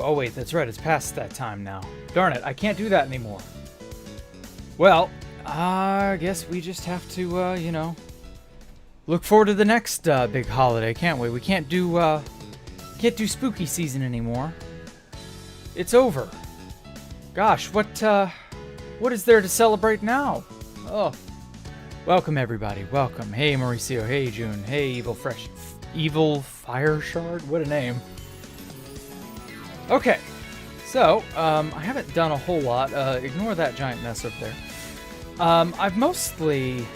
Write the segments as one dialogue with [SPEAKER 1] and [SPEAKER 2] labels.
[SPEAKER 1] Oh wait, that's right. It's past that time now. Darn it, I can't do that anymore. Well, I guess we just have to, you know, look forward to the next big holiday, can't we? We can't do spooky season anymore. It's over. Gosh, what is there to celebrate now? Oh, welcome everybody. Welcome. Hey Mauricio. Hey June. Hey Evil Fire Shard. What a name. Okay, so I haven't done a whole lot. Ignore that giant mess over there. I've mostly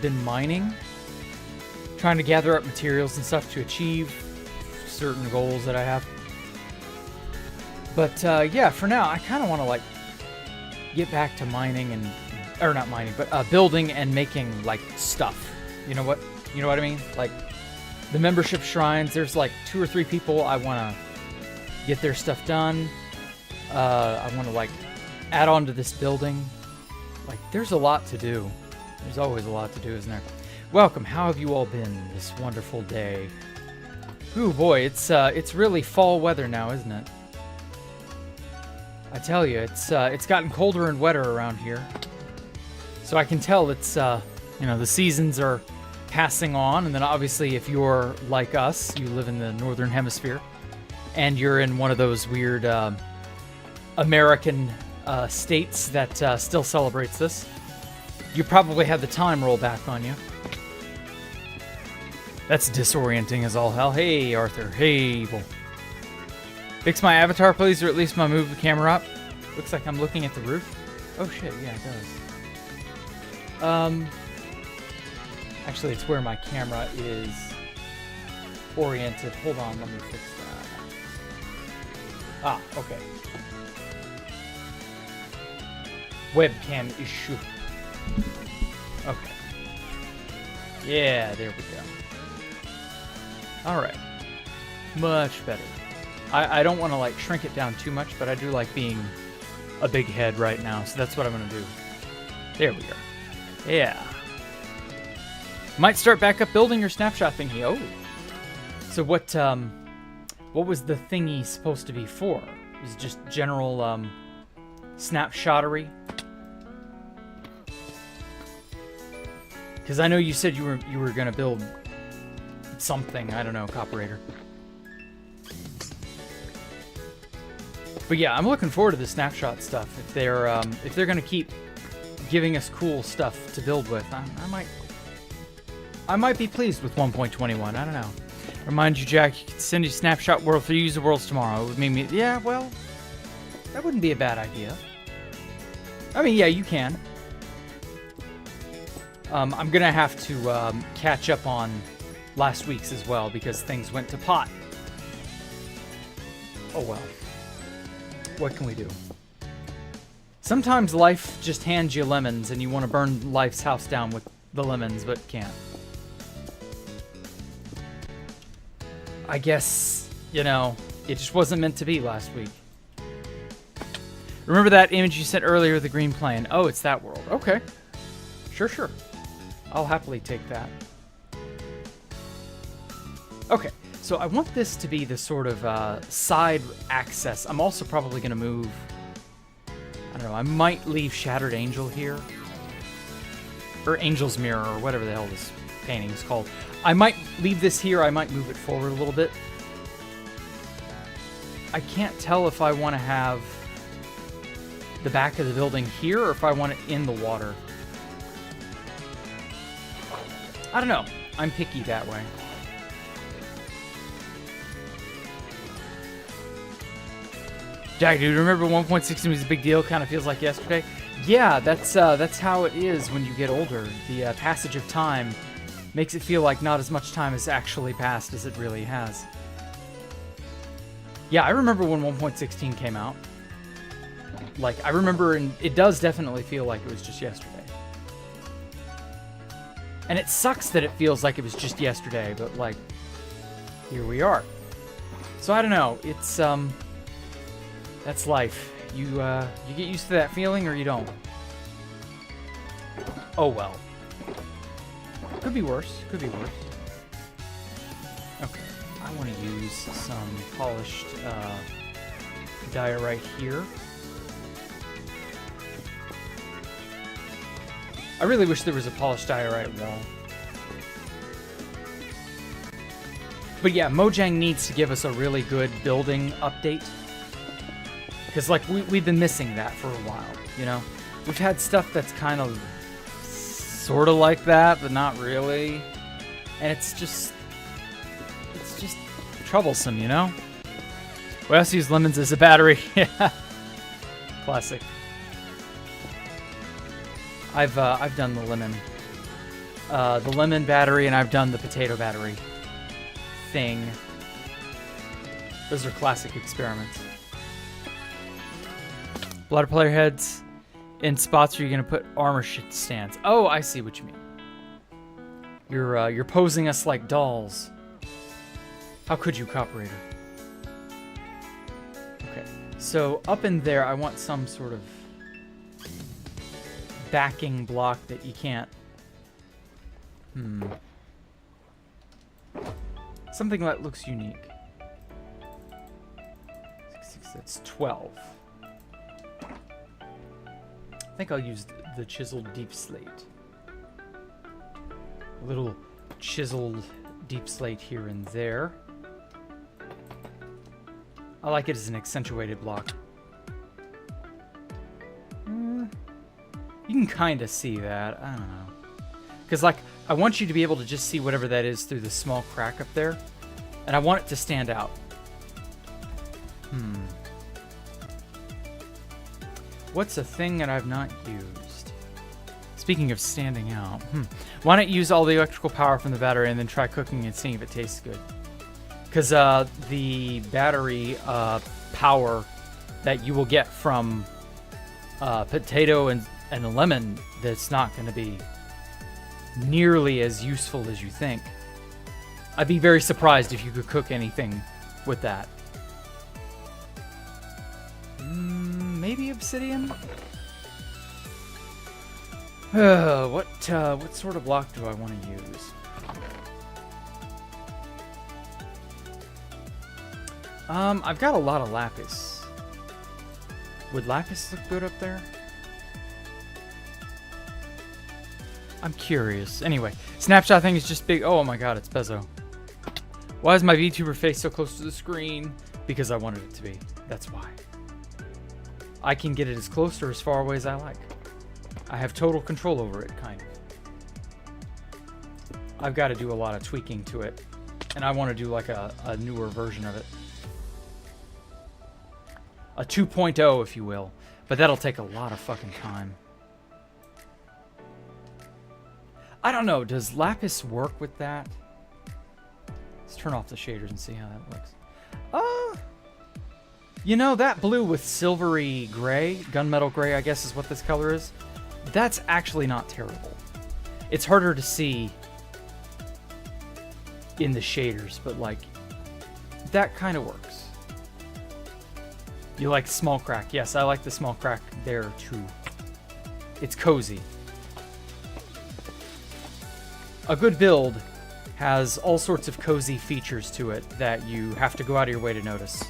[SPEAKER 1] been mining, trying to gather up materials and stuff to achieve certain goals that I have. But yeah, for now, I kind of want to like get back to mining and, or not mining, but building and making like stuff. You know what I mean? Like the membership shrines. There's like 2 or 3 people I want to get their stuff done. I want to like add on to this building. Like there's a lot to do. There's always a lot to do, isn't there? Welcome. How have you all been this wonderful day? Ooh boy, it's really fall weather now, isn't it? I tell you, it's gotten colder and wetter around here. So I can tell it's you know, the seasons are passing on, and then obviously if you're like us, you live in the northern hemisphere, and you're in one of those weird American states that still celebrates this, you probably had the time roll back on you. That's disorienting as all hell. Hey, Arthur. Hey, Evil. Fix my avatar, please, or at least move the camera up. Looks like I'm looking at the roof. Oh, shit. Yeah, it does. Actually, it's where my camera is oriented. Hold on. Let me fix that. Ah, okay. Webcam issue. Okay. Yeah, there we go. Alright. Much better. I don't want to like shrink it down too much, but I do like being a big head right now, so that's what I'm going to do. There we go. Yeah. Might start back up building your snapshot thingy. Oh. So what was the thingy supposed to be for? Is it just general snapshottery? Because I know you said you were going to build something. I don't know, Copperator. But yeah, I'm looking forward to the snapshot stuff. If they're going to keep giving us cool stuff to build with, I might be pleased with 1.21. I don't know. Remind you, Jack, you can send you snapshot world for user worlds tomorrow. It would make me, yeah, well, that wouldn't be a bad idea. I mean, yeah, you can. I'm gonna have to catch up on last week's as well because things went to pot. Oh well. What can we do? Sometimes life just hands you lemons and you want to burn life's house down with the lemons, but can't. I guess, you know, it just wasn't meant to be last week. Remember that image you sent earlier of the green plane? Oh, it's that world. Okay. Sure. I'll happily take that. Okay, so I want this to be the sort of side access. I'm also probably going to move... I don't know, I might leave Shattered Angel here. Or Angel's Mirror, or whatever the hell this painting is called. I might leave this here, I might move it forward a little bit. I can't tell if I want to have the back of the building here, or if I want it in the water. I don't know. I'm picky that way. Jack, dude, remember 1.16 was a big deal? Kind of feels like yesterday. Yeah, that's how it is when you get older. The passage of time makes it feel like not as much time has actually passed as it really has. Yeah, I remember when 1.16 came out. Like, I remember, and it does definitely feel like it was just yesterday. And it sucks that it feels like it was just yesterday, but, like, here we are. So, I don't know. It's, that's life. You get used to that feeling, or you don't. Oh, well. Could be worse. Could be worse. Okay. I want to use some polished, diorite here. I really wish there was a polished diorite wall. But yeah, Mojang needs to give us a really good building update. Because, like, we've been missing that for a while, you know? We've had stuff that's kind of sort of like that, but not really. And it's just troublesome, you know? We also use lemons as a battery. Yeah. Classic. I've done the lemon battery, and I've done the potato battery thing. Those are classic experiments. Blood player heads in spots where you're gonna put armor stands. Oh, I see what you mean. You're posing us like dolls. How could you, Coperator? Okay, so up in there, I want some sort of backing block that you can't. Something that looks unique. That's 12. I think I'll use the chiseled deep slate. A little chiseled deep slate here and there. I like it as an accentuated block. You can kind of see that. I don't know. Because, like, I want you to be able to just see whatever that is through the small crack up there. And I want it to stand out. What's a thing that I've not used? Speaking of standing out. Why not use all the electrical power from the battery and then try cooking and seeing if it tastes good? Because the battery power that you will get from potato and a lemon, that's not going to be nearly as useful as you think. I'd be very surprised if you could cook anything with that. Maybe obsidian? What sort of block do I want to use? I've got a lot of lapis. Would lapis look good up there? I'm curious. Anyway, snapshot thing is just big. Oh my god, it's Bezo. Why is my VTuber face so close to the screen? Because I wanted it to be. That's why. I can get it as close or as far away as I like. I have total control over it, kind of. I've got to do a lot of tweaking to it. And I want to do like a newer version of it. A 2.0, if you will. But that'll take a lot of fucking time. I don't know. Does lapis work with that? Let's turn off the shaders and see how that works. You know, that blue with silvery gray, gunmetal gray, I guess is what this color is. That's actually not terrible. It's harder to see in the shaders, but like, that kind of works. You like small crack? Yes, I like the small crack there too. It's cozy. A good build has all sorts of cozy features to it that you have to go out of your way to notice.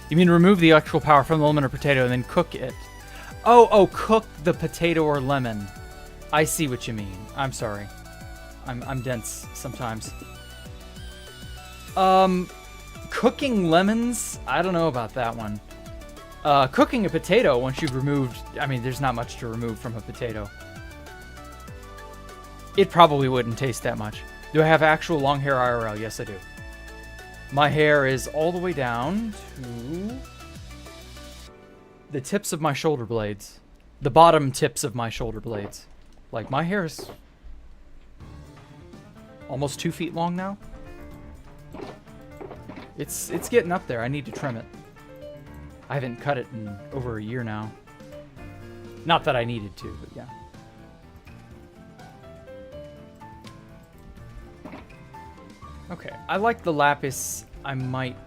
[SPEAKER 1] You mean remove the electrical power from the lemon or potato and then cook it? Oh, cook the potato or lemon. I see what you mean. I'm sorry. I'm dense sometimes. Cooking lemons? I don't know about that one. Cooking a potato, once you've removed... I mean, there's not much to remove from a potato. It probably wouldn't taste that much. Do I have actual long hair IRL? Yes, I do. My hair is all the way down to the tips of my shoulder blades. The bottom tips of my shoulder blades. Like, my hair is almost 2 feet long now. It's getting up there. I need to trim it. I haven't cut it in over a year now. Not that I needed to, but yeah. Okay, I like the lapis. I might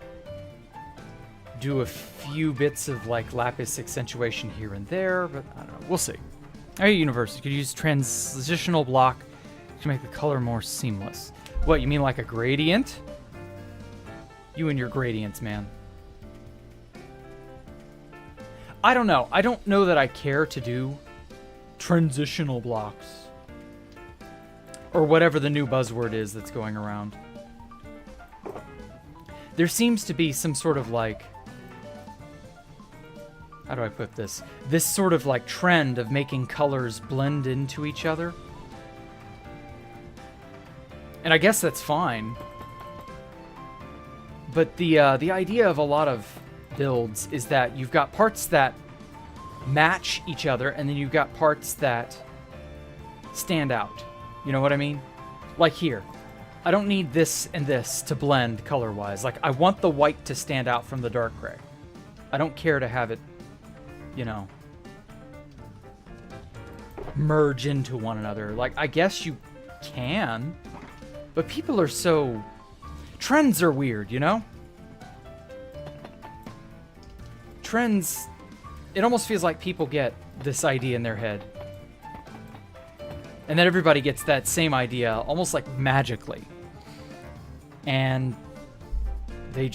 [SPEAKER 1] do a few bits of like lapis accentuation here and there, but I don't know. We'll see. Alright, Universe, you could use transitional block to make the color more seamless. What, you mean like a gradient? You and your gradients, man. I don't know. I don't know that I care to do transitional blocks. Or whatever the new buzzword is that's going around. There seems to be some sort of like... How do I put this? This sort of like trend of making colors blend into each other. And I guess that's fine. But the idea of a lot of builds is that you've got parts that match each other, and then you've got parts that stand out. You know what I mean? Like here. I don't need this and this to blend color-wise. Like, I want the white to stand out from the dark gray. I don't care to have it, you know, merge into one another. Like, I guess you can, but people are so... Trends are weird, you know? Trends... It almost feels like people get this idea in their head. And then everybody gets that same idea, almost like magically. And they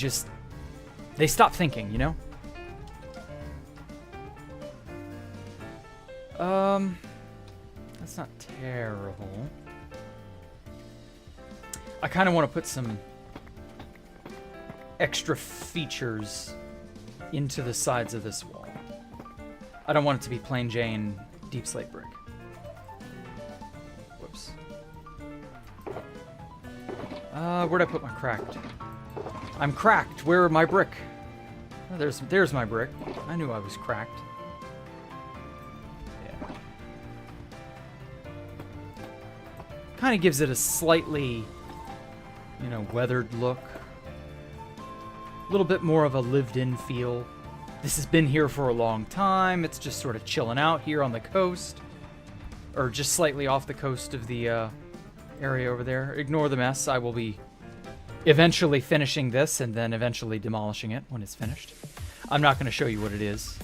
[SPEAKER 1] stop thinking, you know? That's not terrible. I kind of want to put some extra features into the sides of this wall. I don't want it to be plain Jane deep slate brick. Whoops. Where'd I put my cracked? I'm cracked. Where are my brick? Oh, there's my brick. I knew I was cracked. Yeah. Kind of gives it a slightly, you know, weathered look. A little bit more of a lived-in feel. This has been here for a long time. It's just sort of chilling out here on the coast. Or just slightly off the coast of the area over there. Ignore the mess. I will be eventually finishing this and then eventually demolishing it when it's finished. I'm not going to show you what it is.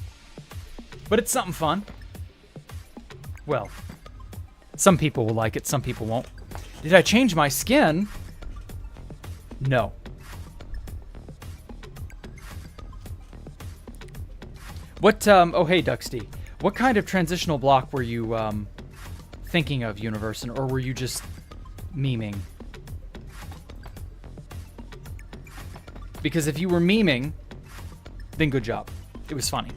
[SPEAKER 1] But it's something fun. Well, some people will like it, some people won't. Did I change my skin? No. What, oh hey Duxty, what kind of transitional block were you, thinking of, Universe, or were you just memeing? Because if you were memeing, then good job. It was funny.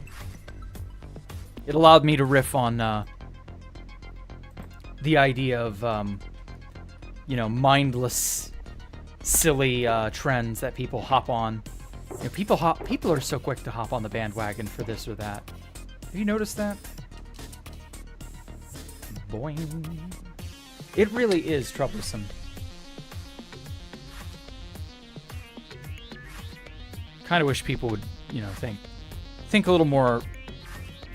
[SPEAKER 1] It allowed me to riff on, the idea of, you know, mindless, silly, trends that people hop on. You know, people are so quick to hop on the bandwagon for this or that. Have you noticed that? Boing. It really is troublesome. Kind of wish people would, you know, think a little more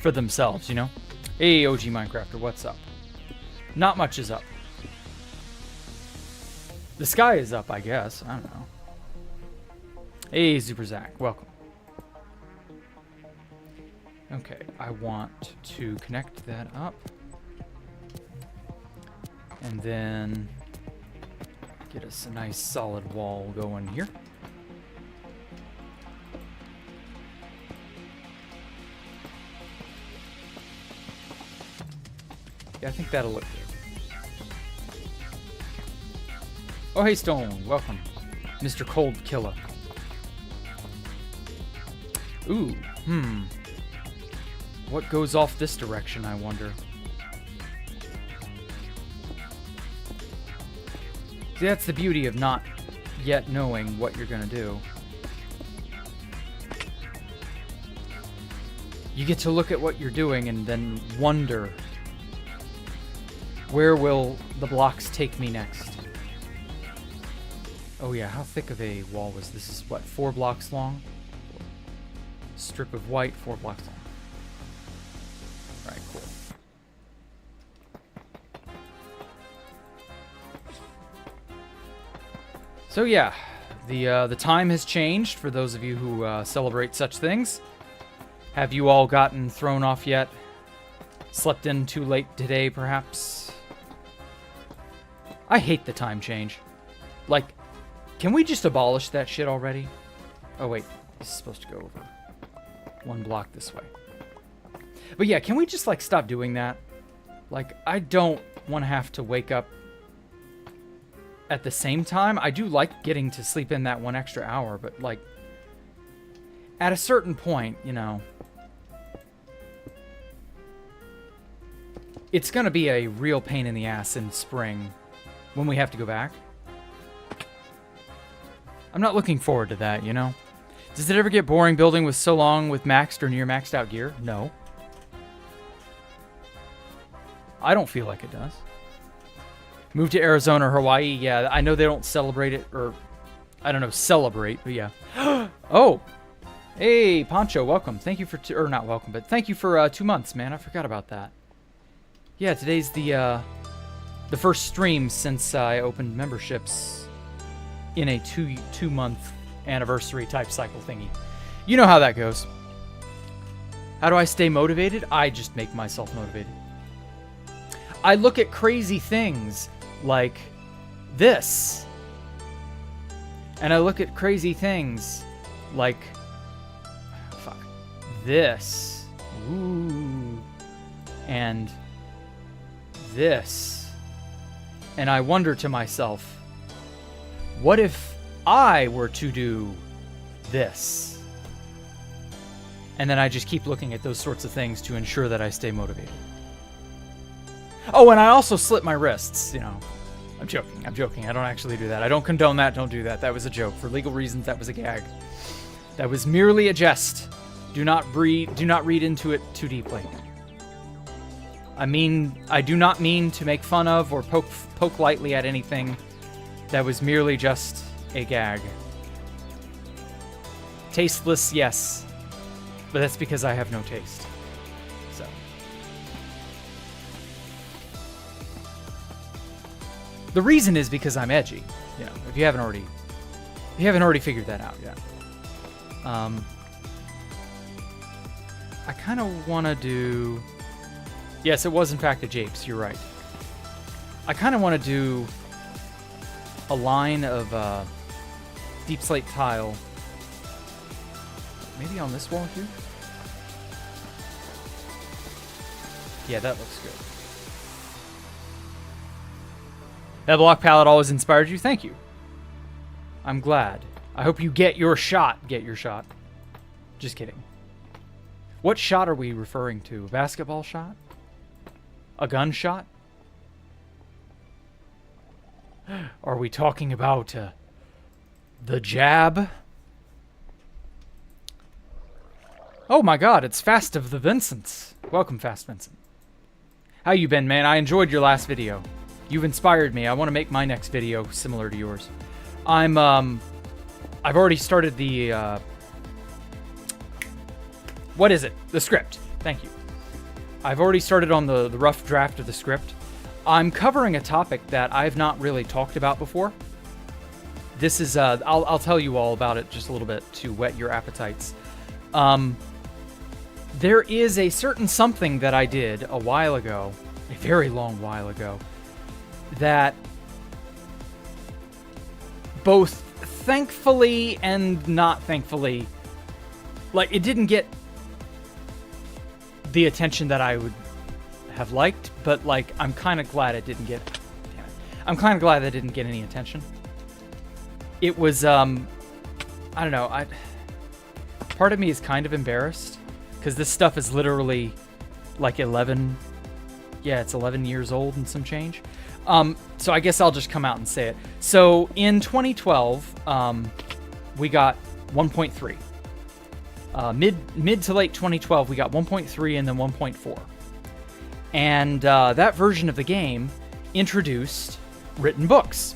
[SPEAKER 1] for themselves, you know? Hey, OG Minecrafter, what's up? Not much is up. The sky is up, I guess. I don't know. Hey, Super Zach, welcome. Okay, I want to connect that up. And then get us a nice solid wall going here. Yeah, I think that'll look good. Oh, hey, Stone, welcome. Mr. Cold Killer. Ooh, what goes off this direction, I wonder? See, that's the beauty of not yet knowing what you're gonna do. You get to look at what you're doing and then wonder, where will the blocks take me next? Oh yeah, how thick of a wall was this? This is what, 4 blocks long? Strip of white, 4 blocks long. Alright, cool. So yeah, the time has changed for those of you who celebrate such things. Have you all gotten thrown off yet? Slept in too late today, perhaps? I hate the time change. Like, can we just abolish that shit already? Oh wait, this is supposed to go over 1 block this way. But yeah, can we just like stop doing that? Like, I don't want to have to wake up at the same time. I do like getting to sleep in that 1 extra hour, but like at a certain point, you know, it's going to be a real pain in the ass in spring when we have to go back. I'm not looking forward to that, you know? Does it ever get boring building with so long with maxed or near maxed out gear? No. I don't feel like it does. Move to Arizona or Hawaii? Yeah, I know they don't celebrate it, or I don't know, celebrate, but yeah. Oh! Hey, Poncho, welcome. Thank you for, or not welcome, but thank you for 2 months, man. I forgot about that. Yeah, today's the first stream since I opened memberships in a two-month anniversary type cycle thingy. You know how that goes. How do I stay motivated? I just make myself motivated. I look at crazy things like this. And I look at crazy things like this. Ooh. And this. And I wonder to myself, what if I were to do this? And then I just keep looking at those sorts of things to ensure that I stay motivated. Oh, and I also slit my wrists, you know. I'm joking. I don't actually do that. I don't condone that. Don't do that. That was a joke. For legal reasons, that was a gag. That was merely a jest. Do not read into it too deeply. I do not mean to make fun of or poke lightly at anything. That was merely just a gag. Tasteless, yes. But that's because I have no taste. So. The reason is because I'm edgy. You know, if you haven't already figured that out yet. I kind of want to do... Yes, it was in fact a japes, you're right. I kind of want to do a line of deep slate tile. Maybe on this wall here? Yeah, that looks good. That block palette always inspired you? Thank you. I'm glad. I hope you get your shot. Get your shot. Just kidding. What shot are we referring to? A basketball shot? A gun shot? Are we talking about the jab? Oh my god, it's Fast of the Vincents. Welcome, Fast Vincent. How you been, man? I enjoyed your last video. You've inspired me. I want to make my next video similar to yours. I've already started the, what is it? The script. Thank you. I've already started on the rough draft of the script. I'm covering a topic that I've not really talked about before. This is, I'll tell you all about it just a little bit to whet your appetites. There is a certain something that I did a while ago, a very long while ago, that both thankfully and not thankfully, like, it didn't get the attention that I would have liked, but like, I'm kind of glad it didn't get, damn it. I'm kind of glad that didn't get any attention. It was, I don't know, part of me is kind of embarrassed, because this stuff is literally like 11 years old and some change. So I guess I'll just come out and say it. So in 2012, we got 1.3. Mid to late 2012, we got 1.3 and then 1.4. And that version of the game introduced written books.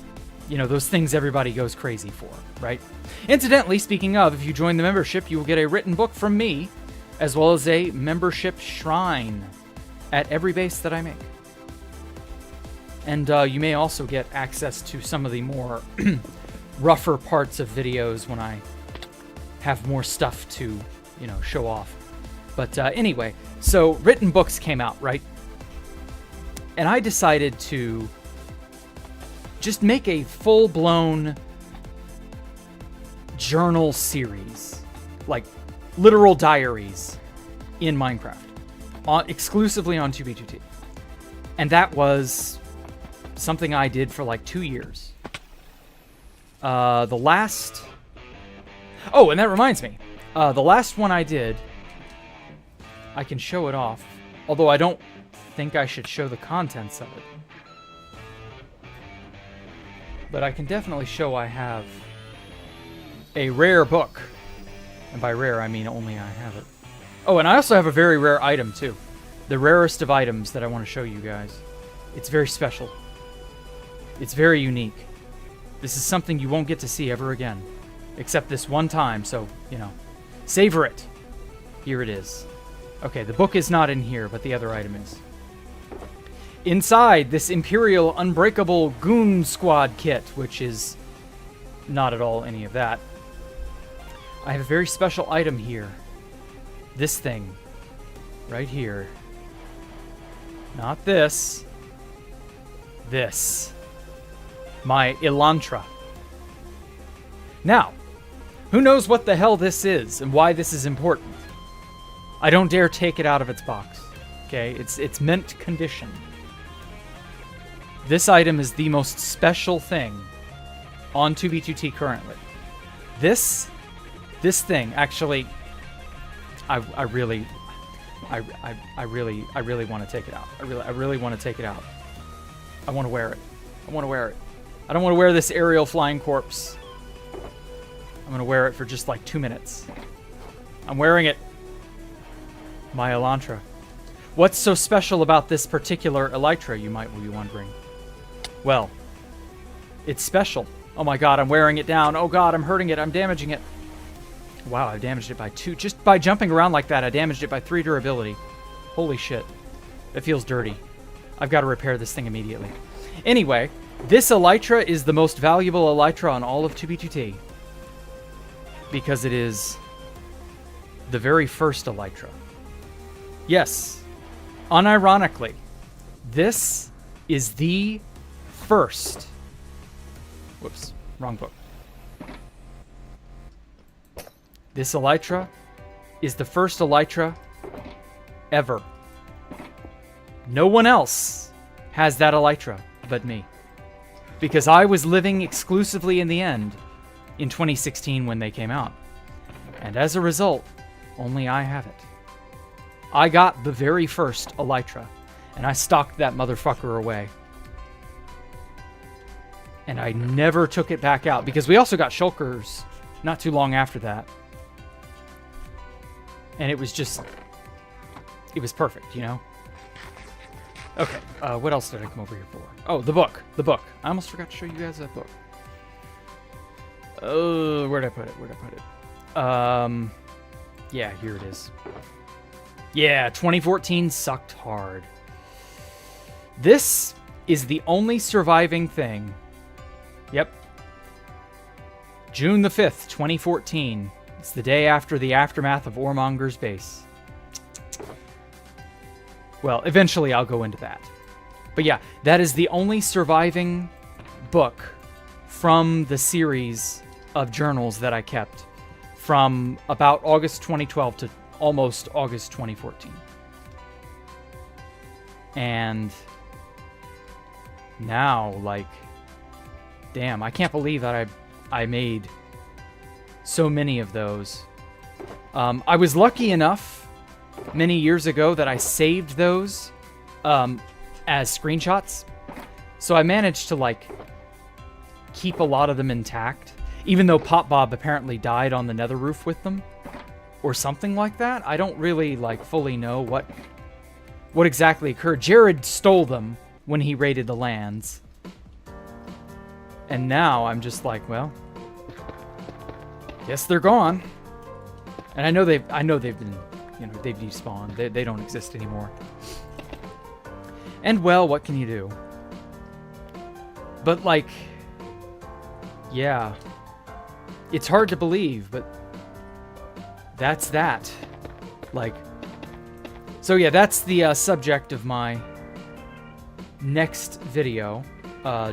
[SPEAKER 1] You know, those things everybody goes crazy for, right? Incidentally, speaking of, if you join the membership, you will get a written book from me, as well as a membership shrine at every base that I make. And you may also get access to some of the more rougher parts of videos when I have more stuff to, you know, show off. But anyway, so written books came out, right? And I decided to just make a full-blown journal series, like literal diaries in Minecraft. exclusively on 2B2T. And that was something I did for like 2 years. The last... Oh, and that reminds me. The last one I did, I can show it off. Although I don't think I should show the contents of it. But I can definitely show I have a rare book. And by rare, I mean only I have it. Oh, and I also have a very rare item, too. The rarest of items that I want to show you guys. It's very special. It's very unique. This is something you won't get to see ever again. Except this one time, so, you know. Savor it. Here it is. Okay, the book is not in here, but the other item is. Inside this Imperial Unbreakable Goon Squad kit, which is not at all any of that, I have a very special item here. This thing. Right here. Not this. This. My Elantra. Now, who knows what the hell this is and why this is important? I don't dare take it out of its box. Okay? It's mint condition. This item is the most special thing on 2B2T currently. This thing actually I really want to take it out. I really want to take it out. I want to wear it. I want to wear it. I don't want to wear this aerial flying corpse. I'm going to wear it for just like 2 minutes. I'm wearing it. My Elantra. What's so special about this particular Elytra, you might be wondering? Well, it's special. Oh my god, I'm wearing it down. Oh god, I'm hurting it. I'm damaging it. Wow, I damaged it by 2. Just by jumping around like that, I damaged it by 3 durability. Holy shit. It feels dirty. I've got to repair this thing immediately. Anyway, this Elytra is the most valuable Elytra on all of 2B2T. Because it is the very first Elytra. Yes, unironically, this is the first... Whoops, wrong book. This Elytra is the first Elytra ever. No one else has that Elytra but me. Because I was living exclusively in the end in 2016 when they came out. And as a result, only I have it. I got the very first Elytra, and I stocked that motherfucker away. And I never took it back out, because we also got Shulkers not too long after that. And it was just... It was perfect, you know? Okay, what else did I come over here for? Oh, the book. The book. I almost forgot to show you guys that book. Oh, where'd I put it? Yeah, here it is. Yeah, 2014 sucked hard. This is the only surviving thing. Yep. June the 5th, 2014. It's the day after the aftermath of Ormonger's base. Well, eventually I'll go into that. But yeah, that is the only surviving book from the series of journals that I kept from about August 2012 to almost August 2014. And now, like, damn, I can't believe that I made so many of those. I was lucky enough many years ago that I saved those as screenshots. So I managed to, like, keep a lot of them intact. Even though Pop Bob apparently died on the nether roof with them. Or something like that. I don't really, like, fully know what exactly occurred. Jared stole them when he raided the lands. And now I'm just like, well, guess they're gone. And I know they've been, you know, they've despawned. They don't exist anymore. And well, what can you do? But, like, yeah. It's hard to believe, but that's that. Like, so yeah, that's the subject of my next video.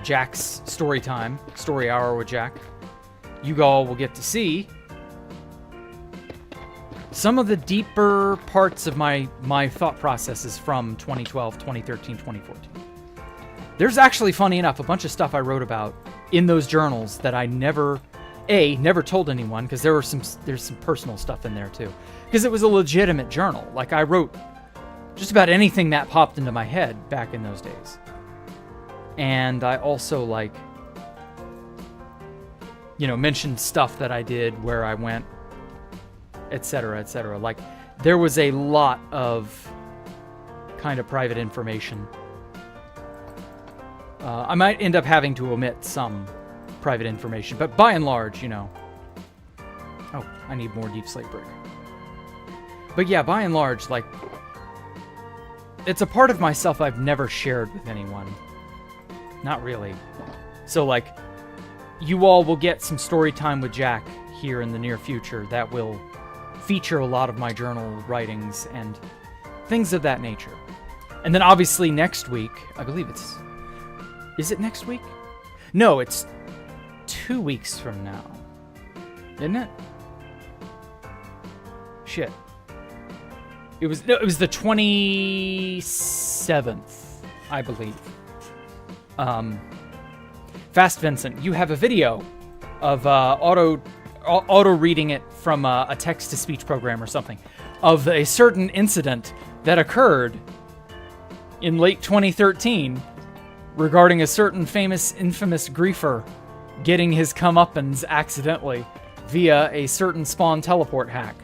[SPEAKER 1] Jack's story time, story hour with Jack. You all will get to see some of the deeper parts of my thought processes from 2012, 2013, 2014. There's actually, funny enough, a bunch of stuff I wrote about in those journals that I never told anyone, because there's some personal stuff in there too. Because it was a legitimate journal. Like, I wrote just about anything that popped into my head back in those days. And I also, like, you know, mentioned stuff that I did, where I went, etc., etc. Like, there was a lot of kind of private information. I might end up having to omit some private information, but by and large, you know. Oh, I need more deep slate brick. But yeah, by and large, like, it's a part of myself I've never shared with anyone. Not really. So, like, you all will get some story time with Jack here in the near future that will feature a lot of my journal writings and things of that nature. And then obviously next week, I believe it's... Is it next week? No, it's 2 weeks from now. Isn't it? Shit. It was the 27th, I believe. Fast Vincent, you have a video of auto reading it from a text-to-speech program or something, of a certain incident that occurred in late 2013 regarding a certain infamous griefer getting his comeuppance accidentally via a certain spawn teleport hack.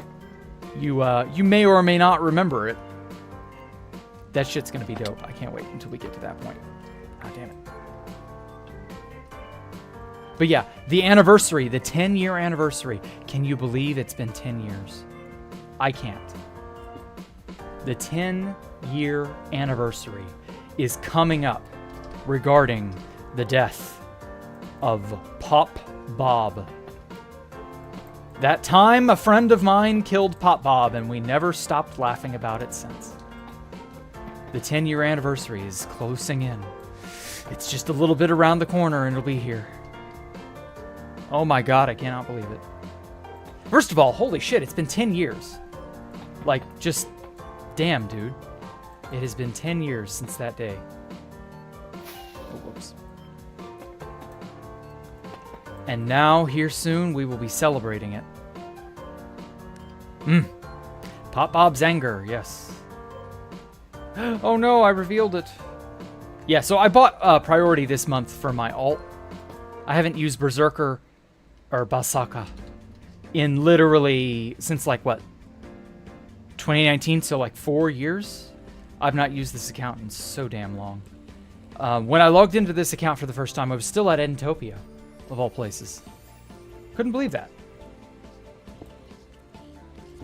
[SPEAKER 1] You may or may not remember it. That shit's gonna be dope. I can't wait until we get to that point. God damn it. But yeah, the anniversary, the 10-year anniversary. Can you believe it's been 10 years? I can't. The 10-year anniversary is coming up regarding the death of Pop Bob. That time, a friend of mine killed Pop Bob, and we never stopped laughing about it since. The 10-year anniversary is closing in. It's just a little bit around the corner, and it'll be here. Oh my god, I cannot believe it. First of all, holy shit, it's been 10 years. Like, just, damn, dude. It has been 10 years since that day. Oh, whoops. And now, here soon, we will be celebrating it. Pop Bob's anger, yes. Oh no, I revealed it. Yeah, so I bought Priority this month for my alt. I haven't used Berserker or Basaka in literally since, like, what? 2019, so like 4 years? I've not used this account in so damn long. When I logged into this account for the first time, I was still at Entopia, of all places. Couldn't believe that.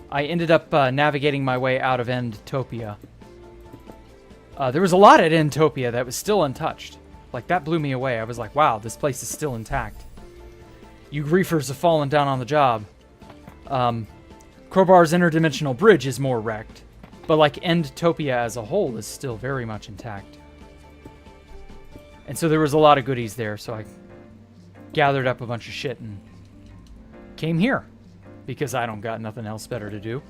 [SPEAKER 1] I ended up navigating my way out of Entopia. There was a lot at Entopia that was still untouched. Like, that blew me away. I was like, wow, this place is still intact. You griefers have fallen down on the job. Crowbar's interdimensional bridge is more wrecked. But, like, Endtopia as a whole is still very much intact. And so there was a lot of goodies there, so I gathered up a bunch of shit and came here. Because I don't got nothing else better to do.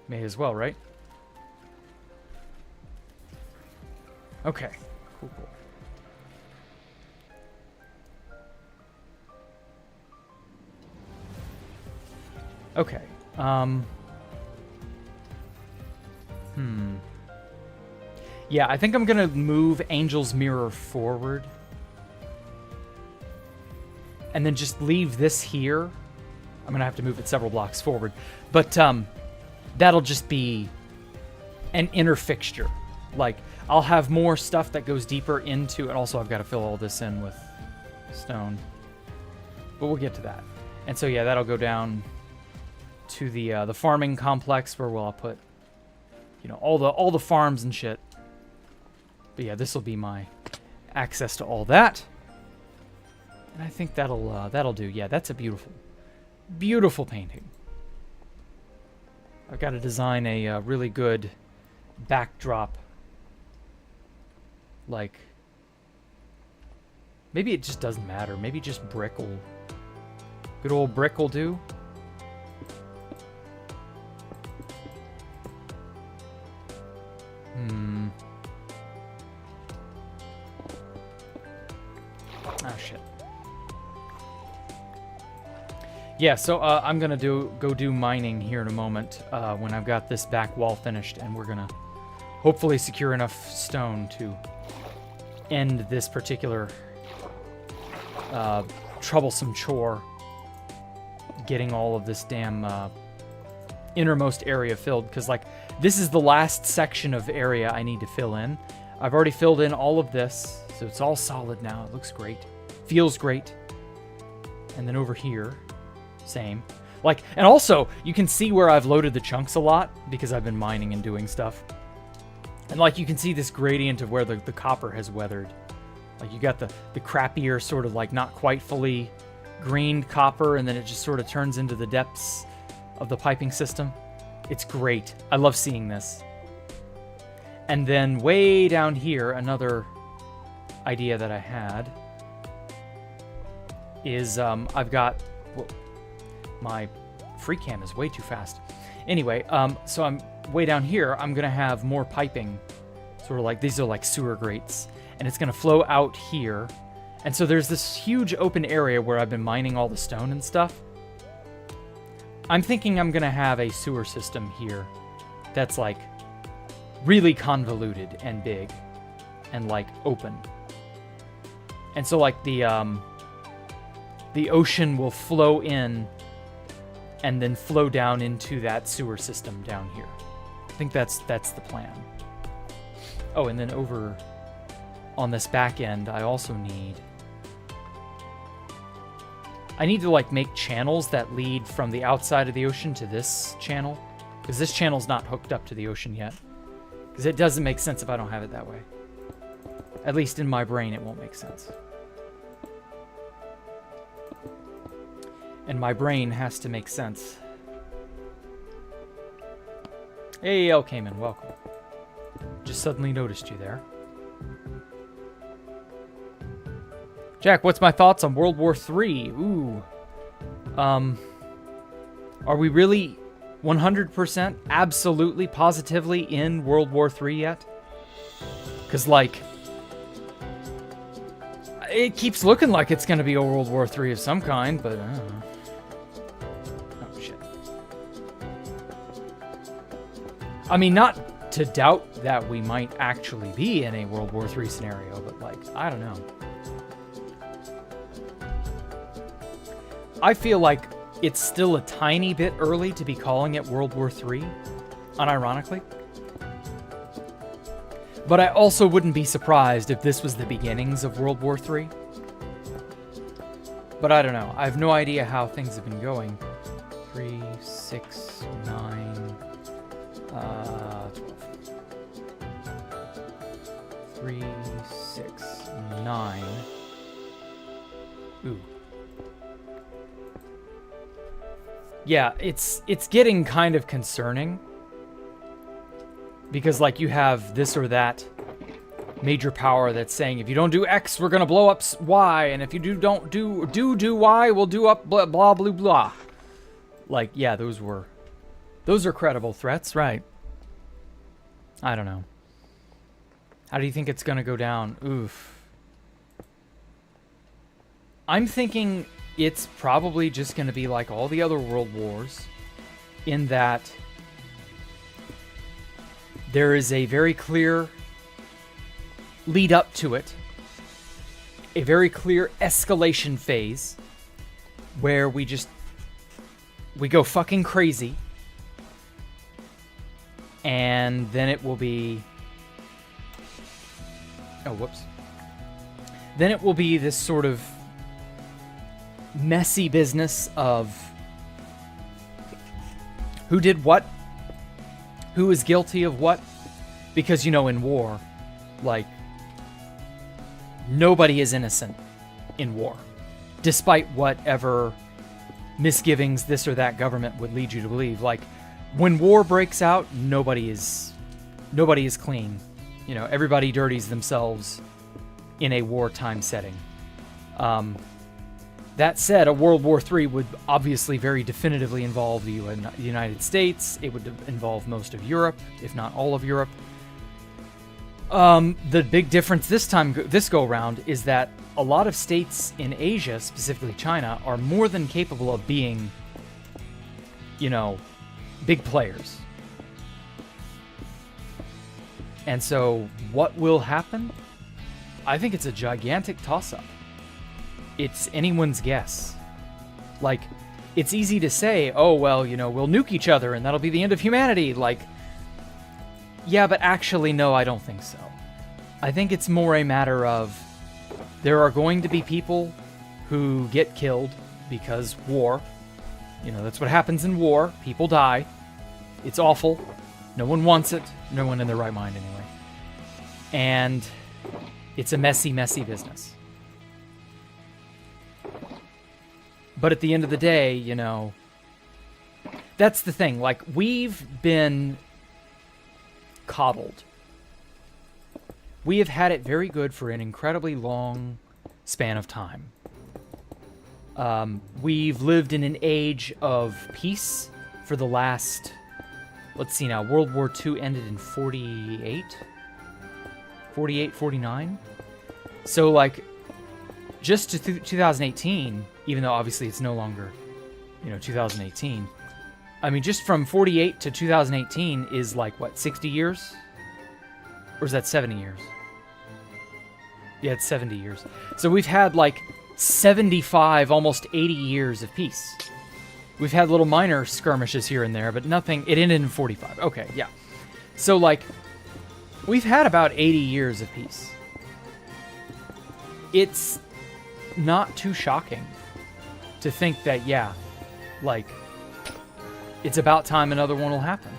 [SPEAKER 1] May as well, right? Okay. Cool, cool. Okay. Yeah, I think I'm gonna move Angel's Mirror forward. And then just leave this here. I'm gonna have to move it several blocks forward. But that'll just be an inner fixture. Like, I'll have more stuff that goes deeper into, and also I've got to fill all this in with stone. But we'll get to that. And so yeah, that'll go down to the farming complex where I'll put, you know, all the farms and shit. But yeah, this will be my access to all that. And I think that'll do. Yeah, that's a beautiful, beautiful painting. I've got to design a really good backdrop. Like, maybe it just doesn't matter. Maybe just brick will, good old brick will do. shit. Yeah, so I'm gonna go do mining here in a moment when I've got this back wall finished, and we're gonna hopefully secure enough stone to end this particular troublesome chore, getting all of this damn innermost area filled, because like this is the last section of area I need to fill in. I've already filled in all of this, so it's all solid now. It looks great, feels great. And then over here, same. Like, and also you can see where I've loaded the chunks a lot because I've been mining and doing stuff. And like you can see this gradient of where the copper has weathered. Like you got the crappier sort of like not quite fully greened copper, and then it just sort of turns into the depths of the piping system. It's great. I love seeing this. And then way down here, another idea that I had is I've got... Well, my free cam is way too fast. Anyway, so I'm way down here. I'm going to have more piping. Sort of like, these are like sewer grates. And it's going to flow out here. And so there's this huge open area where I've been mining all the stone and stuff. I'm thinking I'm going to have a sewer system here that's like really convoluted and big and like open. And so like the ocean will flow in and then flow down into that sewer system down here. I think that's the plan. Oh, and then over on this back end, I also need to like make channels that lead from the outside of the ocean to this channel, because this channel's not hooked up to the ocean yet. Because it doesn't make sense if I don't have it that way. At least in my brain, it won't make sense. And my brain has to make sense. Hey, El Cayman, welcome. Just suddenly noticed you there. Jack, what's my thoughts on World War III? Ooh. Are we really 100% absolutely positively in World War III yet? Because, like, it keeps looking like it's going to be a World War III of some kind, but I don't know. Oh, shit. I mean, not to doubt that we might actually be in a World War III scenario, but, like, I don't know. I feel like it's still a tiny bit early to be calling it World War III, unironically. But I also wouldn't be surprised if this was the beginnings of World War III. But I don't know. I have no idea how things have been going. 3, 6, 9, 12. 3, 6, 9. Ooh. Yeah, it's getting kind of concerning. Because, like, you have this or that major power that's saying, if you don't do X, we're gonna blow up Y, and if you don't do Y, we'll do up blah, blah, blah, blah. Like, yeah, those are credible threats, right? I don't know. How do you think it's gonna go down? Oof. I'm thinking it's probably just gonna be like all the other world wars, in that there is a very clear lead up to it, a very clear escalation phase where we go fucking crazy, and then it will be, then it will be this sort of messy business of who did what, who is guilty of what, because, you know, in war, like, nobody is innocent in war, despite whatever misgivings this or that government would lead you to believe. Like, when war breaks out, nobody is clean. You know, everybody dirties themselves in a wartime setting. That said, a World War III would obviously very definitively involve the United States. It would involve most of Europe, if not all of Europe. The big difference this go around, is that a lot of states in Asia, specifically China, are more than capable of being, big players. And so what will happen? I think it's a gigantic toss-up. It's anyone's guess. Like, it's easy to say, oh, well, we'll nuke each other and that'll be the end of humanity. Like, yeah, but actually, no, I don't think so. I think it's more a matter of there are going to be people who get killed because war. That's what happens in war. People die. It's awful. No one wants it. No one in their right mind, anyway. And it's a messy, messy business. But at the end of the day, that's the thing. Like, we've been coddled. We have had it very good for an incredibly long span of time. We've lived in an age of peace for the last, let's see now, World War II ended in 48, 49. So, like, just to 2018, even though obviously it's no longer, 2018. I mean, just from 48 to 2018 is like, what, 60 years? Or is that 70 years? Yeah, it's 70 years. So we've had like 75, almost 80 years of peace. We've had little minor skirmishes here and there, but nothing. It ended in 45. Okay, yeah. So, like, we've had about 80 years of peace. It's not too shocking to think that, yeah, like, it's about time another one will happen.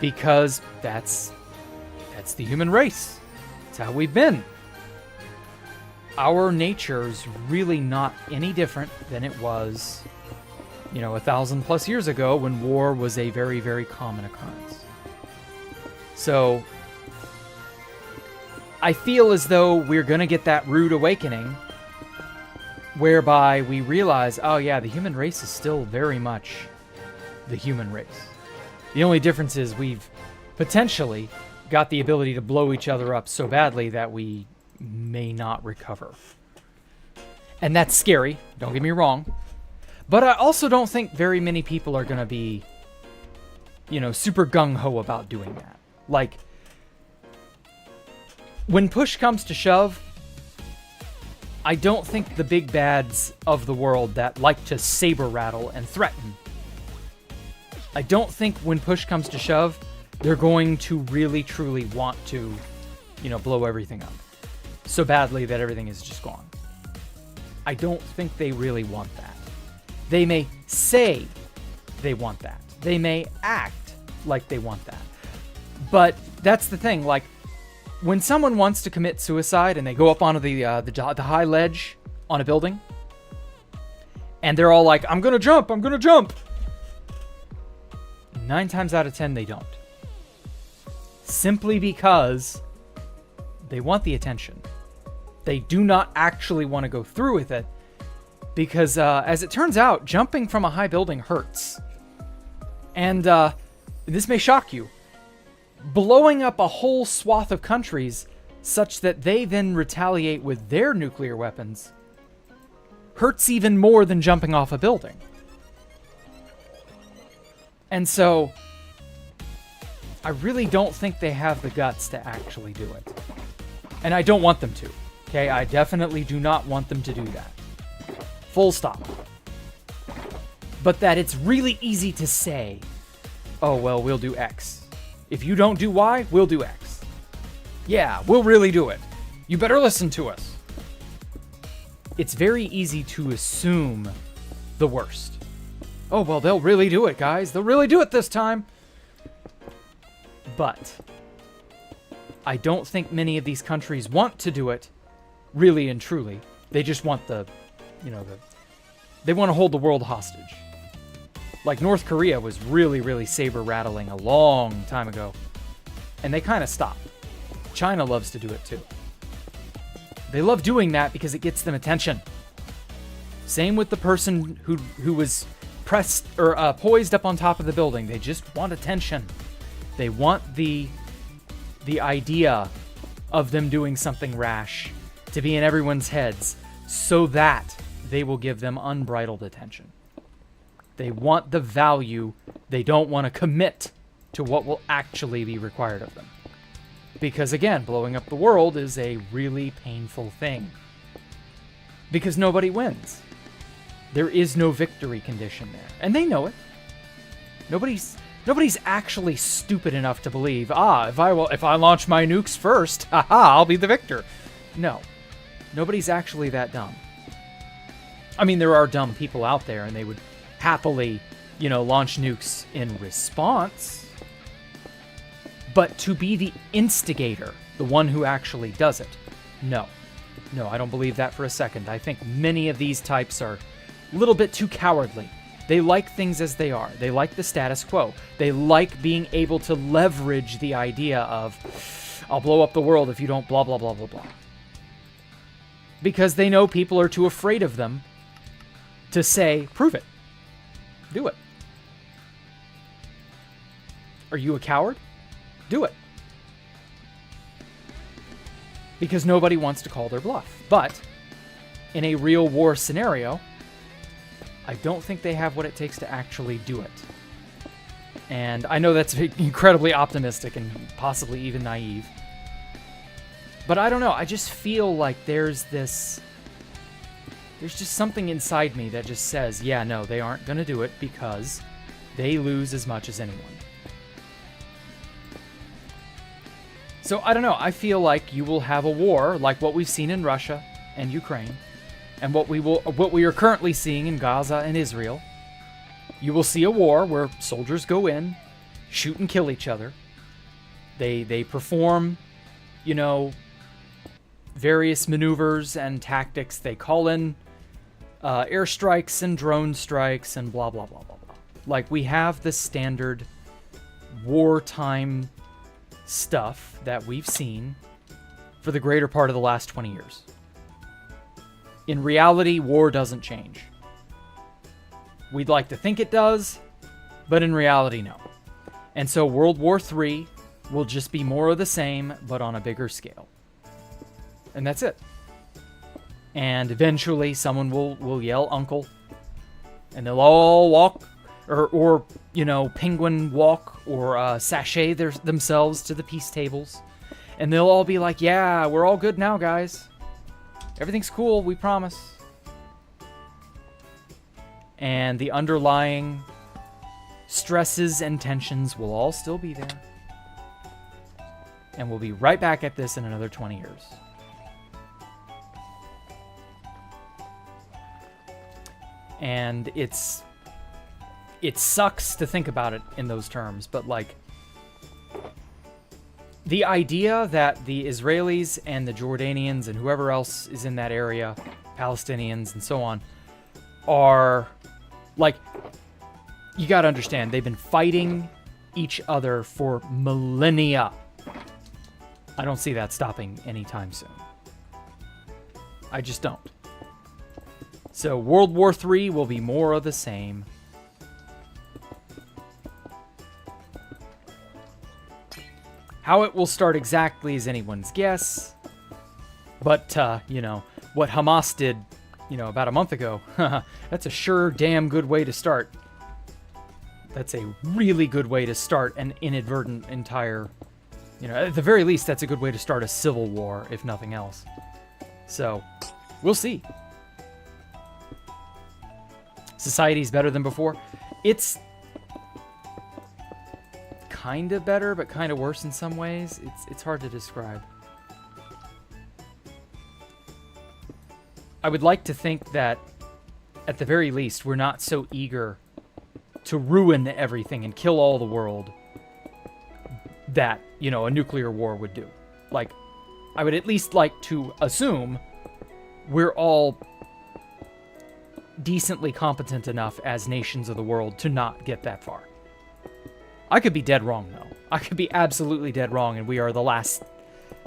[SPEAKER 1] Because that's the human race. It's how we've been. Our nature's really not any different than it was, 1,000+ years ago when war was a very, very common occurrence. So, I feel as though we're going to get that rude awakening whereby we realize, oh yeah, the human race is still very much the human race. The only difference is we've potentially got the ability to blow each other up so badly that we may not recover. And that's scary, don't get me wrong. But I also don't think very many people are going to be, super gung-ho about doing that. Like, when push comes to shove, I don't think the big bads of the world that like to saber rattle and threaten, I don't think when push comes to shove, they're going to really, truly want to, blow everything up so badly that everything is just gone. I don't think they really want that. They may say they want that. They may act like they want that. But that's the thing. Like, when someone wants to commit suicide and they go up onto the high ledge on a building, and they're all like, I'm gonna jump. 9 times out of 10, they don't. Simply because they want the attention. They do not actually want to go through with it because, as it turns out, jumping from a high building hurts. And this may shock you. Blowing up a whole swath of countries such that they then retaliate with their nuclear weapons hurts even more than jumping off a building. And so, I really don't think they have the guts to actually do it. And I don't want them to. Okay, I definitely do not want them to do that. Full stop. But that it's really easy to say, oh, well, we'll do X. If you don't do Y, we'll do X. Yeah, we'll really do it. You better listen to us. It's very easy to assume the worst. Oh, well, they'll really do it, guys. They'll really do it this time. But I don't think many of these countries want to do it really and truly. They just want they want to hold the world hostage. Like, North Korea was really, really saber rattling a long time ago. And they kind of stopped. China loves to do it too. They love doing that because it gets them attention. Same with the person who was pressed or poised up on top of the building. They just want attention. They want the the idea of them doing something rash to be in everyone's heads so that they will give them unbridled attention. They want the value. They don't want to commit to what will actually be required of them. Because again, blowing up the world is a really painful thing. Because nobody wins. There is no victory condition there. And they know it. Nobody's actually stupid enough to believe, if I launch my nukes first, I'll be the victor. No. Nobody's actually that dumb. I mean, there are dumb people out there, and they would happily, launch nukes in response. But to be the instigator, the one who actually does it, no. No, I don't believe that for a second. I think many of these types are a little bit too cowardly. They like things as they are. They like the status quo. They like being able to leverage the idea of, I'll blow up the world if you don't blah, blah, blah, blah, blah. Because they know people are too afraid of them to say, prove it. Do it. Are you a coward? Do it. Because nobody wants to call their bluff. But in a real war scenario, I don't think they have what it takes to actually do it. And I know that's incredibly optimistic and possibly even naive. But I don't know. I just feel like there's just something inside me that just says, yeah, no, they aren't going to do it because they lose as much as anyone. So I don't know. I feel like you will have a war like what we've seen in Russia and Ukraine, and what we are currently seeing in Gaza and Israel. You will see a war where soldiers go in, shoot and kill each other. They perform, various maneuvers and tactics. They call in airstrikes and drone strikes and blah, blah, blah, blah, blah. Like, we have the standard wartime stuff that we've seen for the greater part of the last 20 years. In reality, war doesn't change. We'd like to think it does, but in reality, no. And so World War III will just be more of the same, but on a bigger scale. And that's it. And eventually someone will yell uncle, and they'll all walk, or penguin walk, or sashay themselves to the peace tables. And they'll all be like, yeah, we're all good now, guys. Everything's cool, we promise. And the underlying stresses and tensions will all still be there. And we'll be right back at this in another 20 years. And it sucks to think about it in those terms, but like, the idea that the Israelis and the Jordanians and whoever else is in that area, Palestinians and so on, are like, you got to understand, they've been fighting each other for millennia. I don't see that stopping anytime soon. I just don't. So World War III will be more of the same. How it will start exactly is anyone's guess. But, what Hamas did, about a month ago, that's a sure damn good way to start. That's a really good way to start an inadvertent entire, at the very least, that's a good way to start a civil war, if nothing else. So, we'll see. Society's better than before. It's kind of better, but kind of worse in some ways. It's hard to describe. I would like to think that, at the very least, we're not so eager to ruin everything and kill all the world that, a nuclear war would do. Like, I would at least like to assume we're all decently competent enough as nations of the world to not get that far. I could be dead wrong, though. I could be absolutely dead wrong, and we are the last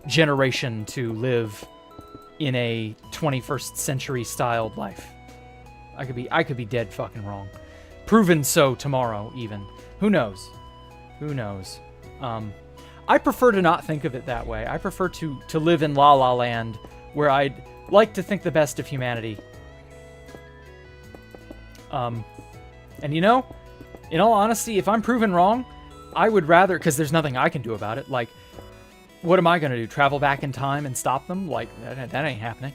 [SPEAKER 1] generation to live in a 21st century styled life. I could be dead fucking wrong. Proven so tomorrow, even. Who knows? I prefer to not think of it that way. I prefer to live in La La Land, where I'd like to think the best of humanity. And you know, in all honesty, if I'm proven wrong, I would rather, because there's nothing I can do about it. Like, what am I going to do? Travel back in time and stop them? Like, that ain't happening.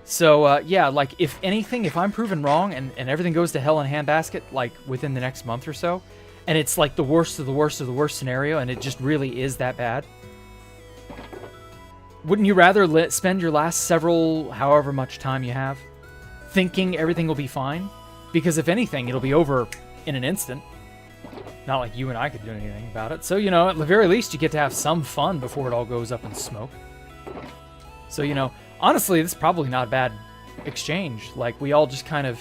[SPEAKER 1] So, yeah, like, if anything, if I'm proven wrong and everything goes to hell in a handbasket, like, within the next month or so, and it's, like, the worst of the worst of the worst scenario, and it just really is that bad, wouldn't you rather spend your last however much time you have, thinking everything will be fine? Because if anything, it'll be over in an instant. Not like you and I could do anything about it. So, you know, at the very least, you get to have some fun before it all goes up in smoke. So, you know, honestly, this is probably not a bad exchange. Like, we all just kind of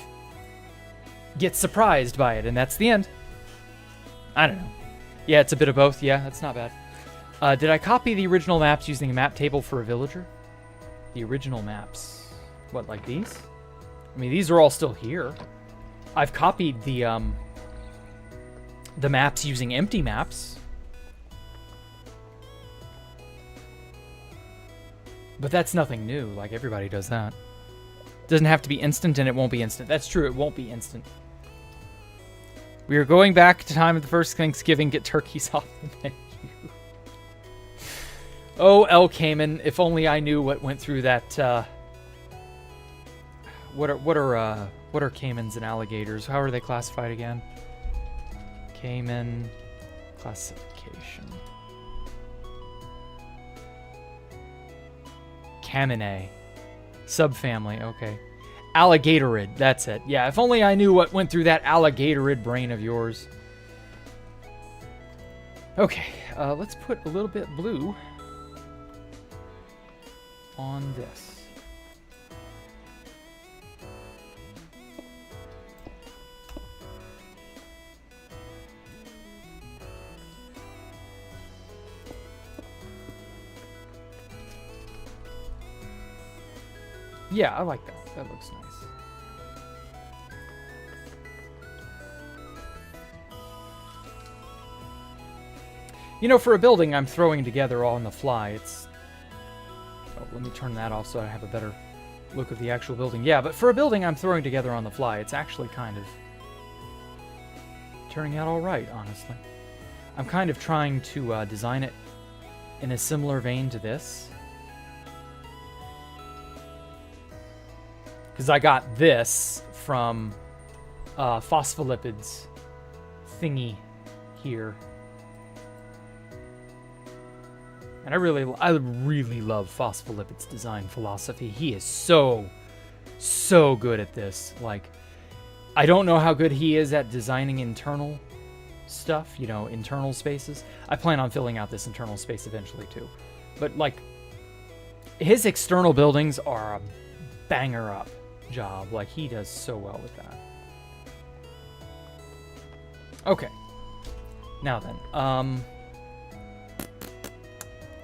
[SPEAKER 1] get surprised by it, and that's the end. I don't know. Yeah, it's a bit of both. Yeah, that's not bad. Did I copy the original maps using a map table for a villager? The original maps. What, like these? I mean, these are all still here. I've copied the maps using empty maps. But that's nothing new. Like, everybody does that. Doesn't have to be instant, and it won't be instant. That's true, it won't be instant. We are going back to time of the first Thanksgiving. Get turkeys off the menu. Oh, El Cayman, if only I knew what went through that, What are caimans and alligators? How are they classified again? Cayman classification. Caminae. Subfamily, okay. Alligatorid, that's it. Yeah, if only I knew what went through that alligatorid brain of yours. Okay, let's put a little bit blue on this. Yeah, I like that. That looks nice. You know, for a building I'm throwing together all on the fly, it's... Oh, let me turn that off so I have a better look of the actual building. Yeah, but for a building I'm throwing together on the fly, it's actually kind of turning out all right, honestly. I'm kind of trying to design it in a similar vein to this. Because I got this from Phospholipids thingy here. And I really love Phospholipid's design philosophy. He is so good at this. Like, I don't know how good he is at designing internal stuff, you know, internal spaces. I plan on filling out this internal space eventually too. But like, his external buildings are a banger up job. Like, he does so well with that. Okay. Now then,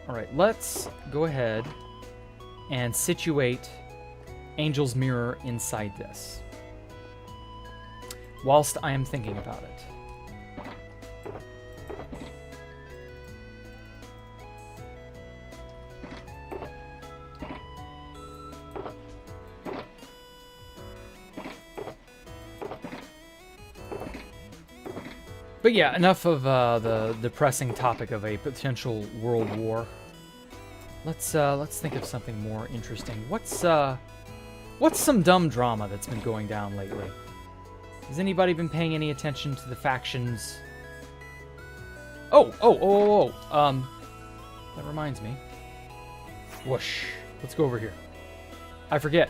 [SPEAKER 1] all right, let's go ahead and situate Angel's Mirror inside this whilst I am thinking about it. But yeah, enough of the depressing topic of a potential world war. Let's think of something more interesting. What's some dumb drama that's been going down lately? Has anybody been paying any attention to the factions? Oh. That reminds me. Whoosh. Let's go over here. I forgot,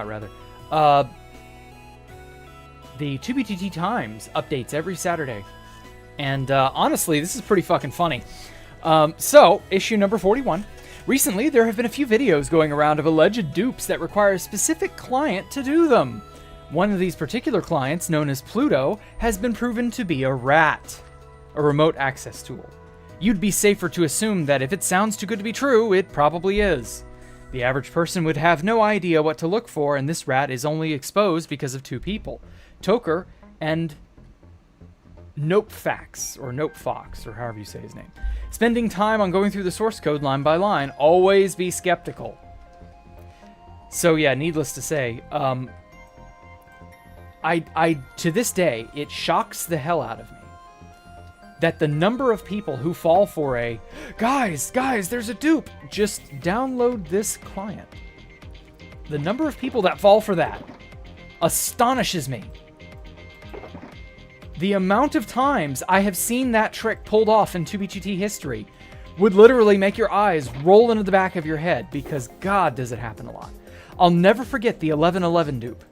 [SPEAKER 1] rather. The 2BTT Times updates every Saturday. And honestly, this is pretty fucking funny. So, issue number 41. Recently, there have been a few videos going around of alleged dupes that require a specific client to do them. One of these particular clients, known as Pluto, has been proven to be a rat, a remote access tool. You'd be safer to assume that if it sounds too good to be true, it probably is. The average person would have no idea what to look for, and this rat is only exposed because of two people, Toker and Nopefax, or Nopefox, or however you say his name. Spending time on going through the source code line by line. Always be skeptical. So yeah, needless to say, I to this day, it shocks the hell out of me that the number of people who fall for a, guys, there's a dupe, just download this client. The number of people that fall for that astonishes me. The amount of times I have seen that trick pulled off in 2B2T history would literally make your eyes roll into the back of your head, because God, does it happen a lot. I'll never forget the 1111 dupe.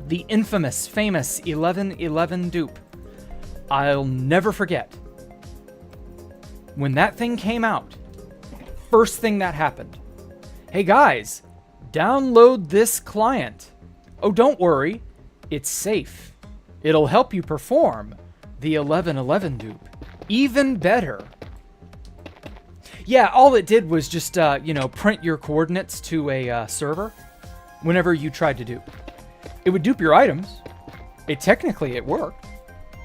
[SPEAKER 1] The infamous, famous 1111 dupe. I'll never forget. When that thing came out, first thing that happened. Hey guys, download this client. Oh, don't worry. It's safe. It'll help you perform the 1111 dupe even better. Yeah, all it did was just, print your coordinates to a server whenever you tried to dupe. It would dupe your items. Technically, it worked.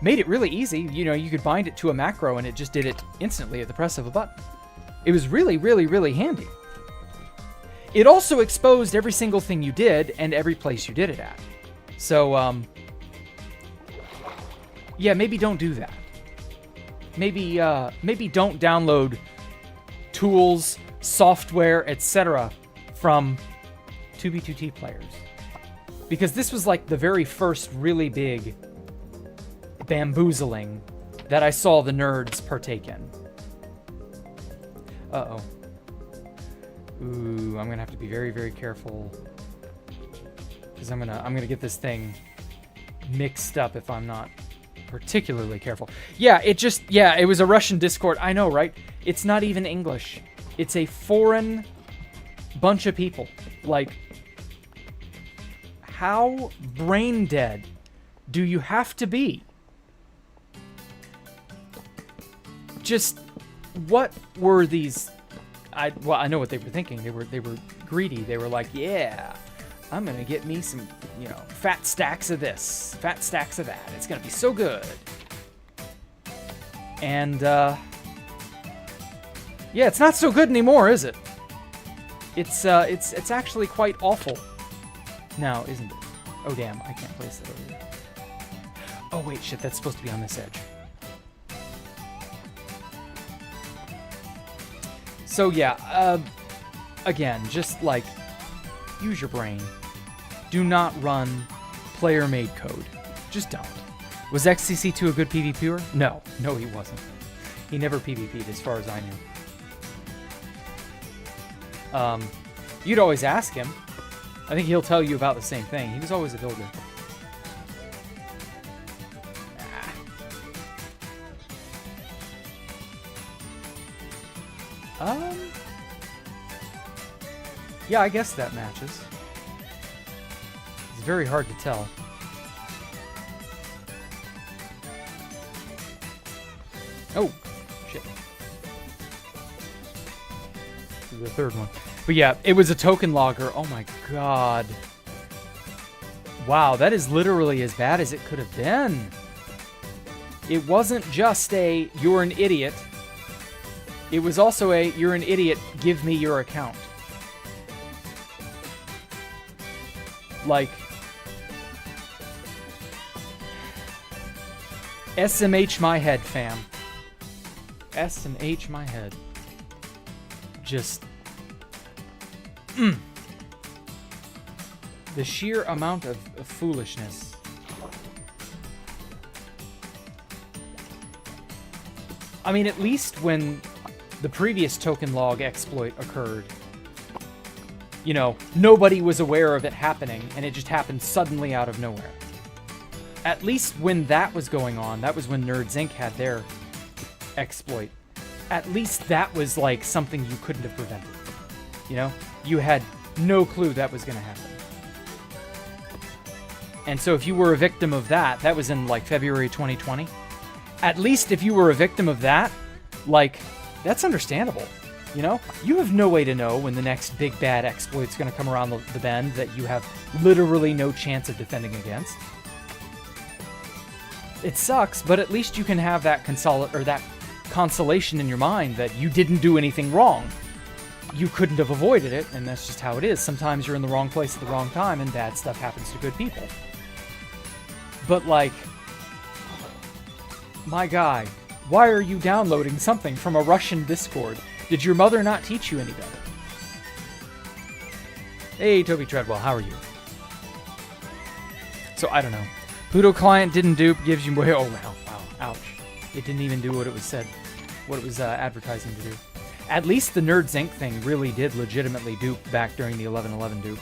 [SPEAKER 1] Made it really easy. You could bind it to a macro and it just did it instantly at the press of a button. It was really, really, really handy. It also exposed every single thing you did and every place you did it at. So, yeah, maybe don't do that. Maybe don't download tools, software, etc. from 2B2T players. Because this was like the very first really big bamboozling that I saw the nerds partake in. Uh-oh. Ooh, I'm gonna have to be very, very careful. Because I'm gonna get this thing mixed up if I'm not particularly careful. Yeah, it was a Russian Discord. I know, right? It's not even English. It's a foreign bunch of people. Like, how brain dead do you have to be? Just, what were these? I know what they were thinking. They were greedy. They were like, yeah, I'm gonna get me some, fat stacks of this, fat stacks of that. It's gonna be so good. And yeah, it's not so good anymore, is it? It's actually quite awful now, isn't it? Oh damn, I can't place that over here. Oh wait, shit, that's supposed to be on this edge. So yeah, again, just like, use your brain. Do not run player-made code. Just don't. Was XCC2 a good PvPer? No, he wasn't. He never PvP'd as far as I knew. You'd always ask him. I think he'll tell you about the same thing. He was always a builder. Yeah, I guess that matches. It's very hard to tell. Oh, shit. This is the third one. But yeah, it was a token logger. Oh my god. Wow, that is literally as bad as it could have been. It wasn't just a, you're an idiot. It was also a, you're an idiot, give me your account. Like, SMH my head, fam. SMH my head. Just... The sheer amount of foolishness. I mean, at least when the previous token log exploit occurred, nobody was aware of it happening, and it just happened suddenly out of nowhere. At least when that was going on, that was when Nerds Inc. had their exploit. At least that was like something you couldn't have prevented. You had no clue that was going to happen. And so if you were a victim of that, that was in like February 2020. At least if you were a victim of that, like, that's understandable. You have no way to know when the next big bad exploit's going to come around the bend that you have literally no chance of defending against. It sucks, but at least you can have that that consolation in your mind that you didn't do anything wrong. You couldn't have avoided it, and that's just how it is. Sometimes you're in the wrong place at the wrong time, and bad stuff happens to good people. But, like, my guy, why are you downloading something from a Russian Discord? Did your mother not teach you any better? Hey, Toby Treadwell, how are you? So, I don't know. Pluto client didn't dupe, gives you... Oh, wow, ouch. It didn't even do what it was advertising to do. At least the Nerds Inc. thing really did legitimately dupe back during the 11/11 dupe.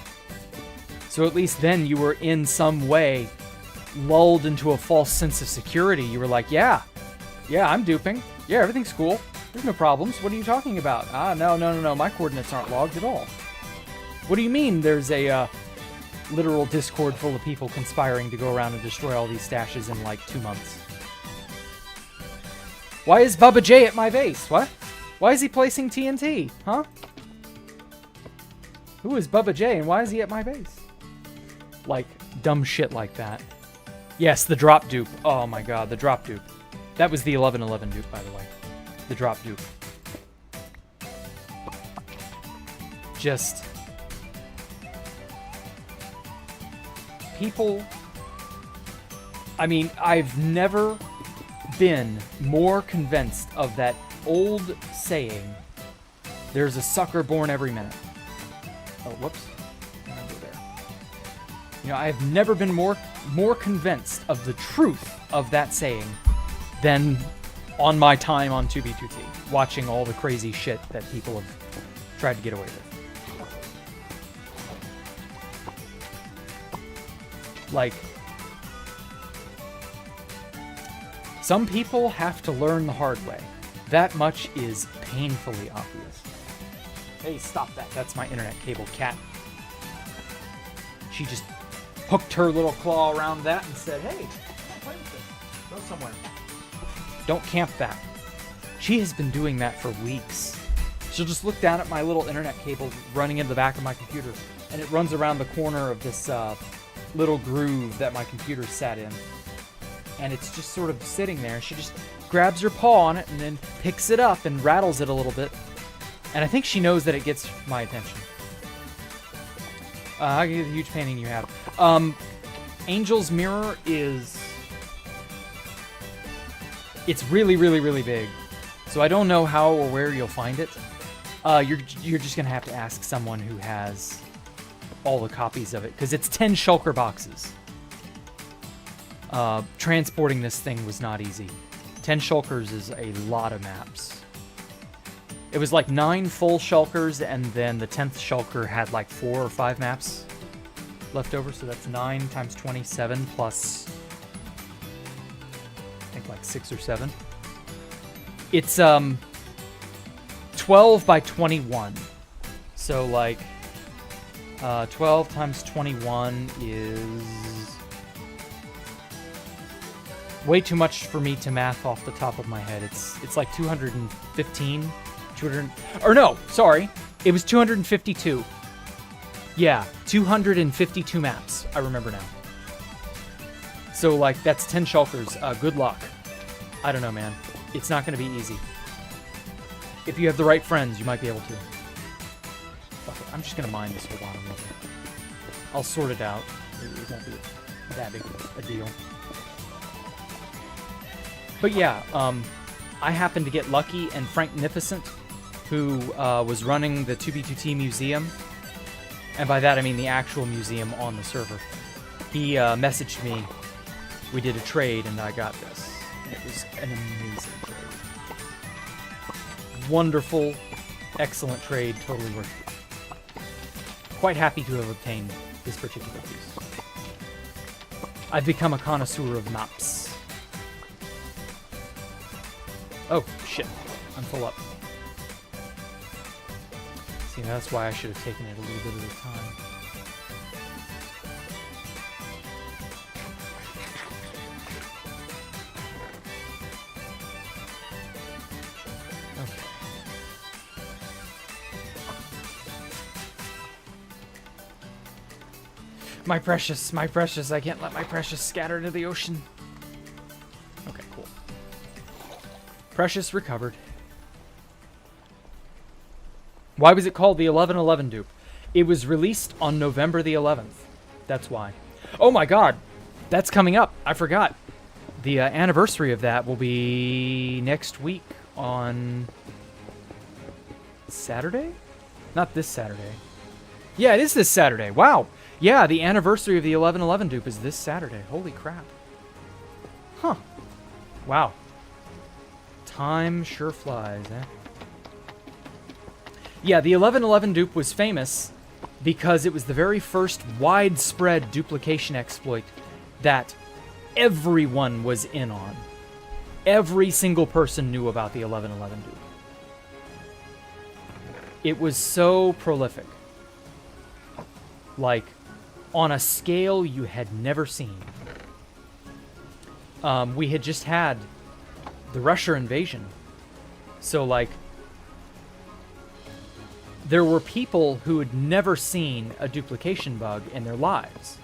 [SPEAKER 1] So at least then you were in some way lulled into a false sense of security. You were like, yeah, I'm duping. Yeah, everything's cool. There's no problems. What are you talking about? No. My coordinates aren't logged at all. What do you mean there's a literal Discord full of people conspiring to go around and destroy all these stashes in like 2 months? Why is Bubba J at my base? What? Why is he placing TNT? Huh? Who is Bubba J and why is he at my base? Like, dumb shit like that. Yes, the drop dupe. Oh my god, the drop dupe. That was the 11/11 dupe, by the way. The drop dupe. Just... people... I mean, I've never been more convinced of that old saying, there's a sucker born every minute. Oh, whoops. I'll go there. You know, I've never been more convinced of the truth of that saying than on my time on 2B2T, watching all the crazy shit that people have tried to get away with. Like, some people have to learn the hard way. That much is painfully obvious. Hey, stop that. That's my internet cable cat. She just hooked her little claw around that and said, hey, play with this. Go somewhere. Don't camp that. She has been doing that for weeks. She'll just look down at my little internet cable running into the back of my computer, and it runs around the corner of this little groove that my computer sat in. And it's just sort of sitting there. She just grabs her paw on it and then picks it up and rattles it a little bit. And I think she knows that it gets my attention. I get the huge painting you have. Angel's Mirror is... it's really, really, really big. So I don't know how or where you'll find it. You're just going to have to ask someone who has all the copies of it. Because it's 10 shulker boxes. Transporting this thing was not easy. 10 shulkers is a lot of maps. It was like 9 full shulkers, and then the 10th shulker had like 4 or 5 maps left over, so that's 9 times 27 plus, I think like 6 or 7. It's 12 by 21. So like 12 times 21 is way too much for me to math off the top of my head. It's like 215, 200, or no, sorry, it was 252. Yeah, 252 maps. I remember now. So like that's 10 shulkers. Good luck. I don't know, man. It's not going to be easy. If you have the right friends, you might be able to. Fuck it. I'm just going to mine this whole bottom level. I'll sort it out. It won't be that big a deal. But yeah, I happened to get lucky, and Frank Nificent, who was running the 2B2T museum, and by that I mean the actual museum on the server, he messaged me. We did a trade, and I got this. It was an amazing trade. Wonderful, excellent trade, totally worth it. Quite happy to have obtained this particular piece. I've become a connoisseur of maps. Oh, shit. I'm full up. See, that's why I should have taken it a little bit at a time. Okay. My precious, I can't let my precious scatter into the ocean. Precious recovered. Why was it called the 1111 dupe? It was released on November the 11th. That's why. Oh my god! That's coming up. I forgot. The anniversary of that will be next week on Saturday? Not this Saturday. Yeah, it is this Saturday. Wow. Yeah, the anniversary of the 1111 dupe is this Saturday. Holy crap. Huh. Wow. Time sure flies, eh? Yeah, the 1111 dupe was famous because it was the very first widespread duplication exploit that everyone was in on. Every single person knew about the 1111 dupe. It was so prolific. Like, on a scale you had never seen. We had just had the Russia invasion. So, like, there were people who had never seen a duplication bug in their lives.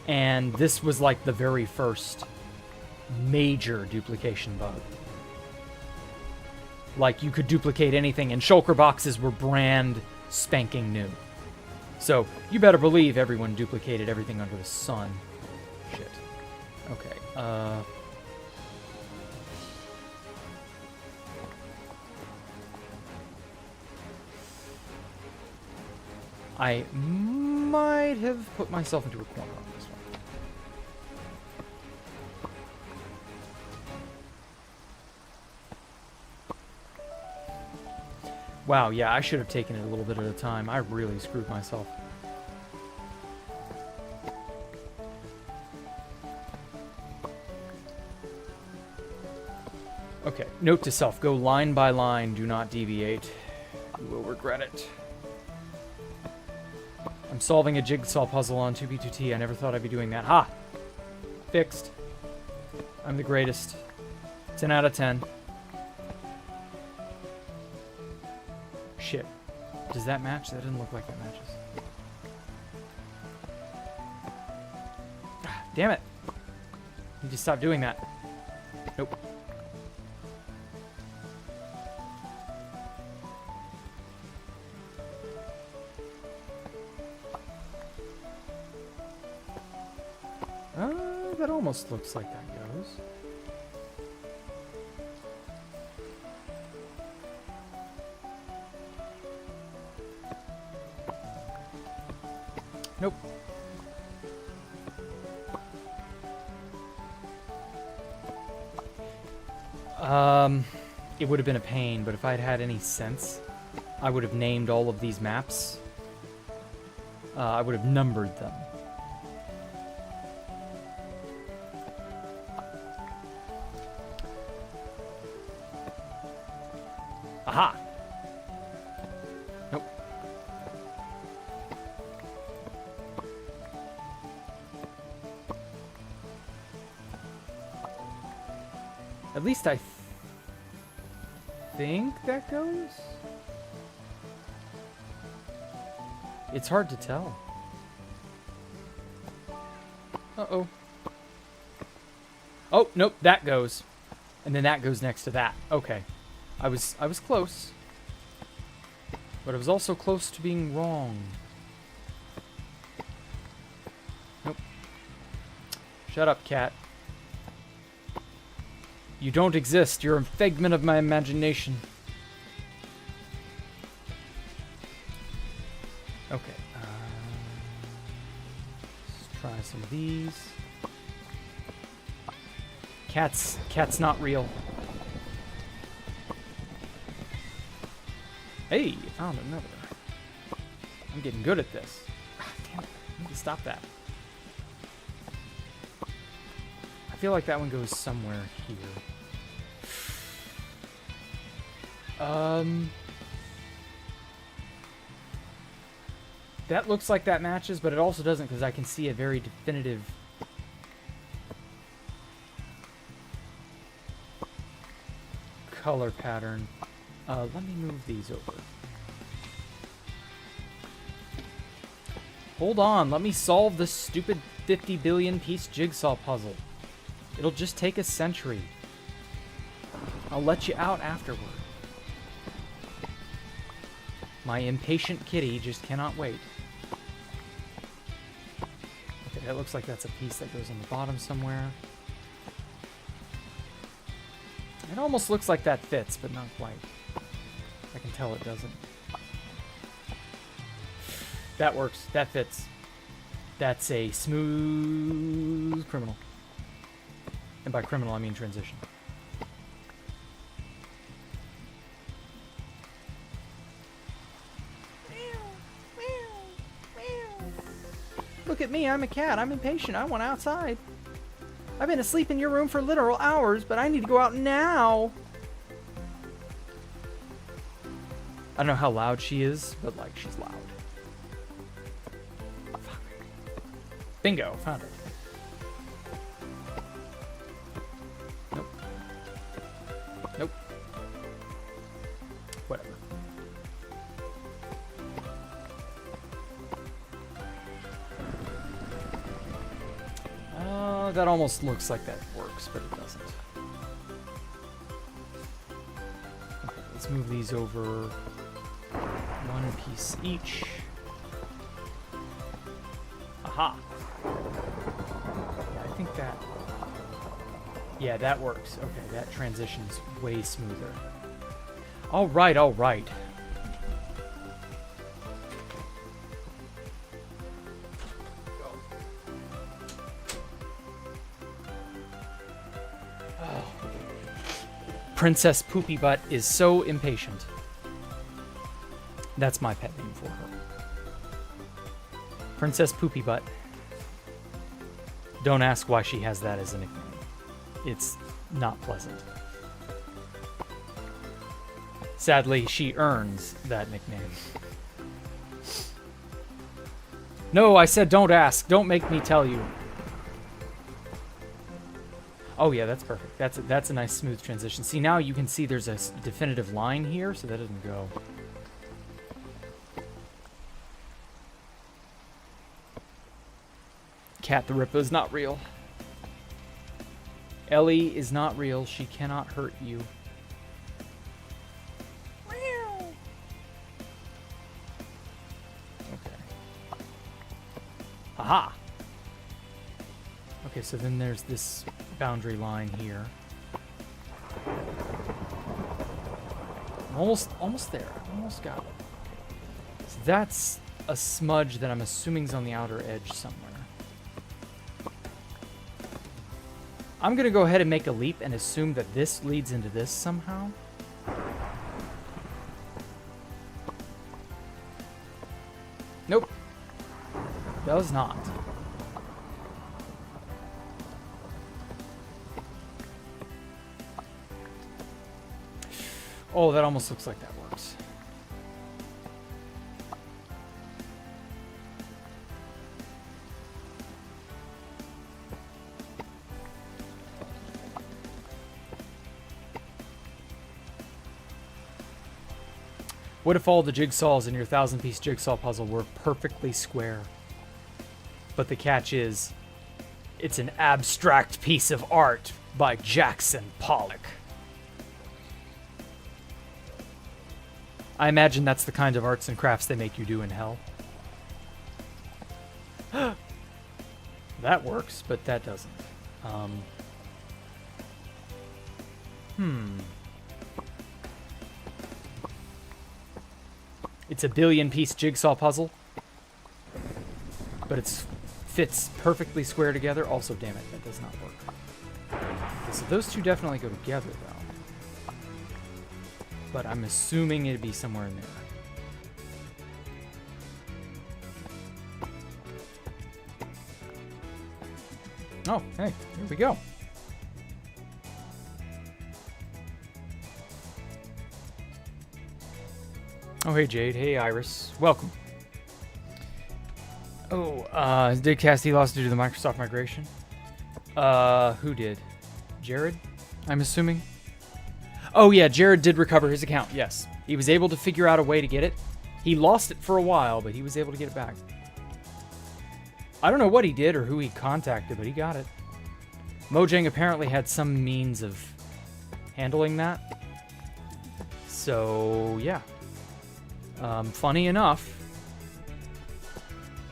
[SPEAKER 1] And this was like the very first major duplication bug. Like, you could duplicate anything, and shulker boxes were brand spanking new. So, you better believe everyone duplicated everything under the sun. Shit. Okay, I might have put myself into a corner on this one. Wow, yeah, I should have taken it a little bit at a time. I really screwed myself. Okay, note to self, go line by line, do not deviate. You will regret it. I'm solving a jigsaw puzzle on 2B2T. I never thought I'd be doing that. Ha! Fixed. I'm the greatest. 10 out of 10. Shit. Does that match? That didn't look like that matches. Ah, damn it. You just stop doing that. Nope. That almost looks like that goes. Nope. It would have been a pain, but if I'd had any sense, I would have named all of these maps. I would have numbered them. Aha! Nope. At least I think that goes? It's hard to tell. Uh-oh. Oh, nope, that goes. And then that goes next to that. Okay. I was close. But I was also close to being wrong. Nope. Shut up, cat. You don't exist. You're a figment of my imagination. Okay. Let's try some of these. Cat's not real. Hey, I found another. I'm getting good at this. Ah, damn it. I need to stop that. I feel like that one goes somewhere here. That looks like that matches, but it also doesn't because I can see a very definitive color pattern. Let me move these over. Hold on, let me solve this stupid 50 billion piece jigsaw puzzle. It'll just take a century. I'll let you out afterward. My impatient kitty just cannot wait. Okay, that looks like that's a piece that goes on the bottom somewhere. It almost looks like that fits, but not quite. I can tell it doesn't. That works. That fits. That's a smooth criminal. And by criminal, I mean transition. Look at me, I'm a cat. I'm impatient. I want outside. I've been asleep in your room for literal hours, but I need to go out now. I don't know how loud she is, but like she's loud. Fuck. Bingo, found her. Nope. Nope. Whatever. That almost looks like that works, but it doesn't. Okay, let's move these over one piece each. Aha! Yeah, I think that... Yeah, that works. Okay, that transition's way smoother. Alright, alright. Princess Poopy Butt is so impatient. That's my pet name for her. Princess Poopy Butt. Don't ask why she has that as a nickname. It's not pleasant. Sadly, she earns that nickname. No, I said don't ask. Don't make me tell you. Oh yeah, that's perfect. That's a nice smooth transition. See, now you can see there's a definitive line here, so that doesn't go. Jacktherippa is not real. Ellie is not real. She cannot hurt you. Okay. Aha! Okay, so then there's this boundary line here. Almost there. Almost got it. So that's a smudge that I'm assuming is on the outer edge somewhere. I'm gonna go ahead and make a leap and assume that this leads into this somehow. Nope. Does not. Oh, that almost looks like that works. What if all the jigsaws in your 1,000-piece jigsaw puzzle were perfectly square? But the catch is, it's an abstract piece of art by Jackson Pollock. I imagine that's the kind of arts and crafts they make you do in hell. That works, but that doesn't. It's a billion-piece jigsaw puzzle, but it fits perfectly square together. Also, damn it, that does not work. Okay, so those two definitely go together, though. But I'm assuming it'd be somewhere in there. Oh, hey, here we go. Oh, hey, Jade. Hey, Iris. Welcome. Oh, did Cassie lost due to the Microsoft migration? Who did? Jared? I'm assuming. Oh, yeah, Jared did recover his account, yes. He was able to figure out a way to get it. He lost it for a while, but he was able to get it back. I don't know what he did or who he contacted, but he got it. Mojang apparently had some means of handling that. So, yeah. Funny enough,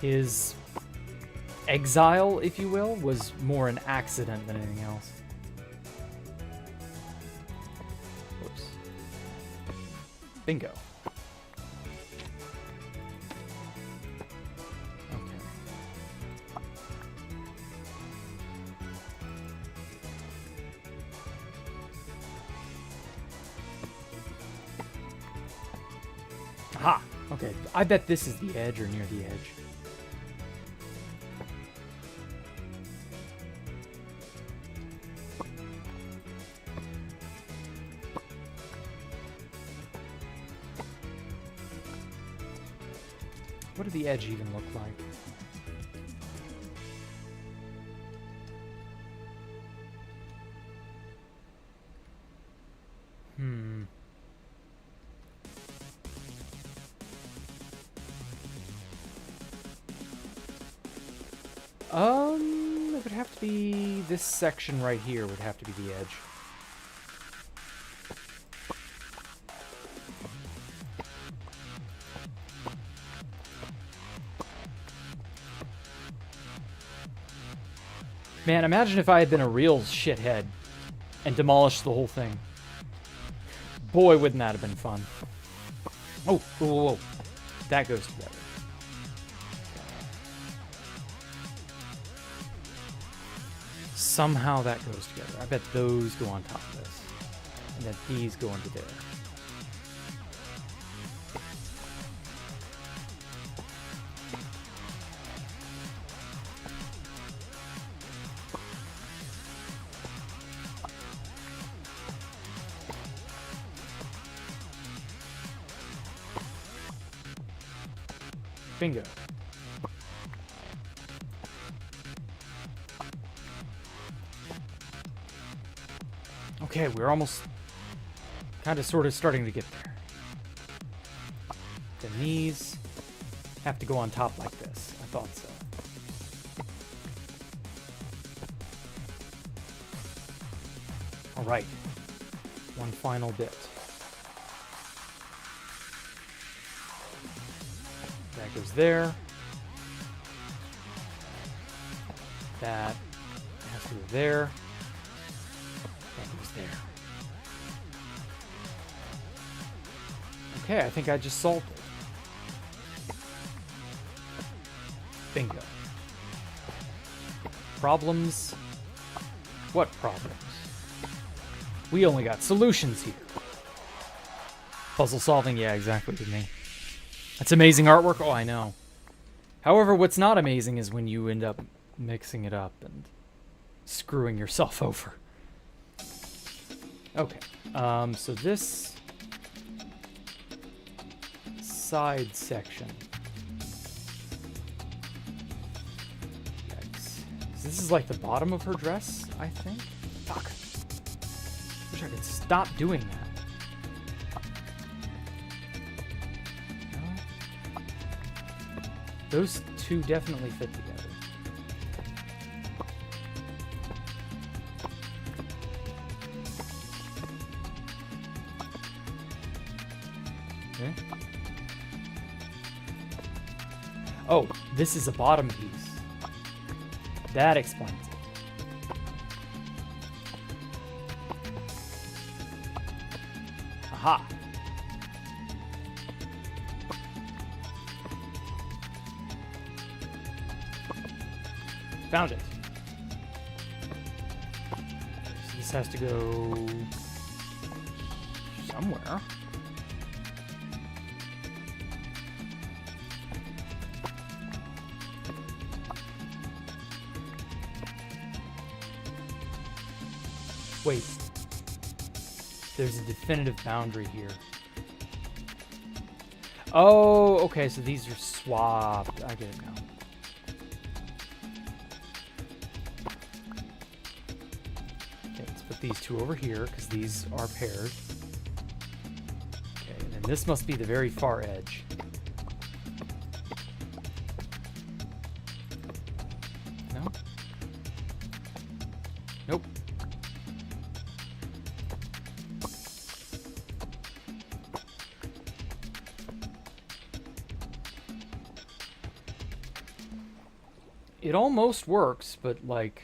[SPEAKER 1] his exile, if you will, was more an accident than anything else. Whoops. Bingo. Aha! Okay, I bet this is the edge or near the edge. What did the edge even look like? It would have to be this section right here would have to be the edge. Man, imagine if I had been a real shithead and demolished the whole thing. Boy, wouldn't that have been fun. Oh, whoa, whoa, whoa. That goes together. Somehow that goes together. I bet those go on top of this. And then these go into there. Bingo. Okay, we're almost kind of sort of starting to get there. Then these have to go on top like this. I thought so. All right. One final bit. That goes there. That has to go there. That goes there. Okay, I think I just solved it. Bingo. Problems? What problems? We only got solutions here. Puzzle solving? Yeah, exactly, to me. That's amazing artwork? Oh, I know. However, what's not amazing is when you end up mixing it up and screwing yourself over. Okay, so this side section. Yikes. So this is like the bottom of her dress, I think? Fuck. Wish I could stop doing that. No? Those two definitely fit together. Okay. Oh, this is a bottom piece. That explains it. Aha. Found it. So this has to go somewhere. Wait. There's a definitive boundary here. Oh, okay, so these are swapped. I get it now. Okay, let's put these two over here, because these are paired. Okay, and then this must be the very far edge. It almost works, but, like,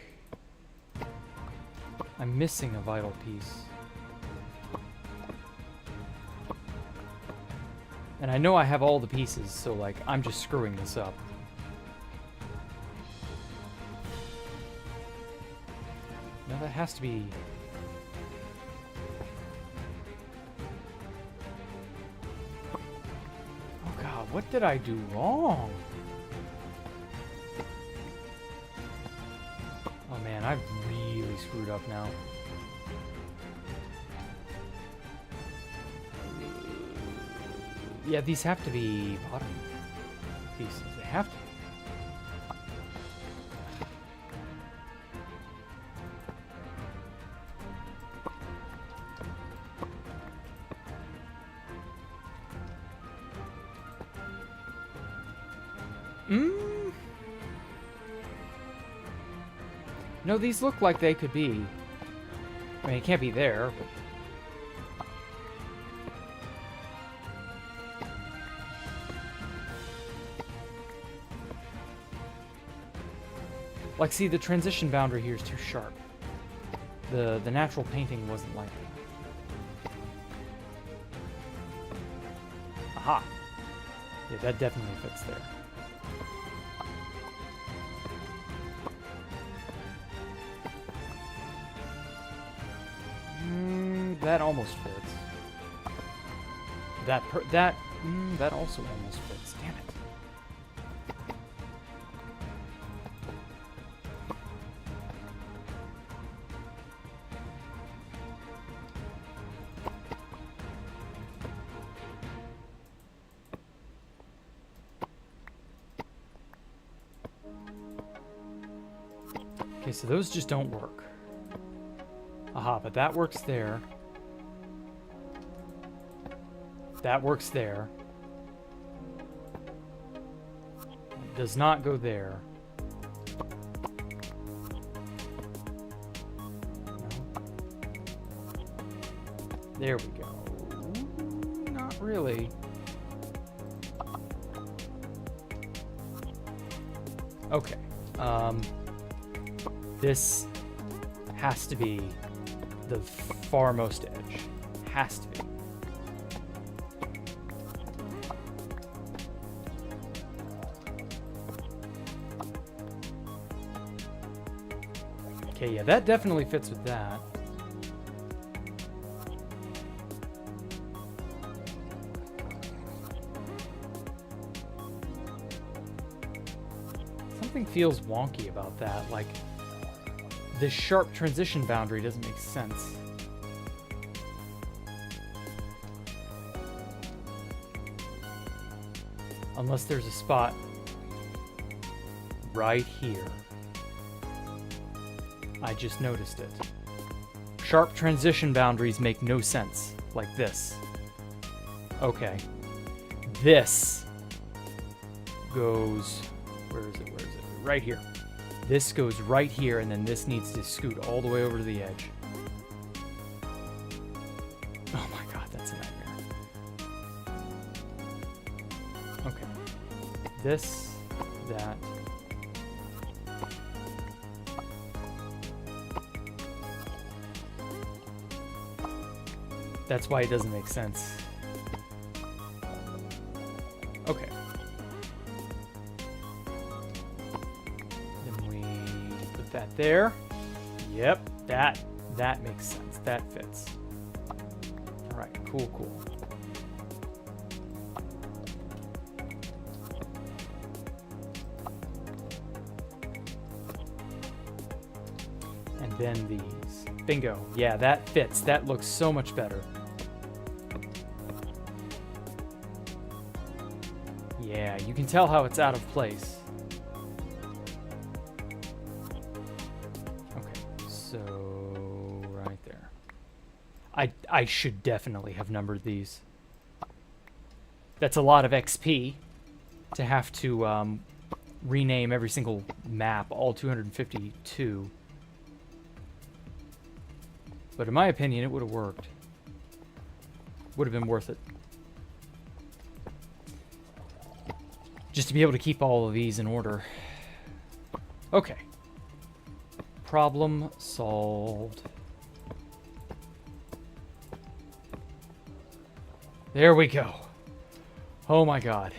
[SPEAKER 1] I'm missing a vital piece. And I know I have all the pieces, so, like, I'm just screwing this up. Now that has to be... Oh god, what did I do wrong? Oh man, I've really screwed up now. Yeah, these have to be bottom pieces. They have to be. No, these look like they could be. I mean, it can't be there, but... Like, see, the transition boundary here is too sharp. The natural painting wasn't like that. Aha! Yeah, that definitely fits there. That almost fits. That also almost fits. Damn it. Okay, so those just don't work. Aha, but that works there. That works there. It does not go there. No. There we go. Not really. Okay. This has to be the farmost edge. Has to be. Okay, yeah, that definitely fits with that. Something feels wonky about that, like this sharp transition boundary doesn't make sense. Unless there's a spot right here. I just noticed it. Sharp transition boundaries make no sense, like this. Okay. This goes... Where is it? Where is it? Right here. This goes right here, and then this needs to scoot all the way over to the edge. Oh my god, that's a nightmare. Okay. This, that... That's why it doesn't make sense. Okay. Then we put that there. Yep, that makes sense. That fits. All right, cool, cool. And then these. Bingo. Yeah, that fits. That looks so much better. Yeah, you can tell how it's out of place. Okay, so right there. I should definitely have numbered these. That's a lot of XP to have to rename every single map, all 252. But in my opinion, it would have worked. Would have been worth it. Just to be able to keep all of these in order. Okay. Problem solved. There we go. Oh my god.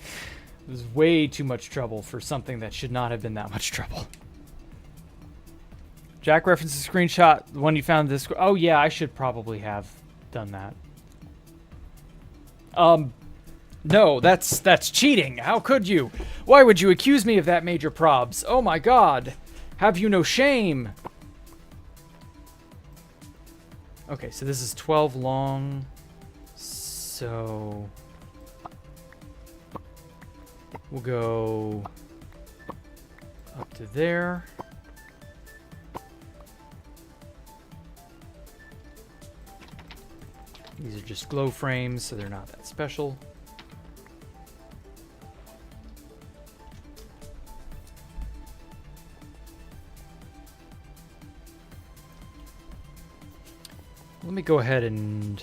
[SPEAKER 1] It was way too much trouble for something that should not have been that much trouble. Jack references a screenshot, the one you found this. Oh yeah, I should probably have done that. No, that's cheating. How could you? Why would you accuse me of that, Major Probs? Oh my god. Have you no shame? Okay, so this is 12 long. So we'll go up to there. These are just glow frames, so they're not that special. Let me go ahead and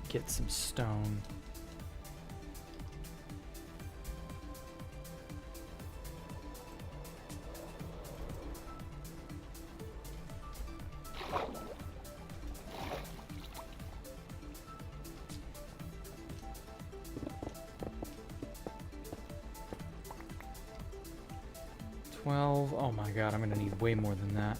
[SPEAKER 1] get some stone. Oh my god, I'm gonna need way more than that.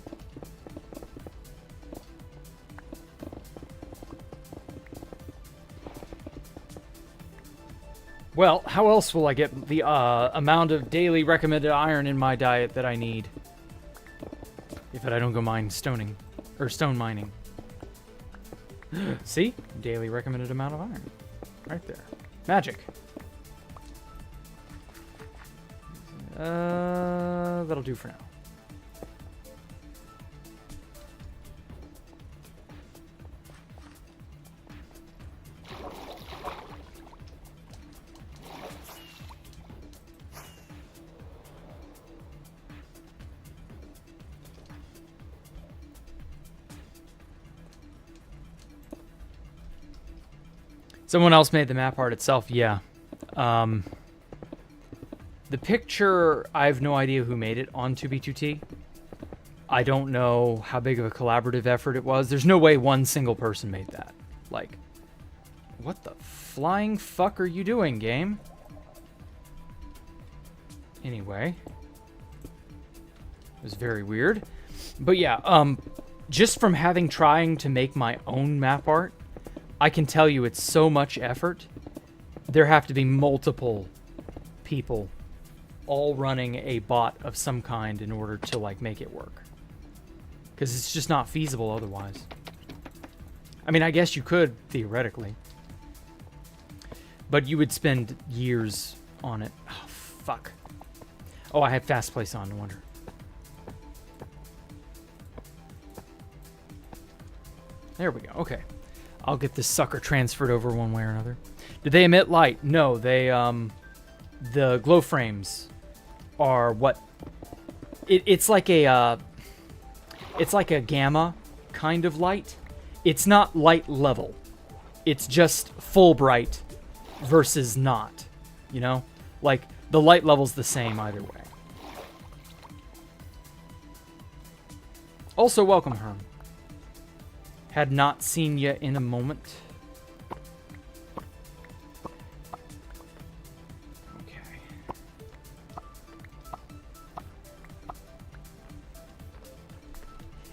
[SPEAKER 1] Well, how else will I get the amount of daily recommended iron in my diet that I need? If I don't go mine stoning, or stone mining. See? Daily recommended amount of iron. Right there. Magic. That'll do for now. Someone else made the map art itself, yeah. The picture, I have no idea who made it on 2B2T. I don't know how big of a collaborative effort it was. There's no way one single person made that. Like, what the flying fuck are you doing, game? Anyway. It was very weird. But yeah, just from trying to make my own map art, I can tell you it's so much effort. There have to be multiple people all running a bot of some kind in order to like make it work. Because it's just not feasible otherwise. I mean, I guess you could, theoretically. But you would spend years on it. Oh, fuck. Oh, I had fast place on, no wonder. There we go, okay. I'll get this sucker transferred over one way or another. Do they emit light? No, they, the glow frames are what... It's like a gamma kind of light. It's not light level. It's just full bright versus not, you know? Like, the light level's the same either way. Also, welcome, Herm. Had not seen you in a moment. Okay.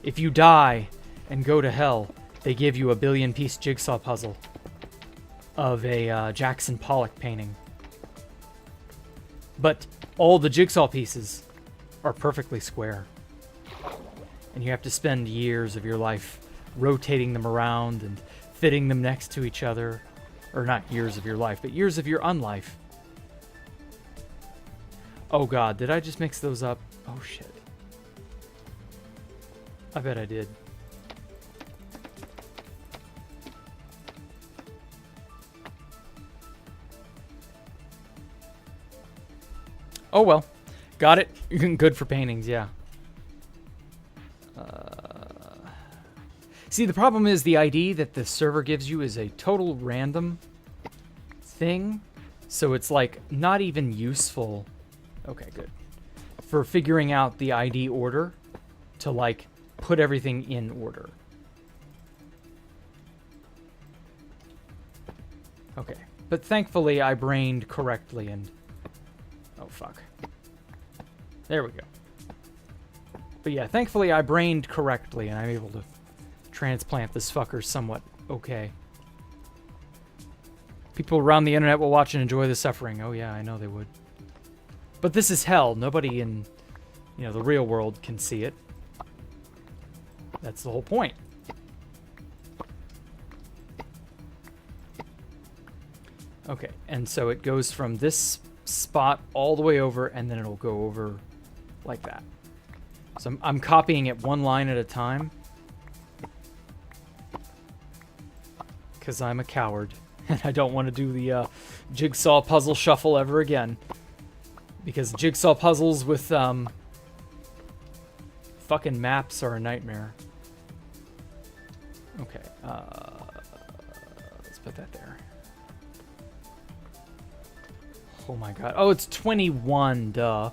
[SPEAKER 1] If you die and go to hell, they give you a 1 billion-piece jigsaw puzzle of a Jackson Pollock painting. But all the jigsaw pieces are perfectly square. And you have to spend years of your life rotating them around and fitting them next to each other. Or not years of your life, but years of your unlife. Oh god, did I just mix those up? Oh shit. I bet I did. Oh well. Got it. Good for paintings, yeah. See, the problem is the ID that the server gives you is a total random thing. So it's like not even useful. Okay, good. for figuring out the ID order to, like, put everything in order. Okay. But thankfully, I brained correctly and... Oh, fuck. There we go. But yeah, thankfully, I brained correctly, and I'm able to transplant this fucker somewhat okay. People around the internet will watch and enjoy the suffering. Oh yeah, I know they would. But this is hell. Nobody in, you know, the real world can see it. That's the whole point. Okay, and so it goes from this spot all the way over, and then it'll go over like that. So I'm copying it one line at a time. Because I'm a coward. And I don't want to do the jigsaw puzzle shuffle ever again. Because jigsaw puzzles with fucking maps are a nightmare. Okay, let's put that there. Oh my god. Oh, it's 21, duh.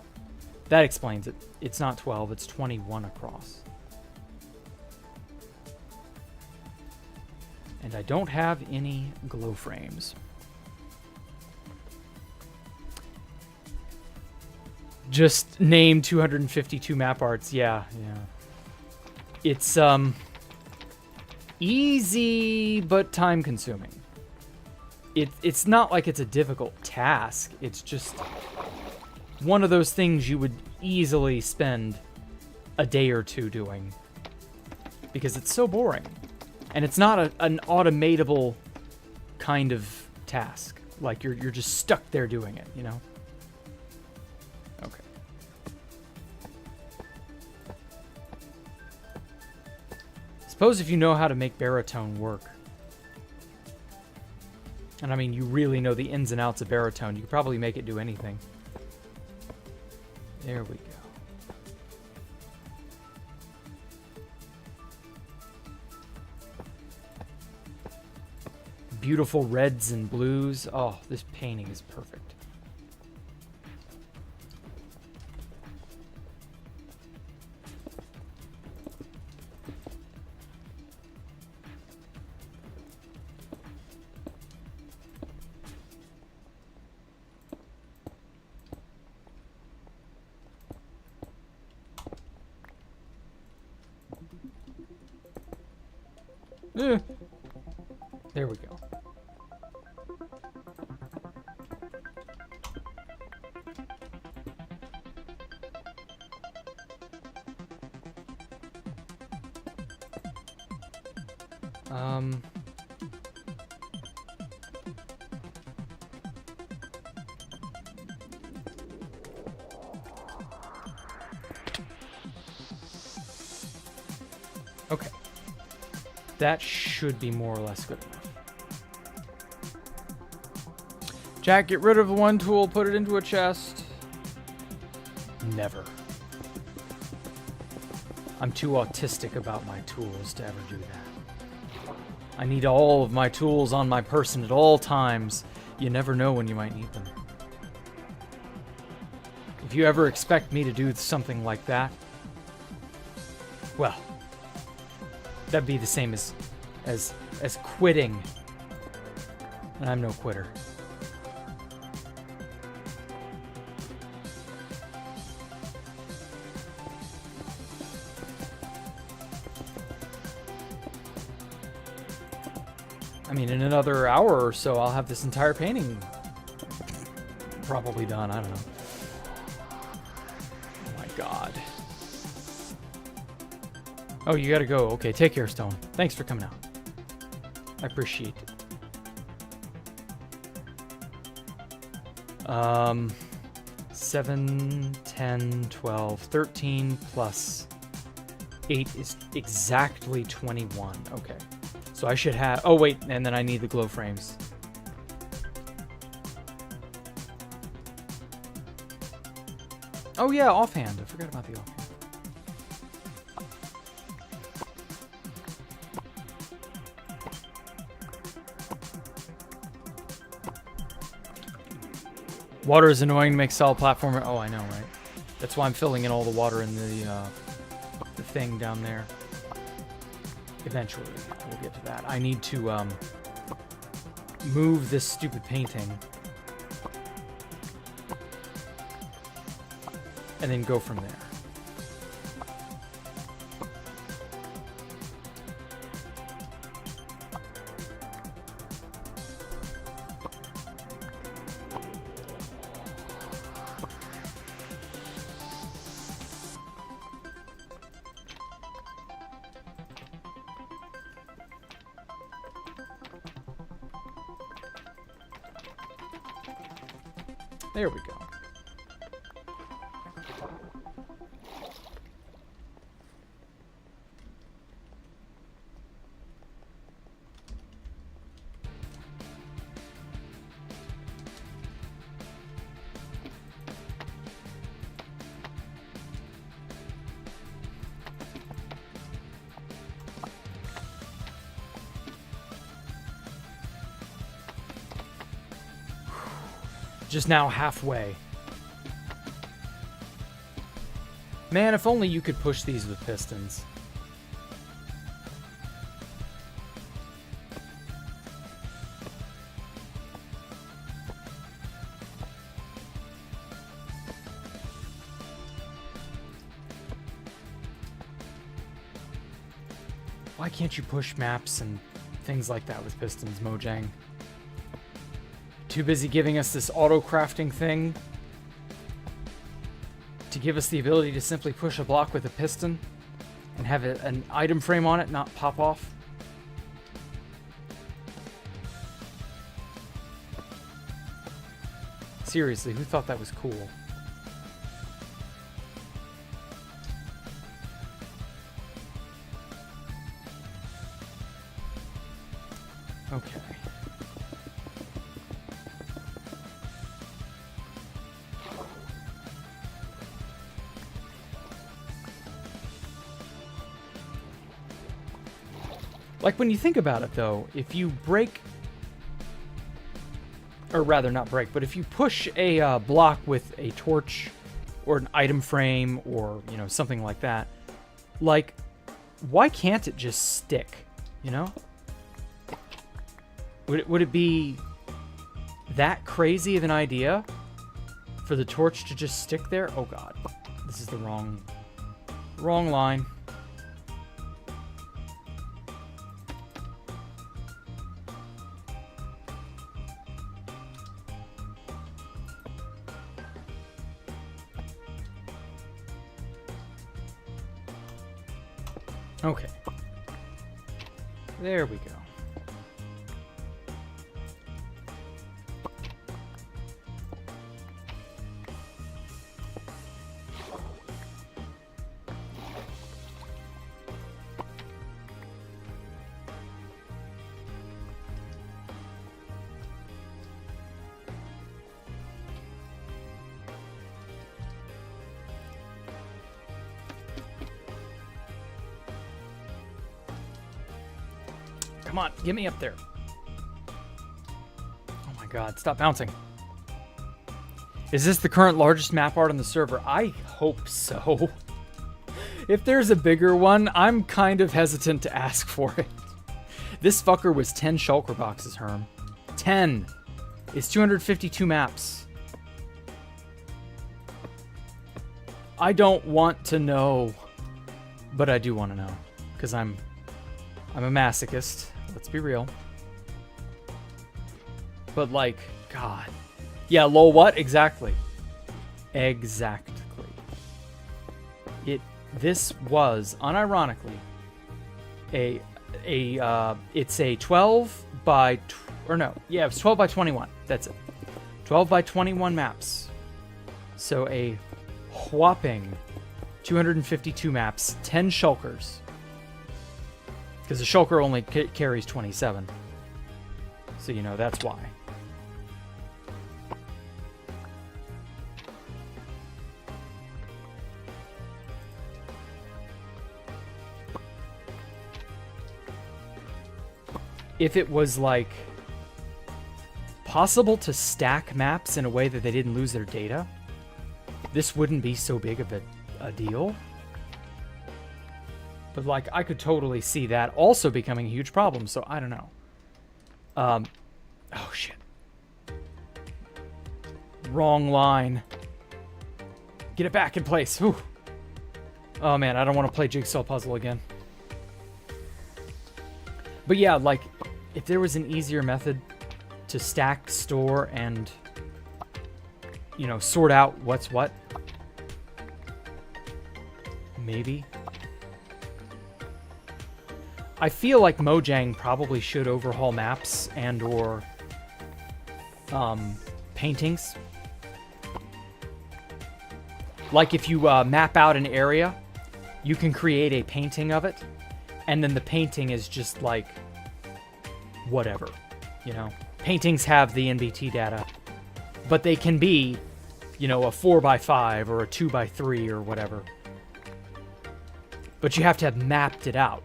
[SPEAKER 1] That explains it. It's not 12, it's 21 across. And I don't have any glow frames. Just name 252 map arts. Yeah. It's easy but time consuming. It's not like it's a difficult task. It's just one of those things you would easily spend a day or two doing because it's so boring. And it's not an automatable kind of task. Like you're just stuck there doing it, you know? Okay. Suppose if you know how to make baritone work. And I mean, you really know the ins and outs of baritone. You could probably make it do anything. There we go. Beautiful reds and blues. Oh, this painting is perfect. There we go. Okay. That should be more or less good enough. Jack, get rid of one tool, put it into a chest. Never. I'm too autistic about my tools to ever do that. I need all of my tools on my person at all times. You never know when you might need them. If you ever expect me to do something like that, well, that'd be the same as quitting. And I'm no quitter. I mean, in another hour or so, I'll have this entire painting probably done. I don't know. Oh my god. Oh, you gotta go. Okay, take care, Stone. Thanks for coming out. I appreciate it. 7, 10, 12, 13 plus 8 is exactly 21. Okay. So I should have... Oh, wait, and then I need the glow frames. Oh, yeah, offhand. I forgot about the offhand. Water is annoying to make solid platformer. Oh, I know, right? That's why I'm filling in all the water in the thing down there. Eventually, we'll get to that. I need to move this stupid painting. And then go from there. There we go. Just now halfway. Man, if only you could push these with pistons. Why can't you push maps and things like that with pistons, Mojang? Too busy giving us this auto-crafting thing to give us the ability to simply push a block with a piston and have an item frame on it not pop off. Seriously, who thought that was cool? Okay. Like, when you think about it, though, if you break, or rather not break, but if you push a block with a torch or an item frame or, you know, something like that, like, why can't it just stick, you know? Would it be that crazy of an idea for the torch to just stick there? Oh, God. This is the wrong line. Okay. There we go. Come on, get me up there. Oh my God, stop bouncing. Is this the current largest map art on the server? I hope so. If there's a bigger one, I'm kind of hesitant to ask for it. This fucker was 10 shulker boxes, Herm. 10. It's 252 maps. I don't want to know, but I do want to know, because I'm a masochist. Let's be real. But like, God. Yeah, lol, what? Exactly. Exactly. This was, unironically, it's a 12 by, it was 12 by 21. That's it. 12 by 21 maps. So a whopping 252 maps, 10 shulkers. Because the shulker only carries 27. So, you know, that's why. If it was, like, possible to stack maps in a way that they didn't lose their data, this wouldn't be so big of a deal. But, like, I could totally see that also becoming a huge problem, so I don't know. Oh, shit. Wrong line. Get it back in place. Whew. Oh, man, I don't want to play Jigsaw Puzzle again. But yeah, like, if there was an easier method to stack, store, and, you know, sort out what's what. Maybe. I feel like Mojang probably should overhaul maps and or paintings. Like if you map out an area, you can create a painting of it, and then the painting is just like whatever, you know. Paintings have the NBT data, but they can be, you know, a 4x5 or a 2x3 or whatever. But you have to have mapped it out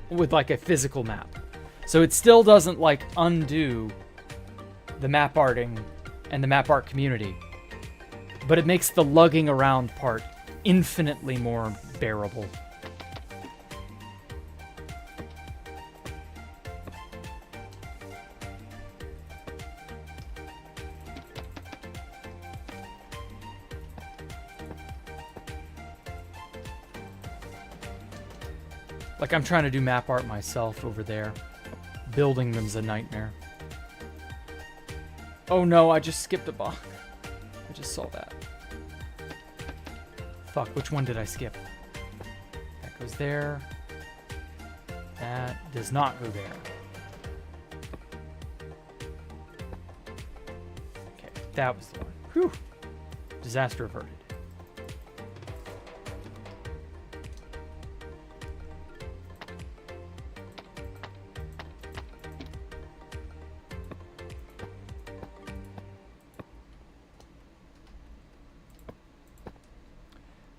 [SPEAKER 1] with like a physical map. So it still doesn't like undo the map arting and the map art community, but it makes the lugging around part infinitely more bearable. Like, I'm trying to do map art myself over there. Building them's a nightmare. Oh no, I just skipped a block. I just saw that. Fuck, which one did I skip? That goes there. That does not go there. Okay, that was the one. Whew. Disaster averted.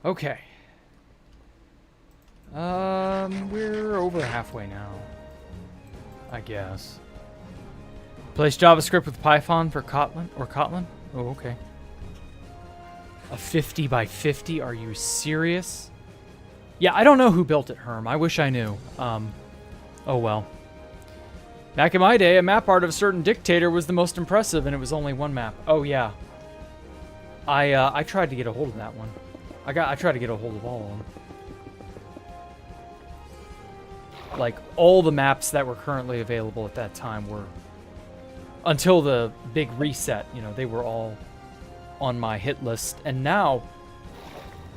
[SPEAKER 1] Okay. We're over halfway now, I guess. Place JavaScript with Python for Kotlin or Kotlin? Oh, okay. A 50 by 50? Are you serious? Yeah, I don't know who built it, Herm. I wish I knew. Oh well. Back in my day, a map art of a certain dictator was the most impressive, and it was only one map. Oh yeah. I tried to get a hold of that one. I tried to get a hold of all of them. Like, all the maps that were currently available at that time were, until the big reset, you know, they were all on my hit list. And now,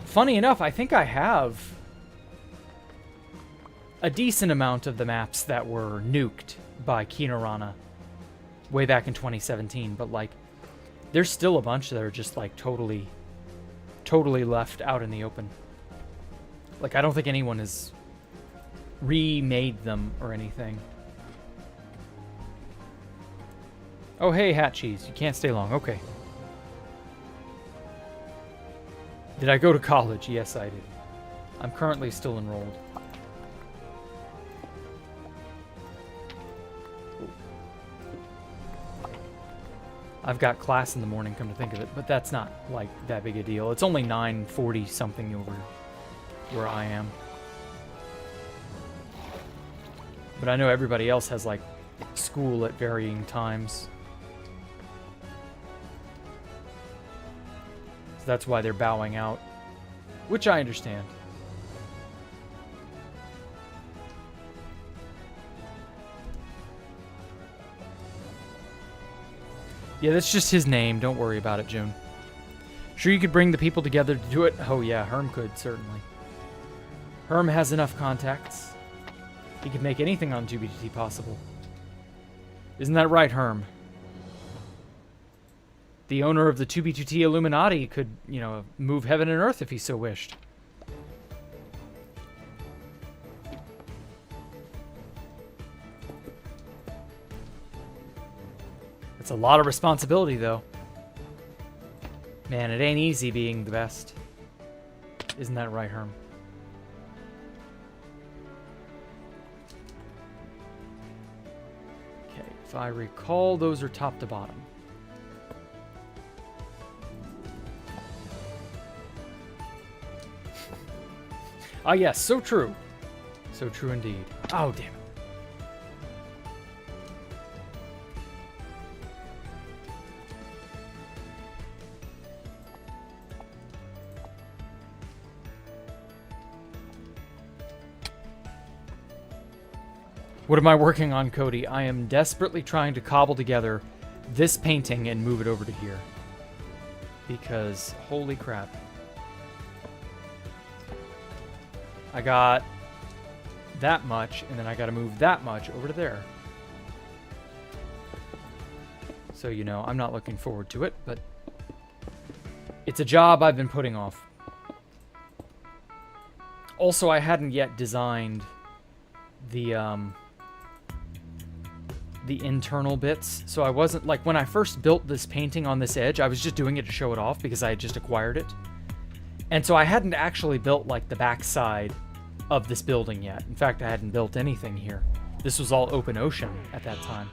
[SPEAKER 1] funny enough, I think I have a decent amount of the maps that were nuked by Kinorana way back in 2017. But, like, there's still a bunch that are just, like, totally left out in the open. Like, I don't think anyone has remade them or anything. Oh, hey, Hat Cheese. You can't stay long. Okay. Did I go to college? Yes, I did. I'm currently still enrolled. I've got class in the morning, come to think of it, but that's not, like, that big a deal. It's only 9:40 something over where I am. But I know everybody else has, like, school at varying times. So that's why they're bowing out, which I understand. Yeah, that's just his name. Don't worry about it, June. Sure, you could bring the people together to do it? Oh yeah, Herm could, certainly. Herm has enough contacts. He could make anything on 2BTT possible. Isn't that right, Herm? The owner of the 2B2T Illuminati could, you know, move heaven and earth if he so wished. It's a lot of responsibility, though. Man, it ain't easy being the best. Isn't that right, Herm? Okay, if I recall, those are top to bottom. Ah, yes, so true. So true indeed. Oh, damn it. What am I working on, Cody? I am desperately trying to cobble together this painting and move it over to here. Because, holy crap. I got that much, and then I got to move that much over to there. So, you know, I'm not looking forward to it, but it's a job I've been putting off. Also, I hadn't yet designed the internal bits. So I wasn't, like, when I first built this painting on this edge, I was just doing it to show it off because I had just acquired it. And so I hadn't actually built, like, the back side of this building yet. In fact, I hadn't built anything here. This was all open ocean at that time.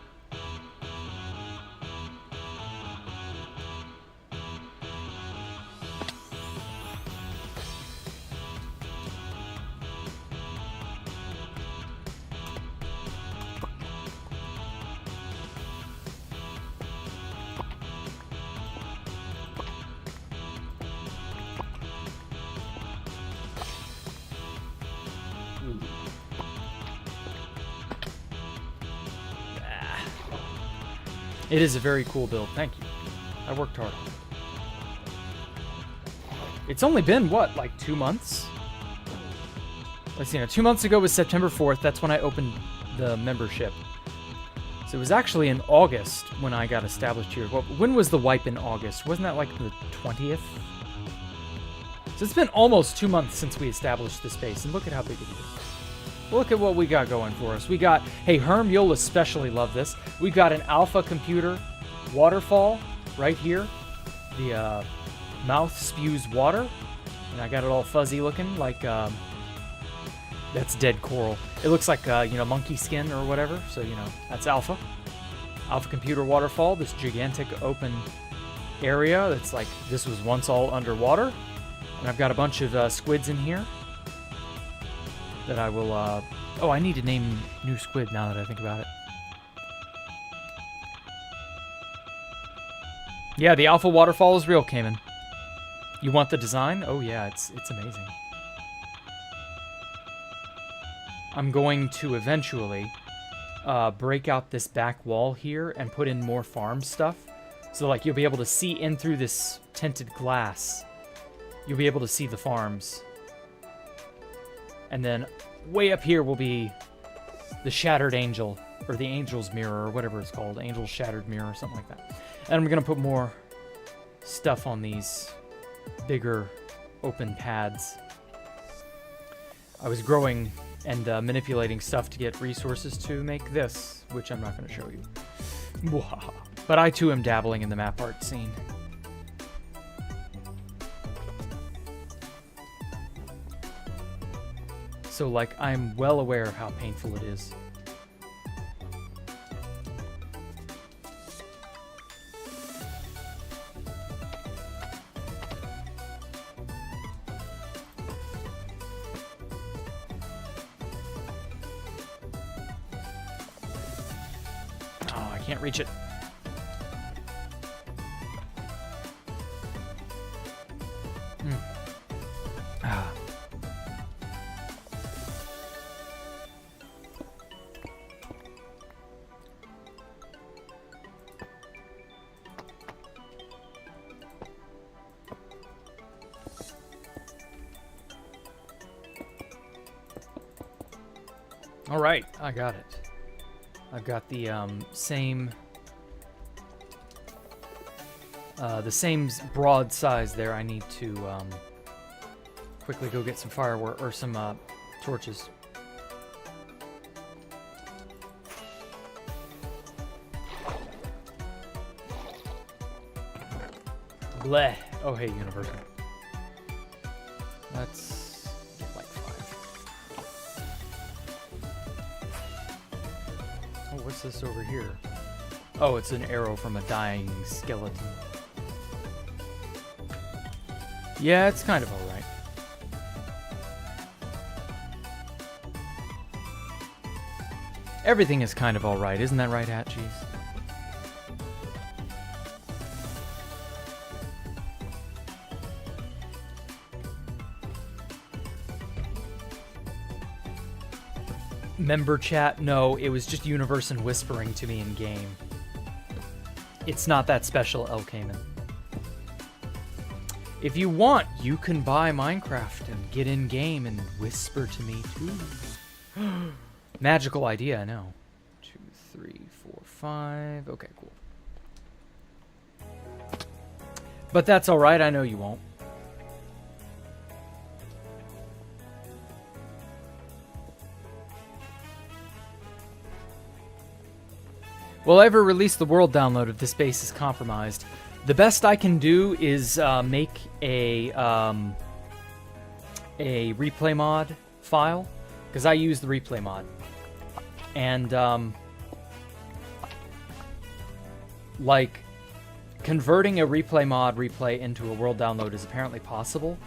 [SPEAKER 1] It is a very cool build. Thank you. I worked hard on it. It's only been, what, like 2 months? Let's see, 2 months ago was September 4th. That's when I opened the membership. So it was actually in August when I got established here. Well, when was the wipe in August? Wasn't that like the 20th? So it's been almost 2 months since we established this base. And look at how big it is. Look at what we got going for us. We got, hey, Herm, you'll especially love this. We've got an alpha computer waterfall right here. The mouth spews water. And I got it all fuzzy looking, like, that's dead coral. It looks like, you know, monkey skin or whatever. So, you know, that's alpha. Alpha computer waterfall, this gigantic open area that's like, this was once all underwater. And I've got a bunch of squids in here that I will, oh, I need to name new squid now that I think about it. Yeah, the alpha waterfall is real, Cayman. You want the design? Oh yeah, it's amazing. I'm going to eventually break out this back wall here and put in more farm stuff. So like you'll be able to see in through this tinted glass. You'll be able to see the farms. And then way up here will be the Shattered Angel, or the Angel's Mirror, or whatever it's called. Angel's Shattered Mirror, or something like that. And I'm going to put more stuff on these bigger open pads. I was growing and manipulating stuff to get resources to make this, which I'm not going to show you. But I too am dabbling in the map art scene. So, like, I'm well aware of how painful it is. Oh, I can't reach it. Ah. All right, I got it. I've got the same broad size there. I need to quickly go get some firework or some torches. Bleh. Oh, hey, Universal. Let's get like 5. Oh, what's this over here? Oh, it's an arrow from a dying skeleton. Yeah, it's kind of alright. Everything is kind of alright, isn't that right, Hat Cheese? Member chat? No, it was just Universe and whispering to me in game. It's not that special, El Cayman. If you want, you can buy Minecraft and get in game and whisper to me too. Magical idea, I know. 2, 3, 4, 5. Okay, cool. But that's alright, I know you won't. Will I ever release the world download if this base is compromised? The best I can do is make a replay mod file, because I use the replay mod. And, like, converting a replay mod replay into a world download is apparently possible.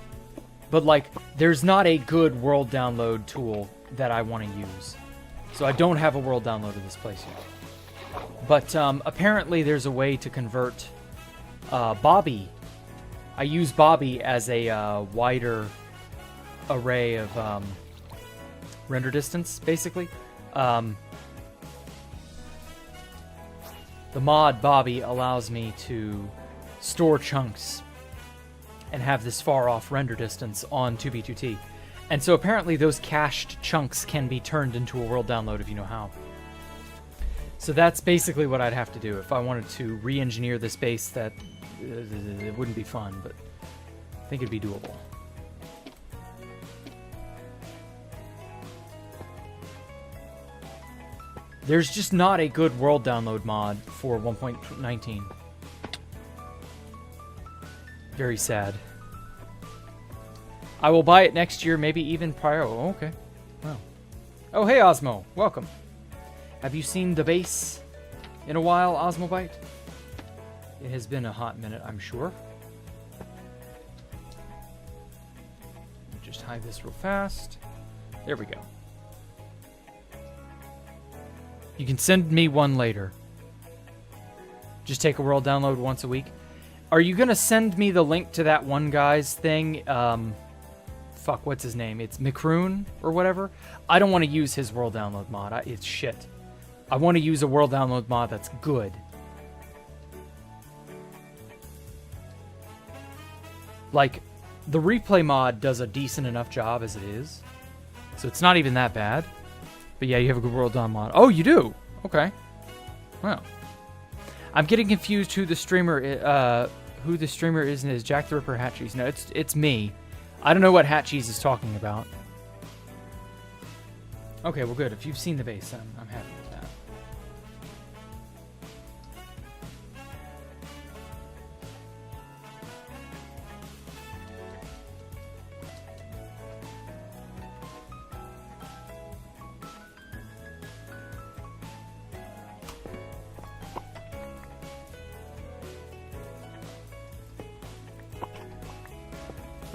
[SPEAKER 1] But, like, there's not a good world download tool that I want to use. So I don't have a world download of this place yet. But apparently there's a way to convert Bobby. I use Bobby as a wider array of render distance, basically. The mod Bobby allows me to store chunks and have this far off render distance on 2B2T. And so apparently those cached chunks can be turned into a world download if you know how. So that's basically what I'd have to do if I wanted to re-engineer this base. That it wouldn't be fun, but I think it'd be doable. There's just not a good world download mod for 1.19. Very sad. I will buy it next year, maybe even prior. Oh, okay. Wow. Oh, hey, Osmo. Welcome. Have you seen the base in a while, Osmobite? It has been a hot minute, I'm sure. Just hide this real fast. There we go. You can send me one later. Just take a world download once a week. Are you going to send me the link to that one guy's thing? Fuck, what's his name? It's McCroon or whatever. I don't want to use his world download mod. It's shit. I want to use a world download mod that's good. Like, the replay mod does a decent enough job as it is. So it's not even that bad. But yeah, you have a good world download mod. Oh, you do? Okay. Well. I'm getting confused who the streamer is and is Jacktherippa or Hat Cheese. No, it's me. I don't know what Hat Cheese is talking about. Okay, well good. If you've seen the base, I'm happy with that.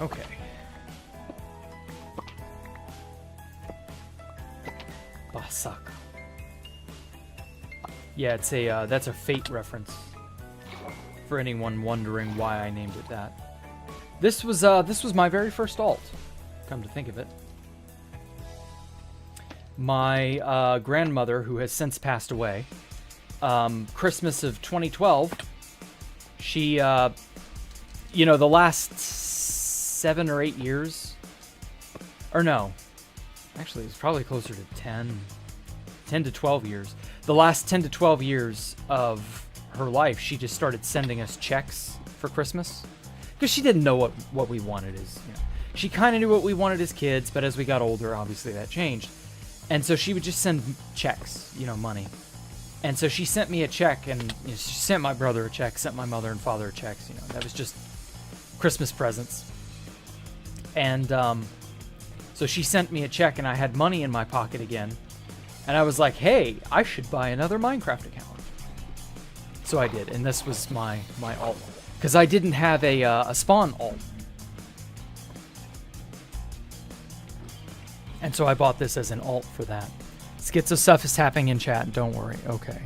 [SPEAKER 1] Okay. Basaka. Yeah, it's a that's a Fate reference. For anyone wondering why I named it that. This was my very first alt. Come to think of it. My grandmother, who has since passed away, Christmas of 2012, she you know, the last 7 or 8 years, or no, actually it's probably closer to 10 to 12 years. The last 10 to 12 years of her life, she just started sending us checks for Christmas, because she didn't know what we wanted as, you know. She kind of knew what we wanted as kids, but as we got older, obviously that changed. And so she would just send checks, you know, money. And so she sent me a check, and you know, she sent my brother a check, sent my mother and father checks, you know. That was just Christmas presents. And so she sent me a check, and I had money in my pocket again. And I was like, hey, I should buy another Minecraft account. So I did, and this was my alt. Because I didn't have a spawn alt. And so I bought this as an alt for that. Schizo stuff is happening in chat. Don't worry. Okay.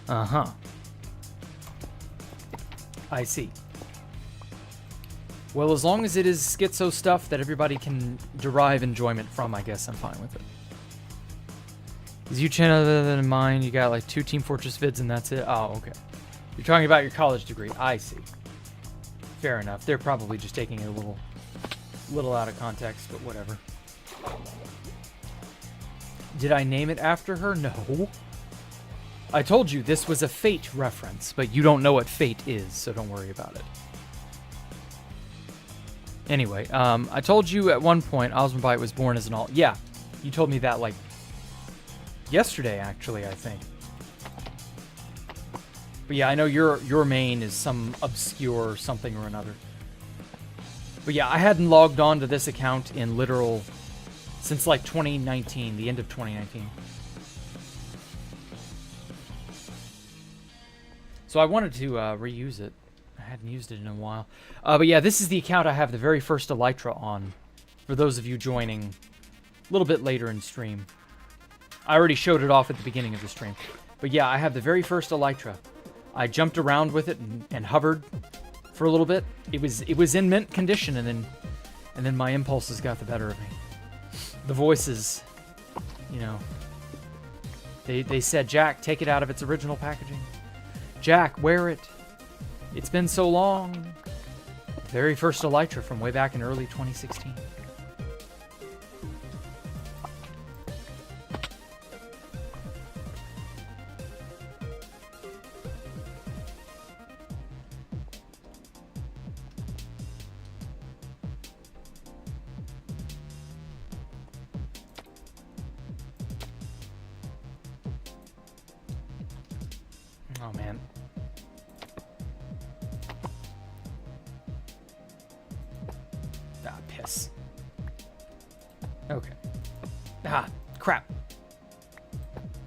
[SPEAKER 1] Uh-huh. I see. Well, as long as it is schizo stuff that everybody can derive enjoyment from, I guess I'm fine with it. Is you channel other than mine? You got like 2 Team Fortress vids and that's it? Oh, okay. You're talking about your college degree. I see. Fair enough. They're probably just taking it a little out of context, but whatever. Did I name it after her? No. I told you this was a Fate reference, but you don't know what Fate is, so don't worry about it. Anyway, I told you at one point Osmorbite was born as an alt. Yeah, you told me that like yesterday, actually, I think. But yeah, I know your main is some obscure something or another. But yeah, I hadn't logged on to this account in literal since like 2019, the end of 2019. So I wanted to reuse it. I hadn't used it in a while. But yeah, this is the account I have the very first Elytra on. For those of you joining a little bit later in stream. I already showed it off at the beginning of the stream. But yeah, I have the very first Elytra. I jumped around with it and hovered for a little bit. It was in mint condition, and then my impulses got the better of me. The voices, you know, they said, Jack, take it out of its original packaging. Jack, wear it. It's been so long. Very first Elytra from way back in early 2016. Oh, man. Ah, piss. Okay. Ah, crap.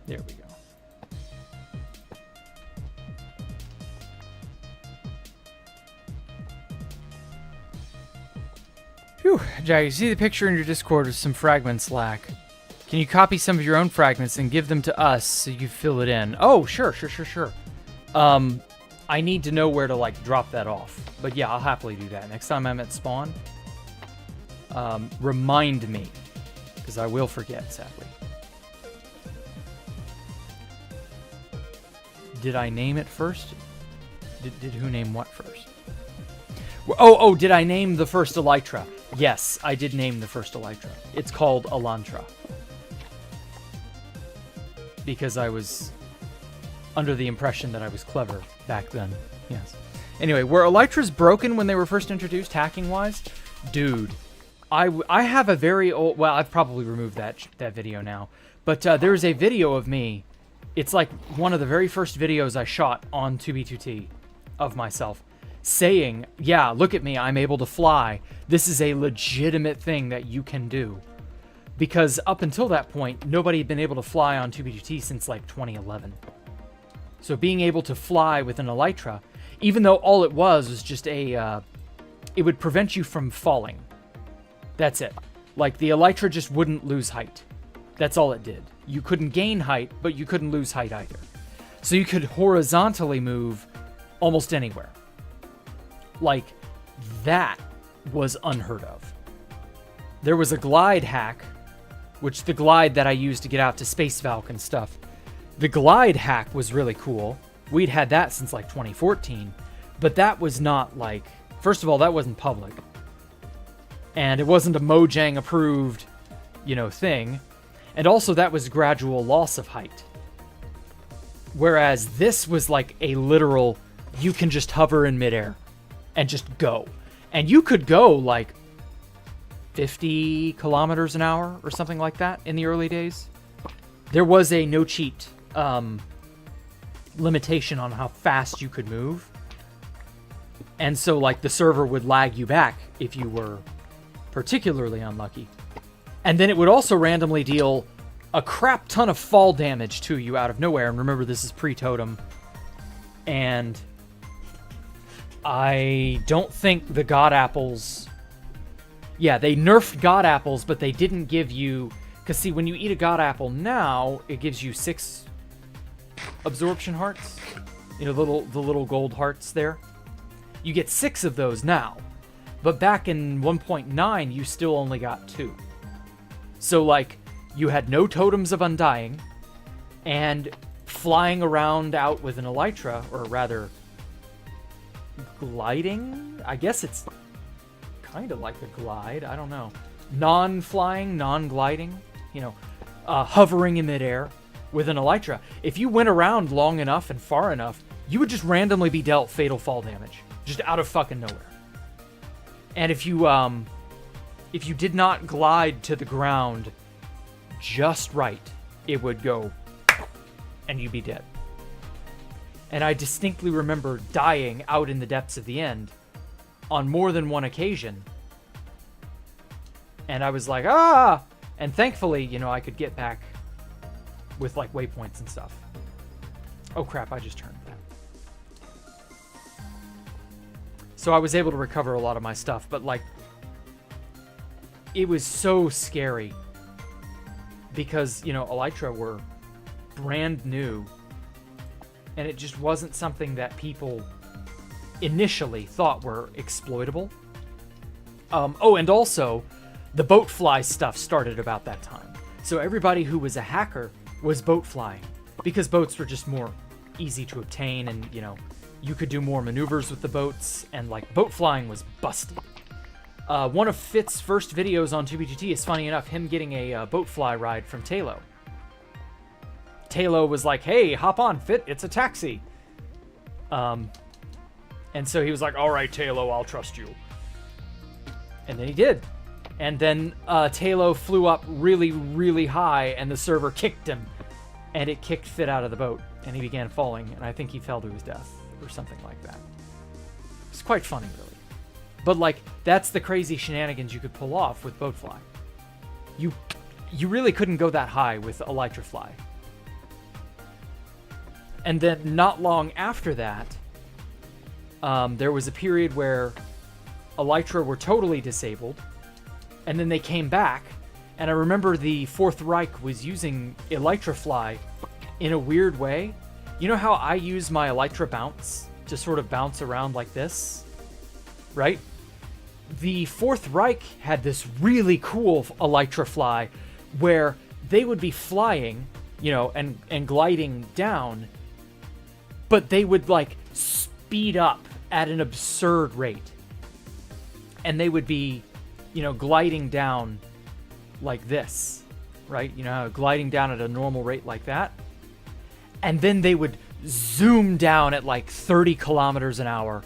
[SPEAKER 1] There we go. Phew. Jack, you see the picture in your Discord of some fragments lack. Can you copy some of your own fragments and give them to us so you fill it in? Oh, sure. I need to know where to, like, drop that off. But yeah, I'll happily do that. Next time I'm at spawn, remind me, because I will forget, sadly. Did I name it first? Did who name what first? Oh, did I name the first Elytra? Yes, I did name the first Elytra. It's called Elantra. Because I was under the impression that I was clever back then. Yes. Anyway, were Elytras broken when they were first introduced, hacking-wise? Dude, I have a very old... Well, I've probably removed that video now. But there's a video of me. It's like one of the very first videos I shot on 2B2T of myself. Saying, yeah, look at me, I'm able to fly. This is a legitimate thing that you can do. Because up until that point, nobody had been able to fly on 2B2T since like 2011. So being able to fly with an Elytra, even though all it was just a... it would prevent you from falling. That's it. Like, the Elytra just wouldn't lose height. That's all it did. You couldn't gain height, but you couldn't lose height either. So you could horizontally move almost anywhere. Like, that was unheard of. There was a glide hack, which the glide that I used to get out to Space Valk and stuff. The glide hack was really cool. We'd had that since like 2014, but that was not like, first of all, that wasn't public. And it wasn't a Mojang approved, you know, thing. And also that was gradual loss of height. Whereas this was like a literal, you can just hover in midair and just go. And you could go like 50 kilometers an hour or something like that in the early days. There was a no cheat limitation on how fast you could move. And so like the server would lag you back if you were particularly unlucky. And then it would also randomly deal a crap ton of fall damage to you out of nowhere. And remember, this is pre-totem. And I don't think the God Apples Yeah, they nerfed God apples, but they didn't give you... Because, see, when you eat a God apple now, it gives you 6 absorption hearts. You know, the little gold hearts there. You get 6 of those now. But back in 1.9, you still only got 2. So, like, you had no totems of undying, and flying around out with an elytra, or rather, gliding? I guess it's kind of like a glide. I don't know. Non-flying, non-gliding, you know, hovering in midair with an elytra. If you went around long enough and far enough, you would just randomly be dealt fatal fall damage, just out of fucking nowhere. And if you did not glide to the ground just right, it would go and you'd be dead. And I distinctly remember dying out in the depths of the end on more than one occasion. And I was like, ah! And thankfully, you know, I could get back with like waypoints and stuff. Oh crap, I just turned that. So I was able to recover a lot of my stuff, but like, it was so scary because, you know, elytra were brand new and it just wasn't something that people initially thought were exploitable. Oh, and also the boat fly stuff started about that time. So everybody who was a hacker was boat flying because boats were just more easy to obtain and, you know, you could do more maneuvers with the boats, and like boat flying was busted. One of Fit's first videos on 2B2T is, funny enough, him getting a boat fly ride from Talo. Talo was like, hey, hop on, Fit, it's a taxi. And so he was like, all right, Talo, I'll trust you. And then he did. And then Talo flew up really, really high, and the server kicked him. And it kicked Fit out of the boat, and he began falling, and I think he fell to his death, or something like that. It's quite funny, really. But, like, that's the crazy shenanigans you could pull off with boat fly. You really couldn't go that high with elytra fly. And then not long after that, there was a period where elytra were totally disabled, and then they came back, and I remember the Fourth Reich was using elytra fly in a weird way. You know how I use my elytra bounce to sort of bounce around like this, right? The Fourth Reich had this really cool elytra fly where they would be flying, you know, and gliding down, but they would like speed up at an absurd rate. And they would be, you know, gliding down like this, right? You know, gliding down at a normal rate like that. And then they would zoom down at like 30 kilometers an hour,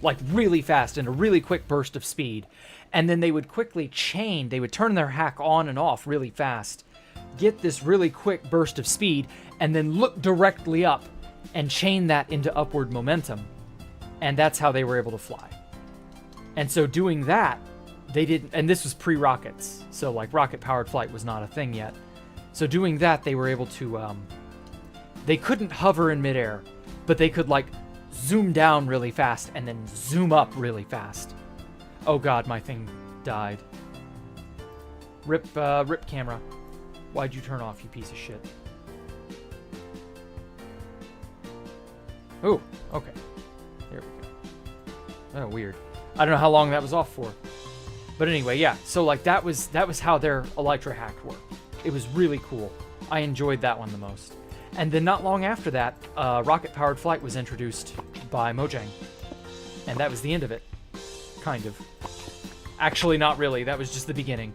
[SPEAKER 1] like really fast in a really quick burst of speed. And then they would quickly chain, they would turn their hack on and off really fast, get this really quick burst of speed, and then look directly up and chain that into upward momentum. And that's how they were able to fly. And so doing that, they didn't, and this was pre-rockets, so like rocket-powered flight was not a thing yet. So doing that, they were able to, they couldn't hover in midair, but they could like zoom down really fast and then zoom up really fast. Oh god, my thing died. Rip camera. Why'd you turn off, you piece of shit? Oh, okay. There we go. Oh, weird. I don't know how long that was off for. But anyway, yeah. So like that was how their elytra hack worked. It was really cool. I enjoyed that one the most. And then not long after that, rocket-powered flight was introduced by Mojang. And that was the end of it. Kind of. Actually, not really. That was just the beginning.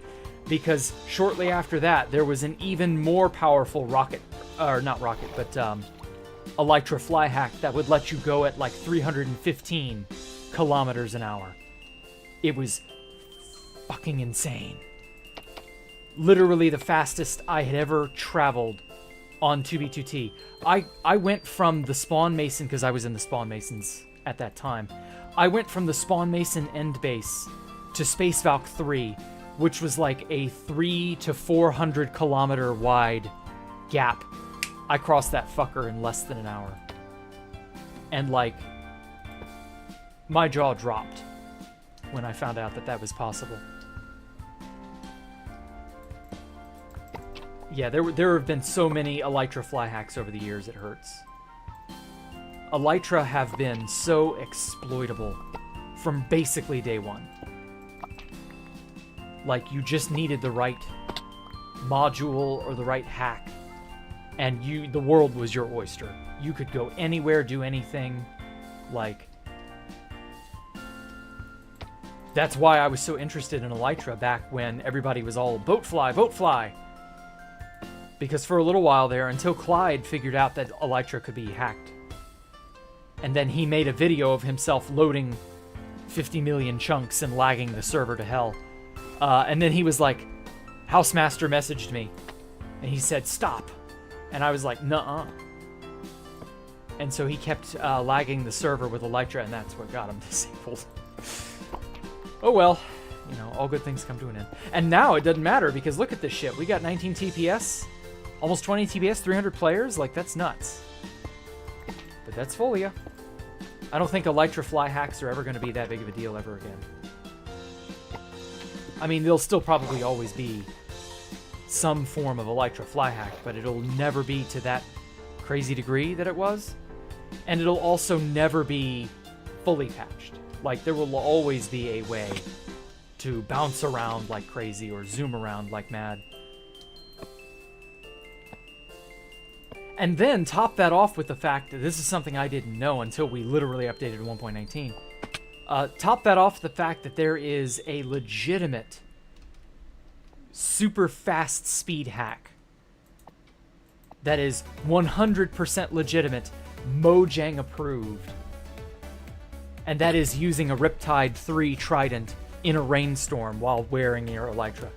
[SPEAKER 1] Because shortly after that, there was an even more powerful elytra fly hack that would let you go at like 315 kilometers an hour. It was fucking insane. Literally the fastest I had ever traveled on 2B2T. I went from the Spawn Mason, because I was in the Spawn Masons at that time. I went from the Spawn Mason end base to Space Valk 3, which was like a 300 to 400 kilometer wide gap. I crossed that fucker in less than an hour. And like, my jaw dropped when I found out that that was possible. Yeah, there have been so many Elytra fly hacks over the years, it hurts. Elytra have been so exploitable from basically day one. Like, you just needed the right module or the right hack, and the world was your oyster. You could go anywhere, do anything. Like, that's why I was so interested in Elytra back when everybody was all boat fly. Because for a little while there, until Clyde figured out that Elytra could be hacked. And then he made a video of himself loading 50 million chunks and lagging the server to hell. And then he was like, Housemaster messaged me. And he said, stop. And I was like, nuh-uh. And so he kept lagging the server with Elytra, and that's what got him disabled. Oh well, you know, all good things come to an end. And now it doesn't matter, because look at this shit. We got 19 TPS, almost 20 TPS, 300 players. Like, that's nuts. But that's Folia. I don't think Elytra fly hacks are ever going to be that big of a deal ever again. I mean, there'll still probably always be some form of Elytra fly hack, but it'll never be to that crazy degree that it was. And it'll also never be fully patched. Like, there will always be a way to bounce around like crazy or zoom around like mad. And then top that off with the fact that this is something I didn't know until we literally updated 1.19. Top that off with the fact that there is a legitimate super fast speed hack that is 100% legitimate, Mojang approved. And that is using a Riptide 3 Trident in a rainstorm while wearing your Elytra.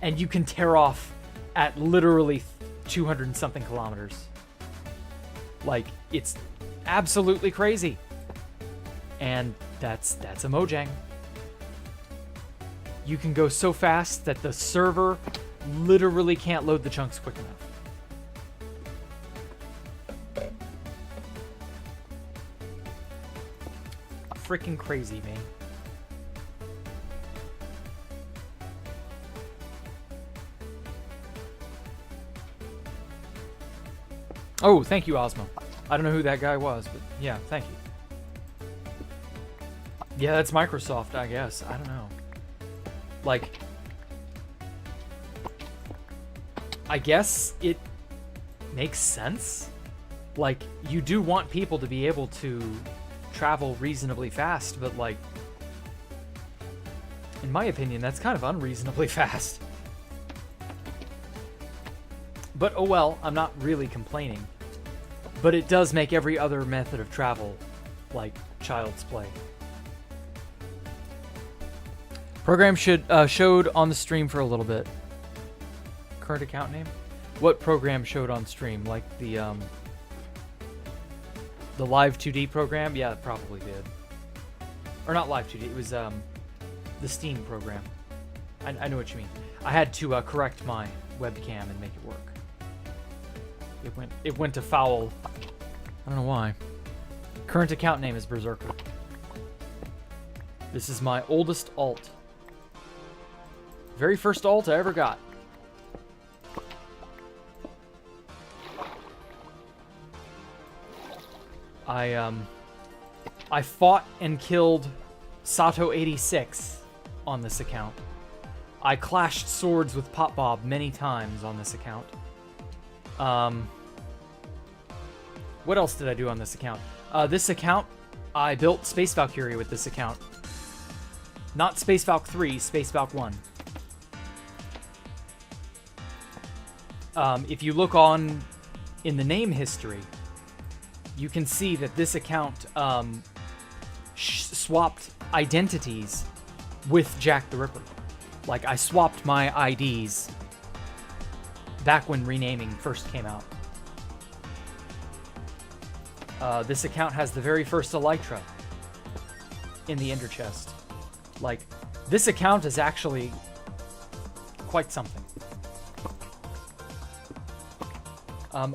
[SPEAKER 1] And you can tear off at literally 200 and something kilometers. Like, it's absolutely crazy. And that's a Mojang. You can go so fast that the server literally can't load the chunks quick enough. Freaking crazy, man. Oh, thank you, Ozma. I don't know who that guy was, but yeah, thank you. Yeah, that's Microsoft, I guess. I don't know. Like, I guess it makes sense. Like, you do want people to be able to travel reasonably fast, but like, in my opinion, that's kind of unreasonably fast. But oh well, I'm not really complaining. But it does make every other method of travel like child's play. Program showed on the stream for a little bit. Current account name? What program showed on stream? Like the Live 2D program? Yeah, it probably did. Or not Live 2D, it was the Steam program. I know what you mean. I had to correct my webcam and make it work. It went to foul. I don't know why. Current account name is Berserker. This is my oldest alt. Very first alt I ever got. I fought and killed Sato 86 on this account. I clashed swords with Pop Bob many times on this account. What else did I do on this account? This account, I built Space Valkyrie with this account. Not Space Valk 3, Space Valk 1. If you look on in the name history, you can see that this account swapped identities with Jacktherippa. Like, I swapped my IDs back when renaming first came out. This account has the very first Elytra in the Ender chest. Like, this account is actually quite something.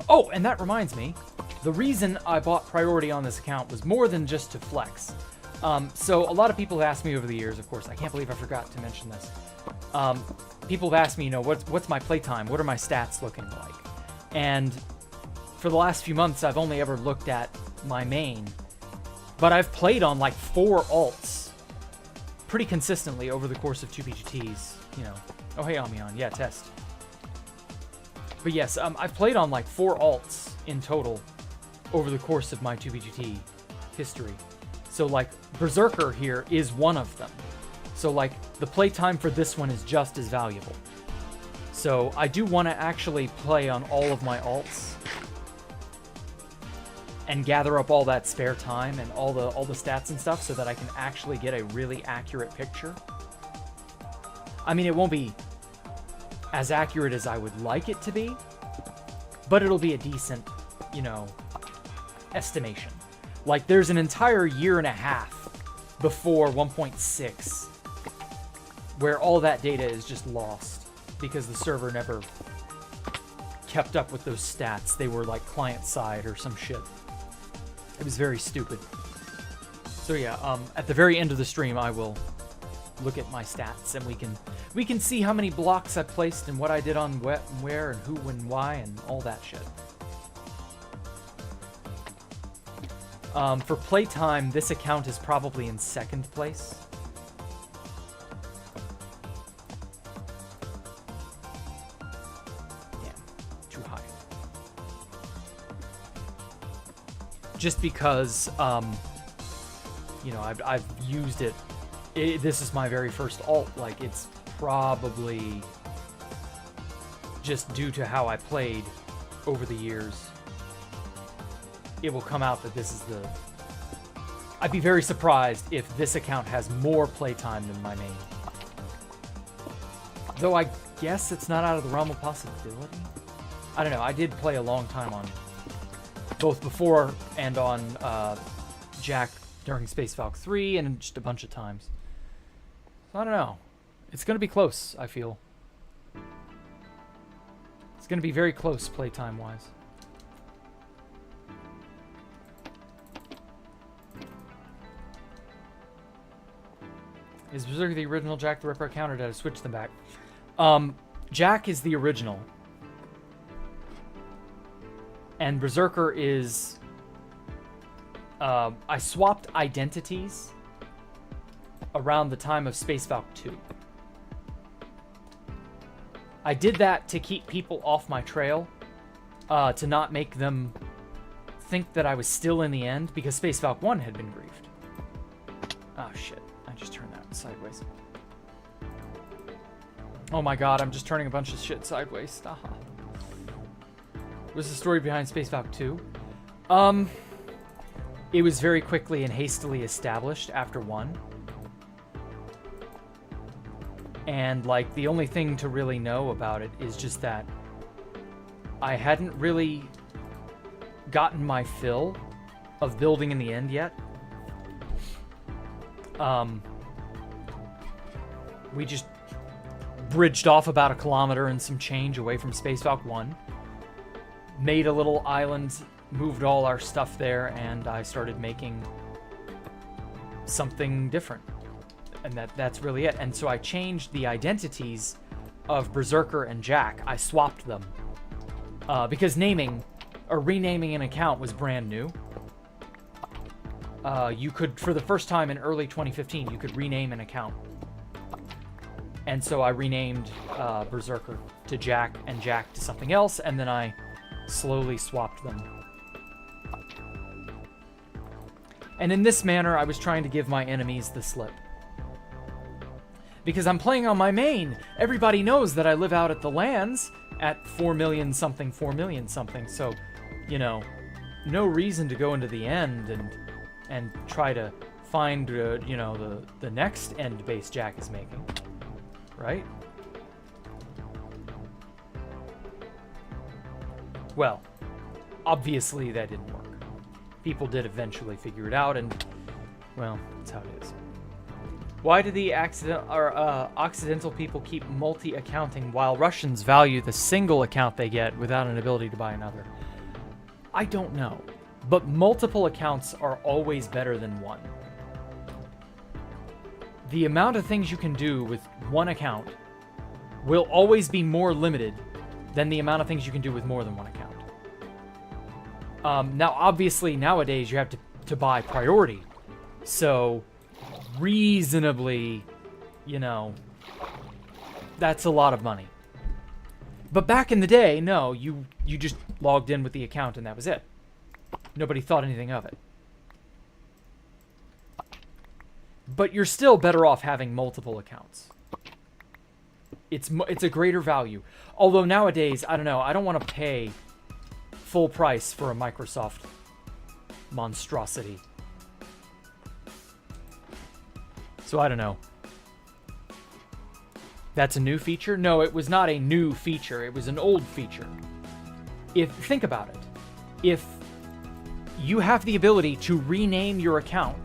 [SPEAKER 1] Oh, and that reminds me, the reason I bought priority on this account was more than just to flex. So a lot of people have asked me over the years, of course, I can't believe I forgot to mention this. people have asked me, what's my playtime? What are my stats looking like? And for the last few months, I've only ever looked at my main, but I've played on like 4 alts pretty consistently over the course of 2 PGTs, Oh, hey, Amion. Yeah, test. But yes, I've played on like 4 alts in total over the course of my 2 PGT history. So like Berserker here is one of them. So like the playtime for this one is just as valuable. So I do want to actually play on all of my alts and gather up all that spare time and all the stats and stuff so that I can actually get a really accurate picture. I mean, it won't be as accurate as I would like it to be, but it'll be a decent, estimation. Like, there's an entire year and a half before 1.6 where all that data is just lost because the server never kept up with those stats. They were like client-side or some shit. It was very stupid. So yeah, at the very end of the stream, I will look at my stats, and we can see how many blocks I placed and what I did on where and who and why and all that shit. For playtime, this account is probably in 2nd place. Yeah, too high. Just because, I've used it. This is my very first alt. Like, it's probably just due to how I played over the years. It will come out that this is the... I'd be very surprised if this account has more playtime than my main. Though I guess it's not out of the realm of possibility. I don't know. I did play a long time on both before and on Jack during Space Valk 3 and just a bunch of times. So I don't know. It's going to be close, I feel. It's going to be very close playtime-wise. Is Berserker the original Jacktherippa account, or did I switch them back? Jack is the original. And Berserker is... I swapped identities around the time of Space Valk 2. I did that to keep people off my trail, to not make them think that I was still in the end, because Space Valk 1 had been griefed. Oh, shit. I just turned that sideways. Oh my god, I'm just turning a bunch of shit sideways. What's the story behind Space Valk 2? It was very quickly and hastily established after 1. And, like, the only thing to really know about it is just that I hadn't really gotten my fill of building in the end yet. We just bridged off about 1 kilometer and some change away from Space Valk 1. Made a little island, moved all our stuff there, and I started making something different. And that's really it. And so I changed the identities of Berserker and Jack. I swapped them. Because naming or renaming an account was brand new. You could, for the first time in early 2015, you could rename an account. And so I renamed Berserker to Jack and Jack to something else, and then I slowly swapped them. And in this manner, I was trying to give my enemies the slip. Because I'm playing on my main. Everybody knows that I live out at the lands at 4 million something, so, no reason to go into the end and try to find, the next end base Jack is making. Right? Well, obviously that didn't work. People did eventually figure it out, and, well, that's how it is. Why do the Occidental people keep multi-accounting while Russians value the single account they get without an ability to buy another? I don't know, but multiple accounts are always better than one. The amount of things you can do with one account will always be more limited than the amount of things you can do with more than one account. Now, obviously, nowadays you have to buy priority. So, reasonably, you know, that's a lot of money. But back in the day, no, you just logged in with the account and that was it. Nobody thought anything of it. But you're still better off having multiple accounts. It's a greater value. Although nowadays, I don't know, I don't want to pay full price for a Microsoft monstrosity. So I don't know. That's a new feature? No, it was not a new feature. It was an old feature. Think about it. If you have the ability to rename your account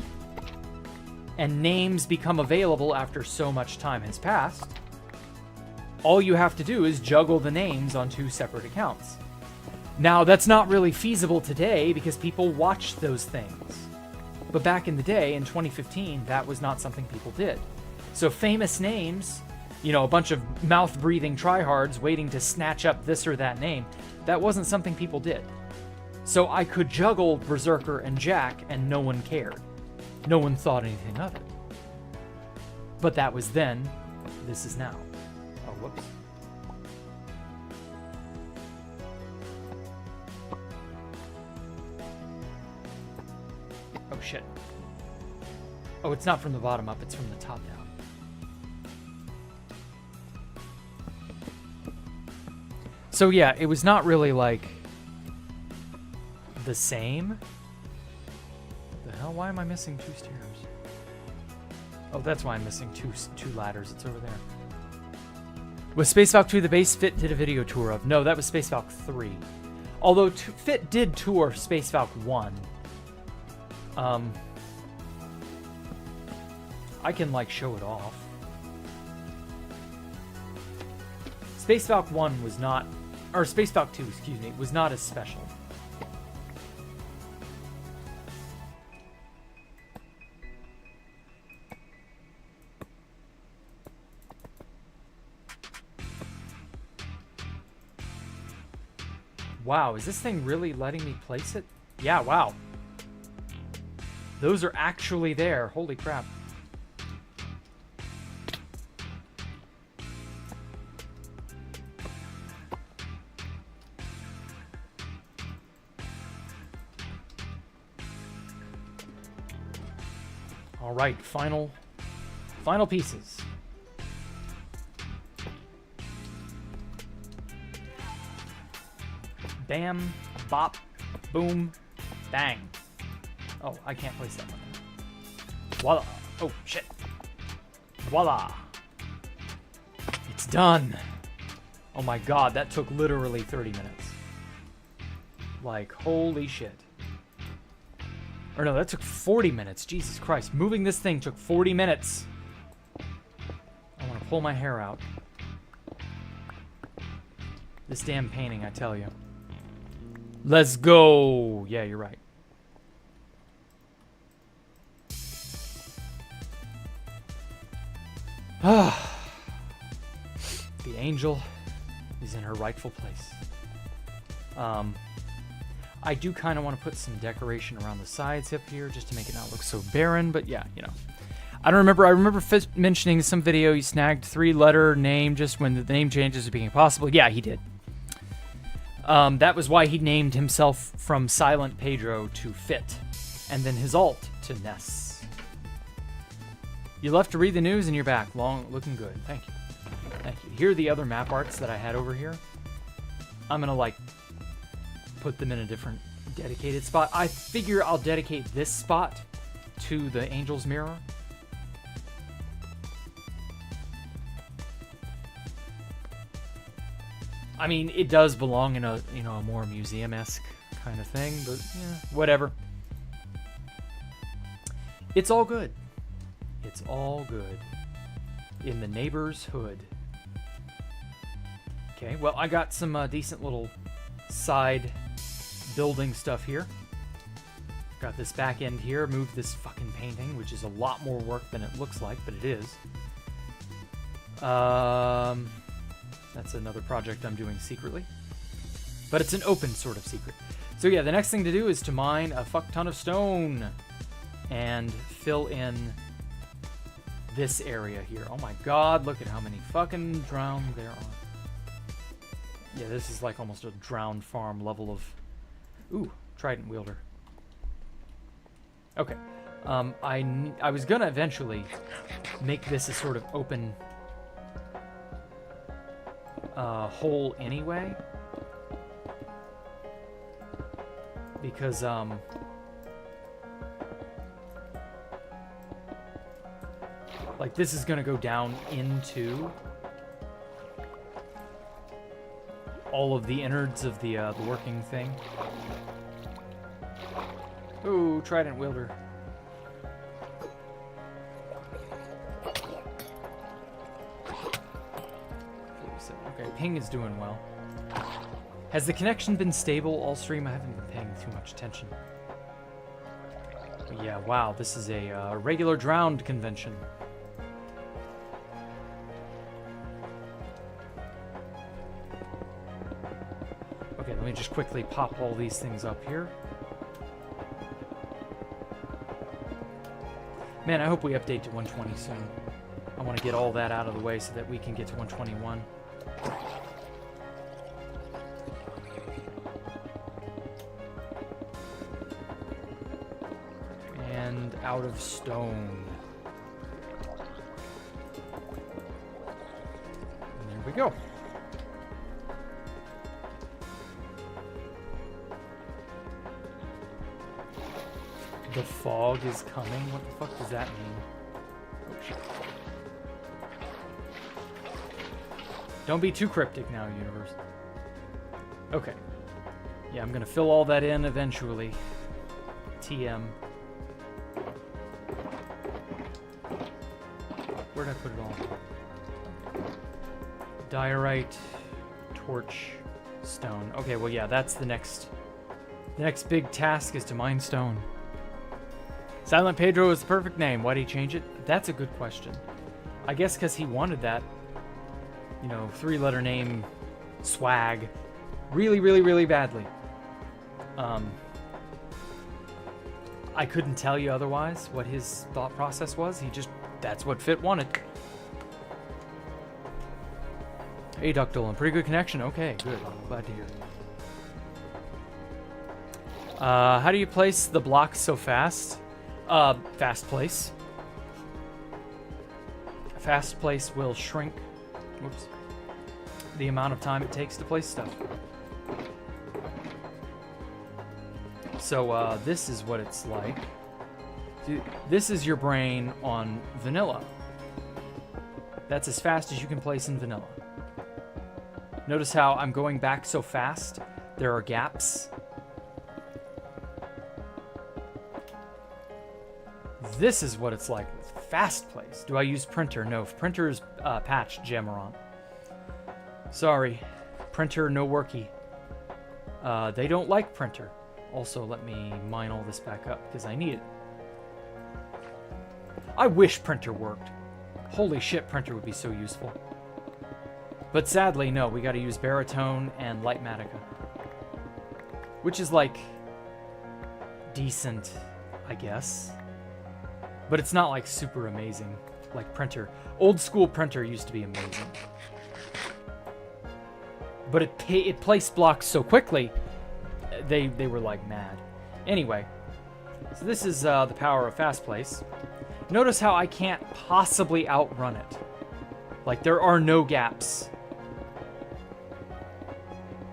[SPEAKER 1] and names become available after so much time has passed, all you have to do is juggle the names on 2 separate accounts. Now, that's not really feasible today because people watch those things. But back in the day, in 2015, that was not something people did. So famous names, you know, a bunch of mouth-breathing tryhards waiting to snatch up this or that name, that wasn't something people did. So I could juggle Berserker and Jack and no one cared. No one thought anything of it. But that was then, this is now. Oh, whoops. Oh, shit. Oh, it's not from the bottom up, it's from the top down. So yeah, it was not really like the same. The hell? Why am I missing 2 stairs? Oh, that's why I'm missing two ladders. It's over there. Was Space Valk 2 the base Fit did a video tour of? No, that was Space Valk 3. Although Fit did tour Space Valk 1. I can, like, show it off. Space Valk 1 was not... Or Space Valk 2, excuse me, was not as special. Wow, is this thing really letting me place it? Yeah, wow. Those are actually there. Holy crap. All right, final pieces. Bam, bop, boom, bang. Oh, I can't place that one. Voila. Oh, shit. Voila. It's done. Oh my god, that took literally 30 minutes. Like, holy shit. Or no, that took 40 minutes. Jesus Christ. Moving this thing took 40 minutes. I want to pull my hair out. This damn painting, I tell you. Let's go. Yeah, you're right. Ah. The angel is in her rightful place. I do kind of want to put some decoration around the sides up here just to make it not look so barren, but yeah, you know. I remember mentioning in some video he snagged 3-letter name just when the name changes became possible. Yeah, he did. That was why he named himself from Silent Pedro to Fit, and then his alt to Ness. You left to read the news and you're back. Looking good. Thank you. Thank you. Here are the other map arts that I had over here. I'm gonna, like, put them in a different dedicated spot. I figure I'll dedicate this spot to the Angel's Mirror. I mean, it does belong in a, you know, a more museum-esque kind of thing, but yeah, whatever. It's all good. It's all good. In the neighbor's hood. Okay, well, I got some decent little side building stuff here. Got this back end here. Moved this fucking painting, which is a lot more work than it looks like, but it is. That's another project I'm doing secretly. But it's an open sort of secret. So yeah, the next thing to do is to mine a fuck ton of stone and fill in this area here. Oh my god, look at how many fucking drowned there are. Yeah, this is like almost a drowned farm level of... Ooh, trident wielder. Okay. I was gonna eventually make this a sort of open hole anyway. Because, like, this is gonna go down into all of the innards of the working thing. Ooh, trident wielder. Okay, ping is doing well. Has the connection been stable all stream? I haven't been paying too much attention. But yeah, wow, this is a regular drowned convention. Okay, let me just quickly pop all these things up here. Man, I hope we update to 120 soon. I want to get all that out of the way so that we can get to 121. And out of stone. And there we go. The fog is coming? What the fuck does that mean? Oh, shit. Don't be too cryptic now, universe. Okay. Yeah, I'm gonna fill all that in eventually. TM. Where'd I put it all? Diorite, torch, stone. Okay, well, yeah, that's the next big task is to mine stone. Silent Pedro is the perfect name. Why did he change it? That's a good question. I guess because he wanted that, you know, 3-letter name swag really, really, really badly. I couldn't tell you otherwise what his thought process was. That's what Fit wanted. Hey, Ductile, pretty good connection. Okay, good. I'm glad to hear. How do you place the blocks so fast? Fast place. Fast place will shrink, whoops, the amount of time it takes to place stuff. So, this is what it's like. This is your brain on vanilla. That's as fast as you can place in vanilla. Notice how I'm going back so fast. There are gaps. This is what it's like with fast place. Do I use printer? No, printer's patched Jammerant. Sorry, printer no worky. They don't like printer. Also, let me mine all this back up because I need it. I wish printer worked. Holy shit, printer would be so useful. But sadly, no, we gotta use baritone and Lightmatica. Which is like decent, I guess. But it's not like super amazing, like printer. Old school printer used to be amazing. But it placed blocks so quickly, they were like mad. Anyway, so this is the power of fast place. Notice how I can't possibly outrun it. Like there are no gaps.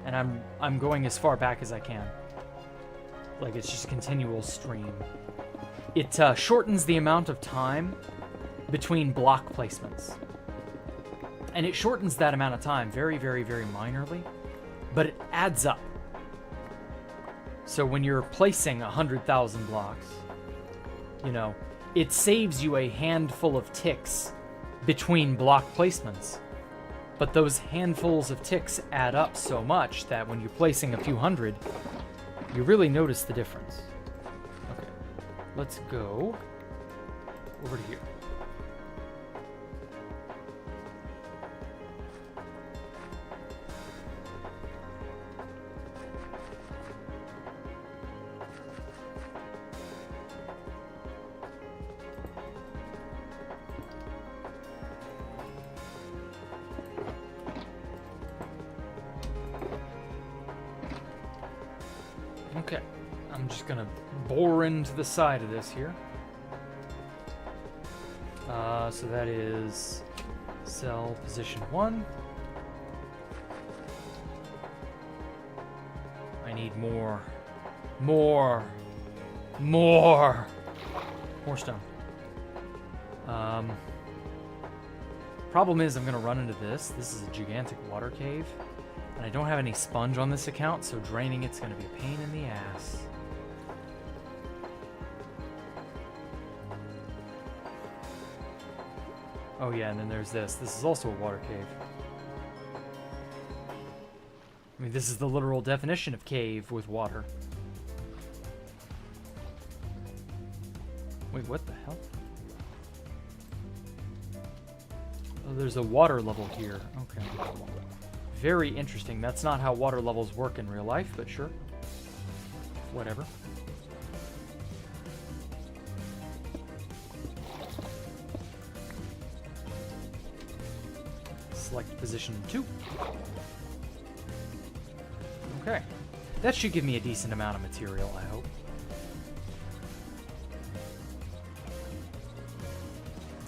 [SPEAKER 1] And I'm going as far back as I can. Like it's just a continual stream. It shortens the amount of time between block placements. And it shortens that amount of time very, very, very minorly, but it adds up. So when you're placing 100,000 blocks, you know, it saves you a handful of ticks between block placements. But those handfuls of ticks add up so much that when you're placing a few hundred, you really notice the difference. Okay, let's go over to here. Okay. I'm just gonna bore into the side of this here. So that is cell position 1. I need more stone. Problem is I'm gonna run into this. This is a gigantic water cave, and I don't have any sponge on this account, so draining it's gonna be a pain in the ass. Oh yeah, and then there's this. This is also a water cave. I mean, this is the literal definition of cave with water. Wait, what the hell? Oh, there's a water level here. Okay. Very interesting. That's not how water levels work in real life, but sure. Whatever. Select position 2. Okay. That should give me a decent amount of material, I hope.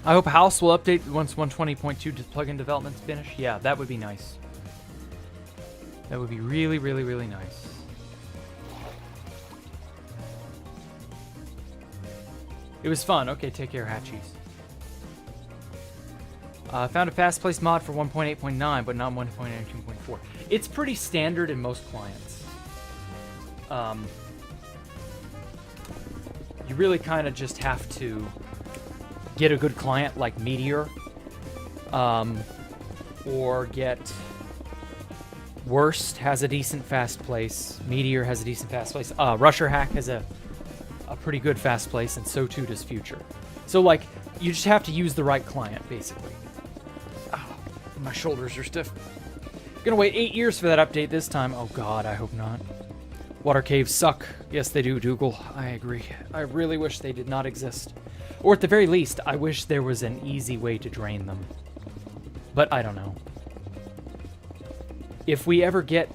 [SPEAKER 1] I hope House will update once 120.2 plugin development's finished. Yeah, that would be nice. That would be really, really, really nice. It was fun. Okay, take care, Hatchies. Found a fast-placed mod for 1.8.9, but not 1.8.2.4. It's pretty standard in most clients. You really kind of just have to get a good client like Meteor, or get Worst has a decent fast place. Meteor has a decent fast place. Rusher Hack has a pretty good fast place, and so too does Future. So like, you just have to use the right client, basically. My shoulders are stiff. Gonna wait 8 years for that update this time. Oh god, I hope not. Water caves suck. Yes, they do, Dougal. I agree. I really wish they did not exist. Or at the very least, I wish there was an easy way to drain them. But I don't know. If we ever get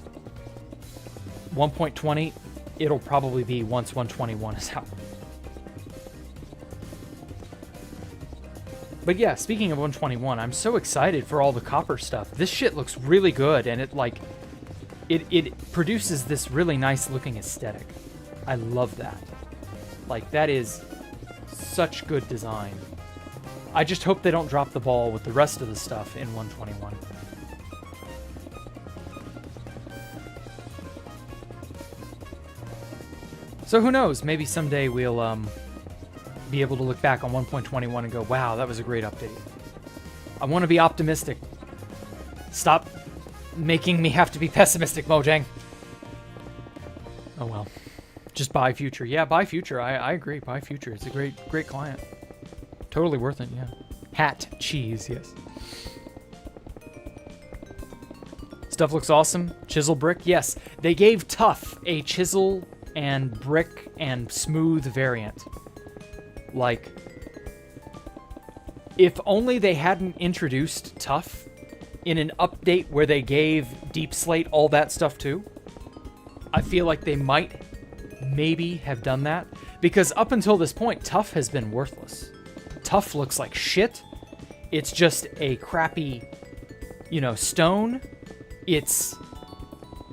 [SPEAKER 1] 1.20, it'll probably be once 121 is out. But yeah, speaking of 121, I'm so excited for all the copper stuff. This shit looks really good, and it produces this really nice looking aesthetic. I love that. Like, that is such good design. I just hope they don't drop the ball with the rest of the stuff in 121. So who knows? Maybe someday we'll be able to look back on 1.21 and go, wow, that was a great update. I want to be optimistic. Stop making me have to be pessimistic, Mojang. Oh well. Just buy Future. Yeah, buy Future. I agree. Buy Future. It's a great client. Totally worth it, yeah. Hat cheese, yes. Stuff looks awesome. Chisel brick, yes. They gave Tough a chisel and brick and smooth variant. Like, if only they hadn't introduced Tough in an update where they gave Deep Slate all that stuff too, I feel like they might maybe have done that. Because up until this point, Tough has been worthless. Tough looks like shit. It's just a crappy, stone. It's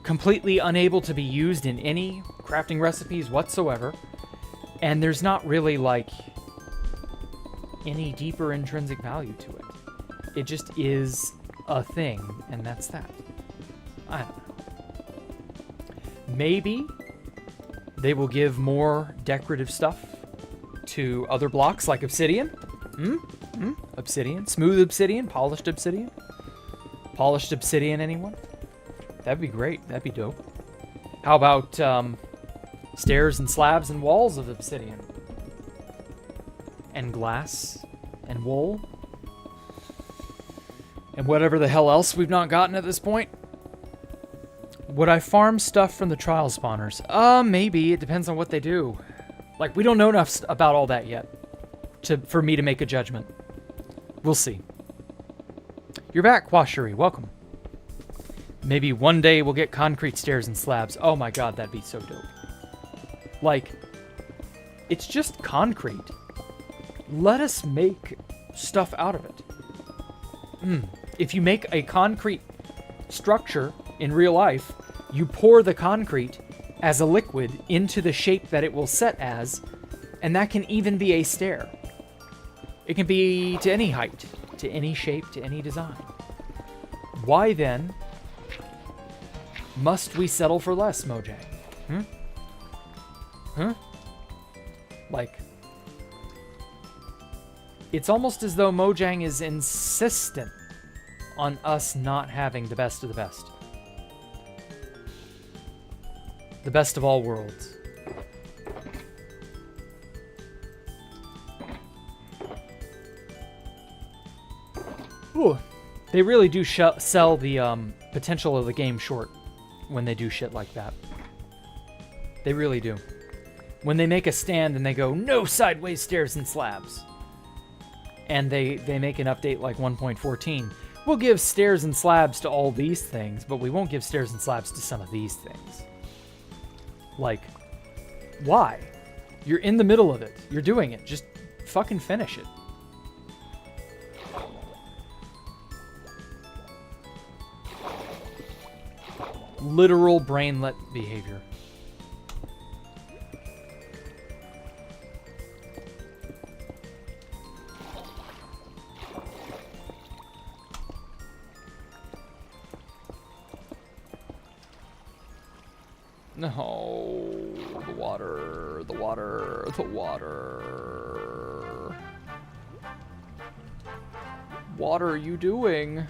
[SPEAKER 1] completely unable to be used in any crafting recipes whatsoever. And there's not really, like, any deeper intrinsic value to it. It just is a thing, and that's that. I don't know. Maybe they will give more decorative stuff to other blocks, like obsidian. Obsidian. Smooth obsidian. Polished obsidian. Polished obsidian, anyone? That'd be great. That'd be dope. How about stairs and slabs and walls of obsidian? And glass and wool? And whatever the hell else we've not gotten at this point? Would I farm stuff from the trial spawners? Maybe. It depends on what they do. Like, we don't know enough about all that yet for me to make a judgment. We'll see. You're back, Quashiri. Welcome. Maybe one day we'll get concrete stairs and slabs. Oh my god, that'd be so dope. Like, it's just concrete. Let us make stuff out of it. If you make a concrete structure in real life, you pour the concrete as a liquid into the shape that it will set as, and that can even be a stair. It can be to any height, to any shape, to any design. Why then must we settle for less, Mojang? Like, it's almost as though Mojang is insistent on us not having the best of the best. The best of all worlds. Ooh. They really do sell the potential of the game short when they do shit like that. They really do. When they make a stand and they go, no sideways stairs and slabs. And they make an update like 1.14. We'll give stairs and slabs to all these things, but we won't give stairs and slabs to some of these things. Like, why? You're in the middle of it. You're doing it. Just fucking finish it. Literal brainlet behavior. No, the water, the water, the water. What are you doing?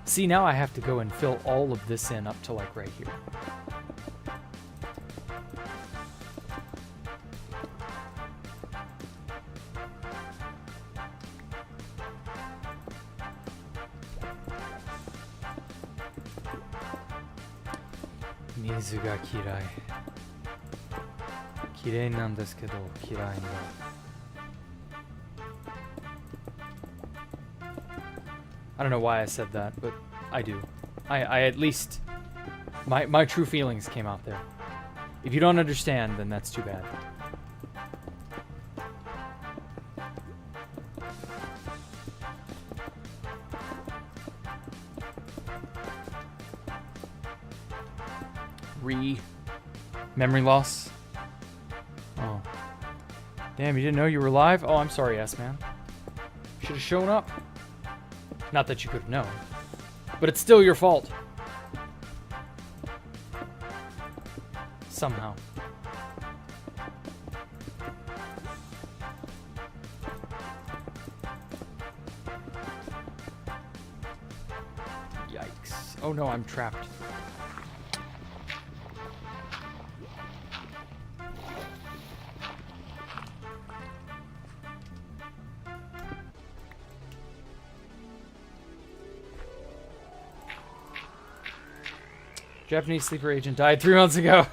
[SPEAKER 1] See, now I have to go and fill all of this in up to like right here. Mizu ga kirai. Kirei nan desu kedo, kirai no. I don't know why I said that, but I do. I at least... My true feelings came out there. If you don't understand, then that's too bad. Memory loss. Oh. Damn, you didn't know you were live? Oh, I'm sorry, S-Man. Should have shown up. Not that you could have known. But it's still your fault. Somehow. Yikes. Oh no, I'm trapped. Japanese sleeper agent died 3 months ago.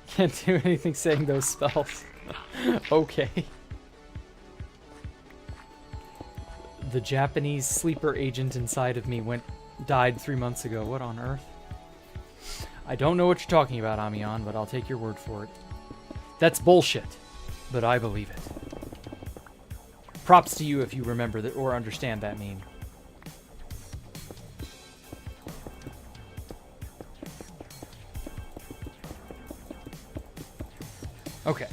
[SPEAKER 1] Can't do anything saying those spells. Okay. The Japanese sleeper agent inside of me died 3 months ago. What on earth? I don't know what you're talking about, Amion, but I'll take your word for it. That's bullshit, but I believe it. Props to you if you remember that or understand that meme. Okay.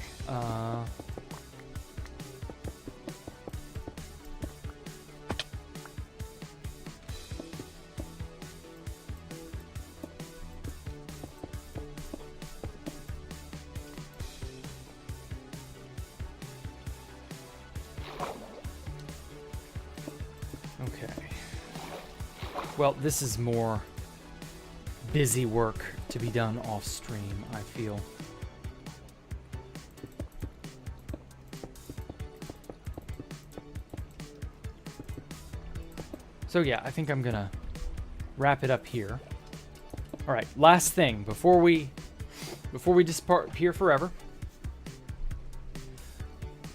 [SPEAKER 1] Okay. Well, this is more busy work to be done off stream, I feel. So yeah, I think I'm gonna wrap it up here. All right, last thing before we disappear forever.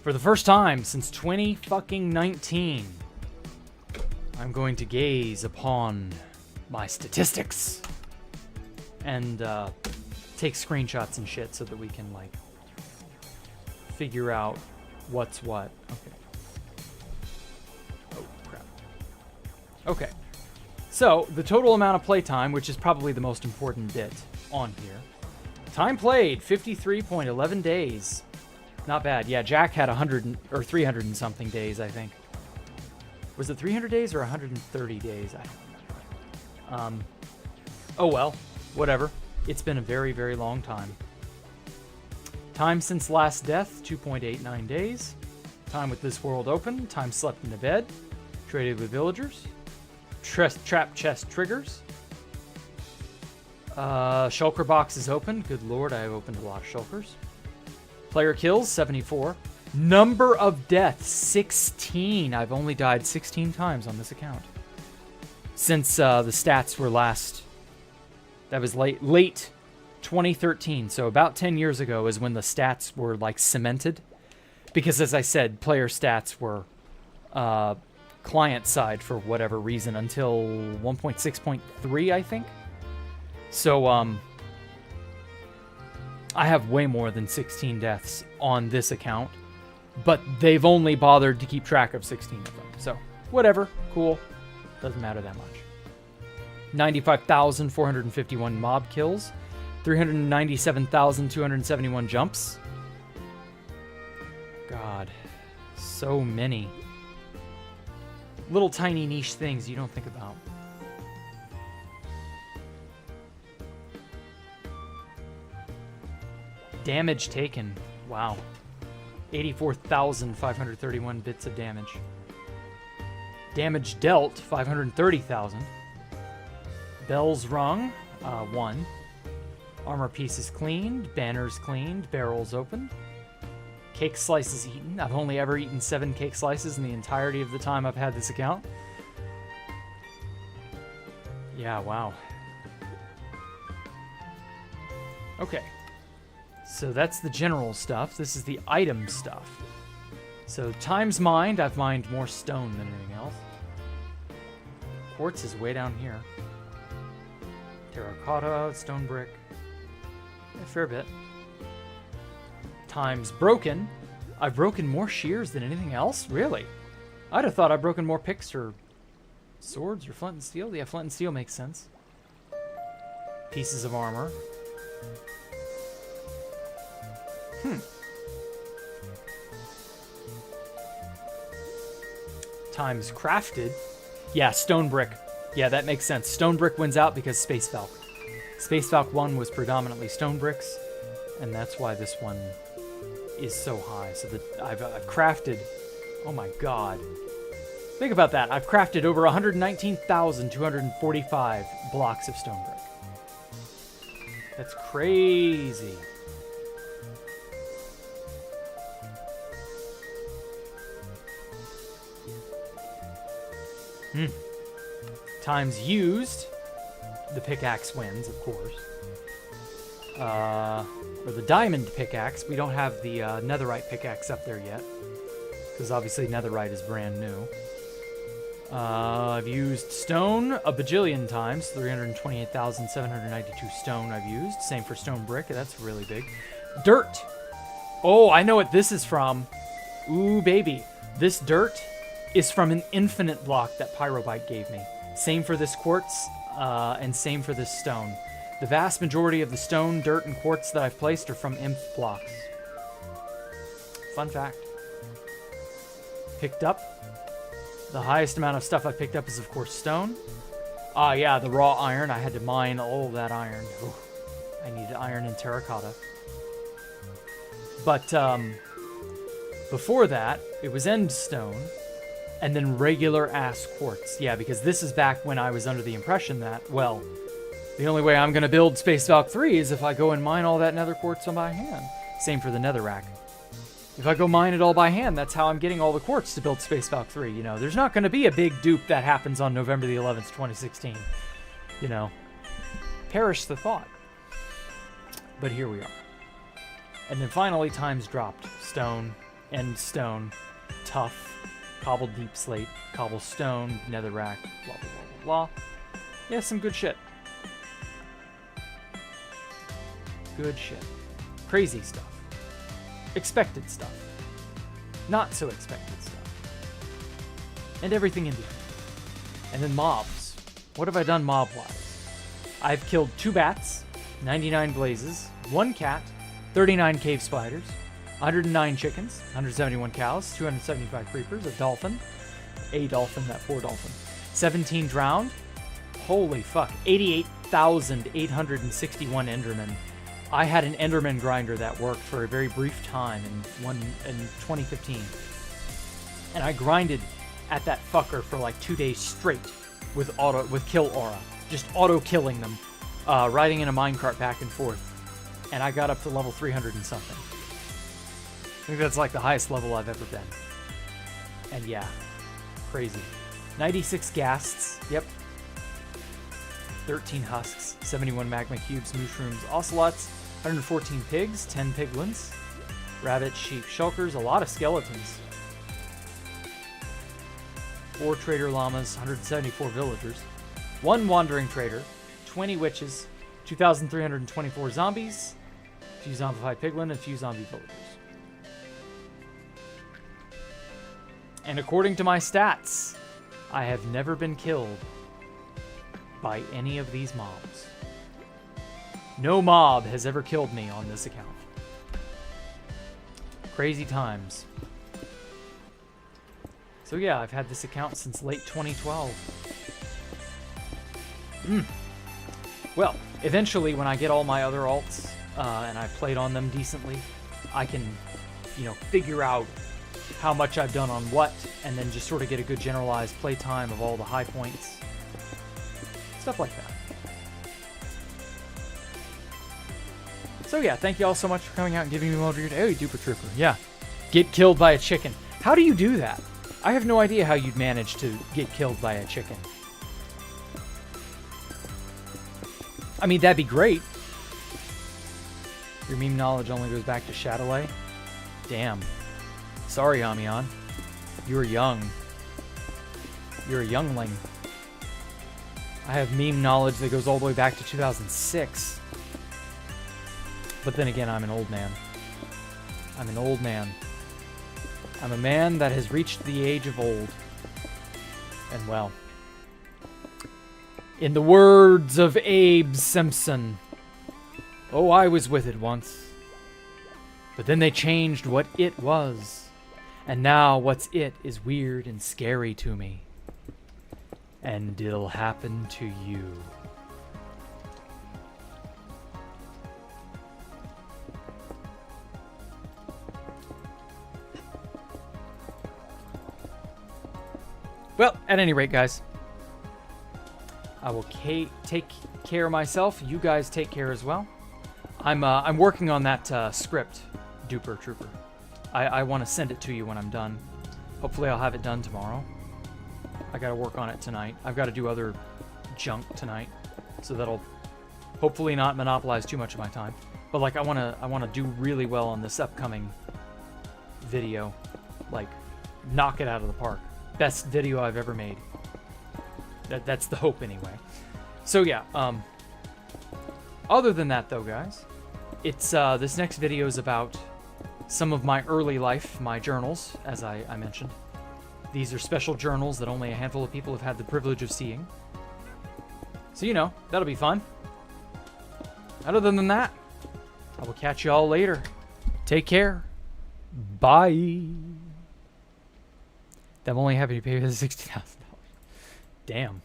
[SPEAKER 1] For the first time since 2019, I'm going to gaze upon my statistics and take screenshots and shit so that we can, like, figure out what's what. Okay. Oh, crap. Okay. So, the total amount of playtime, which is probably the most important bit on here. Time played, 53.11 days. Not bad. Yeah, Jack had 300 and something days, I think. Was it 300 days or 130 days? I don't remember. Oh well, whatever. It's been a very, very long time. Time since last death, 2.89 days. Time with this world open. Time slept in the bed. Traded with villagers. Trap chest triggers. Shulker box is open. Good lord, I have opened a lot of shulkers. Player kills, 74. Number of deaths, 16. I've only died 16 times on this account. Since the stats were last... That was late 2013. So about 10 years ago is when the stats were, like, cemented. Because, as I said, player stats were client side for whatever reason until 1.6.3, I think. So, I have way more than 16 deaths on this account, but they've only bothered to keep track of 16 of them. So, whatever. Cool. Doesn't matter that much. 95,451 mob kills. 397,271 jumps. God. So many. Little tiny niche things you don't think about. Damage taken. Wow. 84,531 bits of damage. Damage dealt, 530,000. Bells rung, 1. Armor pieces cleaned, banners cleaned, barrels opened. Cake slices eaten. I've only ever eaten 7 cake slices in the entirety of the time I've had this account. Yeah, wow. Okay. So that's the general stuff. This is the item stuff. So times mined, I've mined more stone than anything else. Quartz is way down here. Terracotta, stone brick. A fair bit. Times broken. I've broken more shears than anything else? Really? I'd have thought I'd broken more picks or swords or flint and steel. Yeah, flint and steel makes sense. Pieces of armor. Times crafted. Yeah, stone brick. Yeah, that makes sense. Stone brick wins out because Space Valk. Space Valk 1 was predominantly stone bricks, and that's why this one is so high. So that I've crafted... Oh my god. Think about that. I've crafted over 119,245 blocks of stone brick. That's crazy. Times used, the pickaxe wins, of course. Or the diamond pickaxe. We don't have the netherite pickaxe up there yet, because obviously netherite is brand new. I've used stone a bajillion times. 328,792 stone I've used. Same for stone brick. That's really big. Dirt. Oh, I know what this is from. Ooh, baby. This dirt is from an infinite block that Pyrobite gave me. Same for this quartz, and same for this stone. The vast majority of the stone, dirt, and quartz that I've placed are from inf blocks. Fun fact. Picked up. The highest amount of stuff I picked up is, of course, stone. Yeah, the raw iron. I had to mine all of that iron. Ooh, I needed iron and terracotta. But before that, it was end stone. And then regular-ass quartz. Yeah, because this is back when I was under the impression that, well, the only way I'm going to build Space Valk 3 is if I go and mine all that nether quartz on by hand. Same for the netherrack. If I go mine it all by hand, that's how I'm getting all the quartz to build Space Valk 3. You know, there's not going to be a big dupe that happens on November the 11th, 2016. You know, perish the thought. But here we are. And then finally, times dropped. Stone, and stone, tough, cobbled deep slate, cobblestone, netherrack, blah, blah, blah, blah, blah. Yeah, some good shit. Good shit. Crazy stuff. Expected stuff. Not so expected stuff. And everything in between. And then mobs. What have I done mob-wise? I've killed 2 bats, 99 blazes, 1 cat, 39 cave spiders, 109 chickens, 171 cows, 275 creepers, a dolphin, that poor dolphin, 17 drowned, holy fuck, 88,861 endermen. I had an enderman grinder that worked for a very brief time in 2015. And I grinded at that fucker for like 2 days straight with kill aura. Just auto killing them, riding in a minecart back and forth. And I got up to level 300 and something. I think that's like the highest level I've ever been. And yeah, crazy. 96 ghasts, yep. 13 husks, 71 magma cubes, mushrooms, ocelots, 114 pigs, 10 piglins, rabbits, sheep, shulkers, a lot of skeletons. 4 trader llamas, 174 villagers, 1 wandering trader, 20 witches, 2,324 zombies, a few zombified piglin, and a few zombie villagers. And according to my stats, I have never been killed by any of these mobs. No mob has ever killed me on this account. Crazy times. So yeah, I've had this account since late 2012. Well, eventually when I get all my other alts and I played on them decently, I can, figure out how much I've done on what, and then just sort of get a good generalized play time of all the high points. Stuff like that. So yeah, thank you all so much for coming out and giving me one of your day. Oh, Duper Trooper. Yeah. Get killed by a chicken. How do you do that? I have no idea how you'd manage to get killed by a chicken. I mean, that'd be great. Your meme knowledge only goes back to Shadowlay? Damn. Sorry, Amion. You were young. You're a youngling. I have meme knowledge that goes all the way back to 2006. But then again, I'm an old man. I'm an old man. I'm a man that has reached the age of old. And well, in the words of Abe Simpson, oh, I was with it once. But then they changed what it was. And now what's it is weird and scary to me. And it'll happen to you. Well, at any rate, guys, I will take care of myself. You guys take care as well. I'm working on that script, Duper Trooper. I want to send it to you when I'm done. Hopefully I'll have it done tomorrow. I got to work on it tonight. I've got to do other junk tonight, so that'll hopefully not monopolize too much of my time. But like I want to do really well on this upcoming video. Like knock it out of the park. Best video I've ever made. That's the hope anyway. So yeah, other than that though, guys, it's this next video is about some of my early life, my journals, as I mentioned. These are special journals that only a handful of people have had the privilege of seeing. So that'll be fun. Other than that, I will catch you all later. Take care. Bye. I'm only happy to pay for the $60,000. Damn.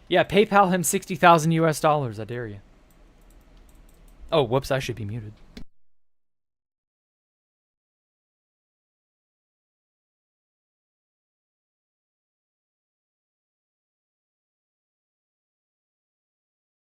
[SPEAKER 1] Yeah, PayPal him $60,000 US. I dare you. Oh, whoops, I should be muted.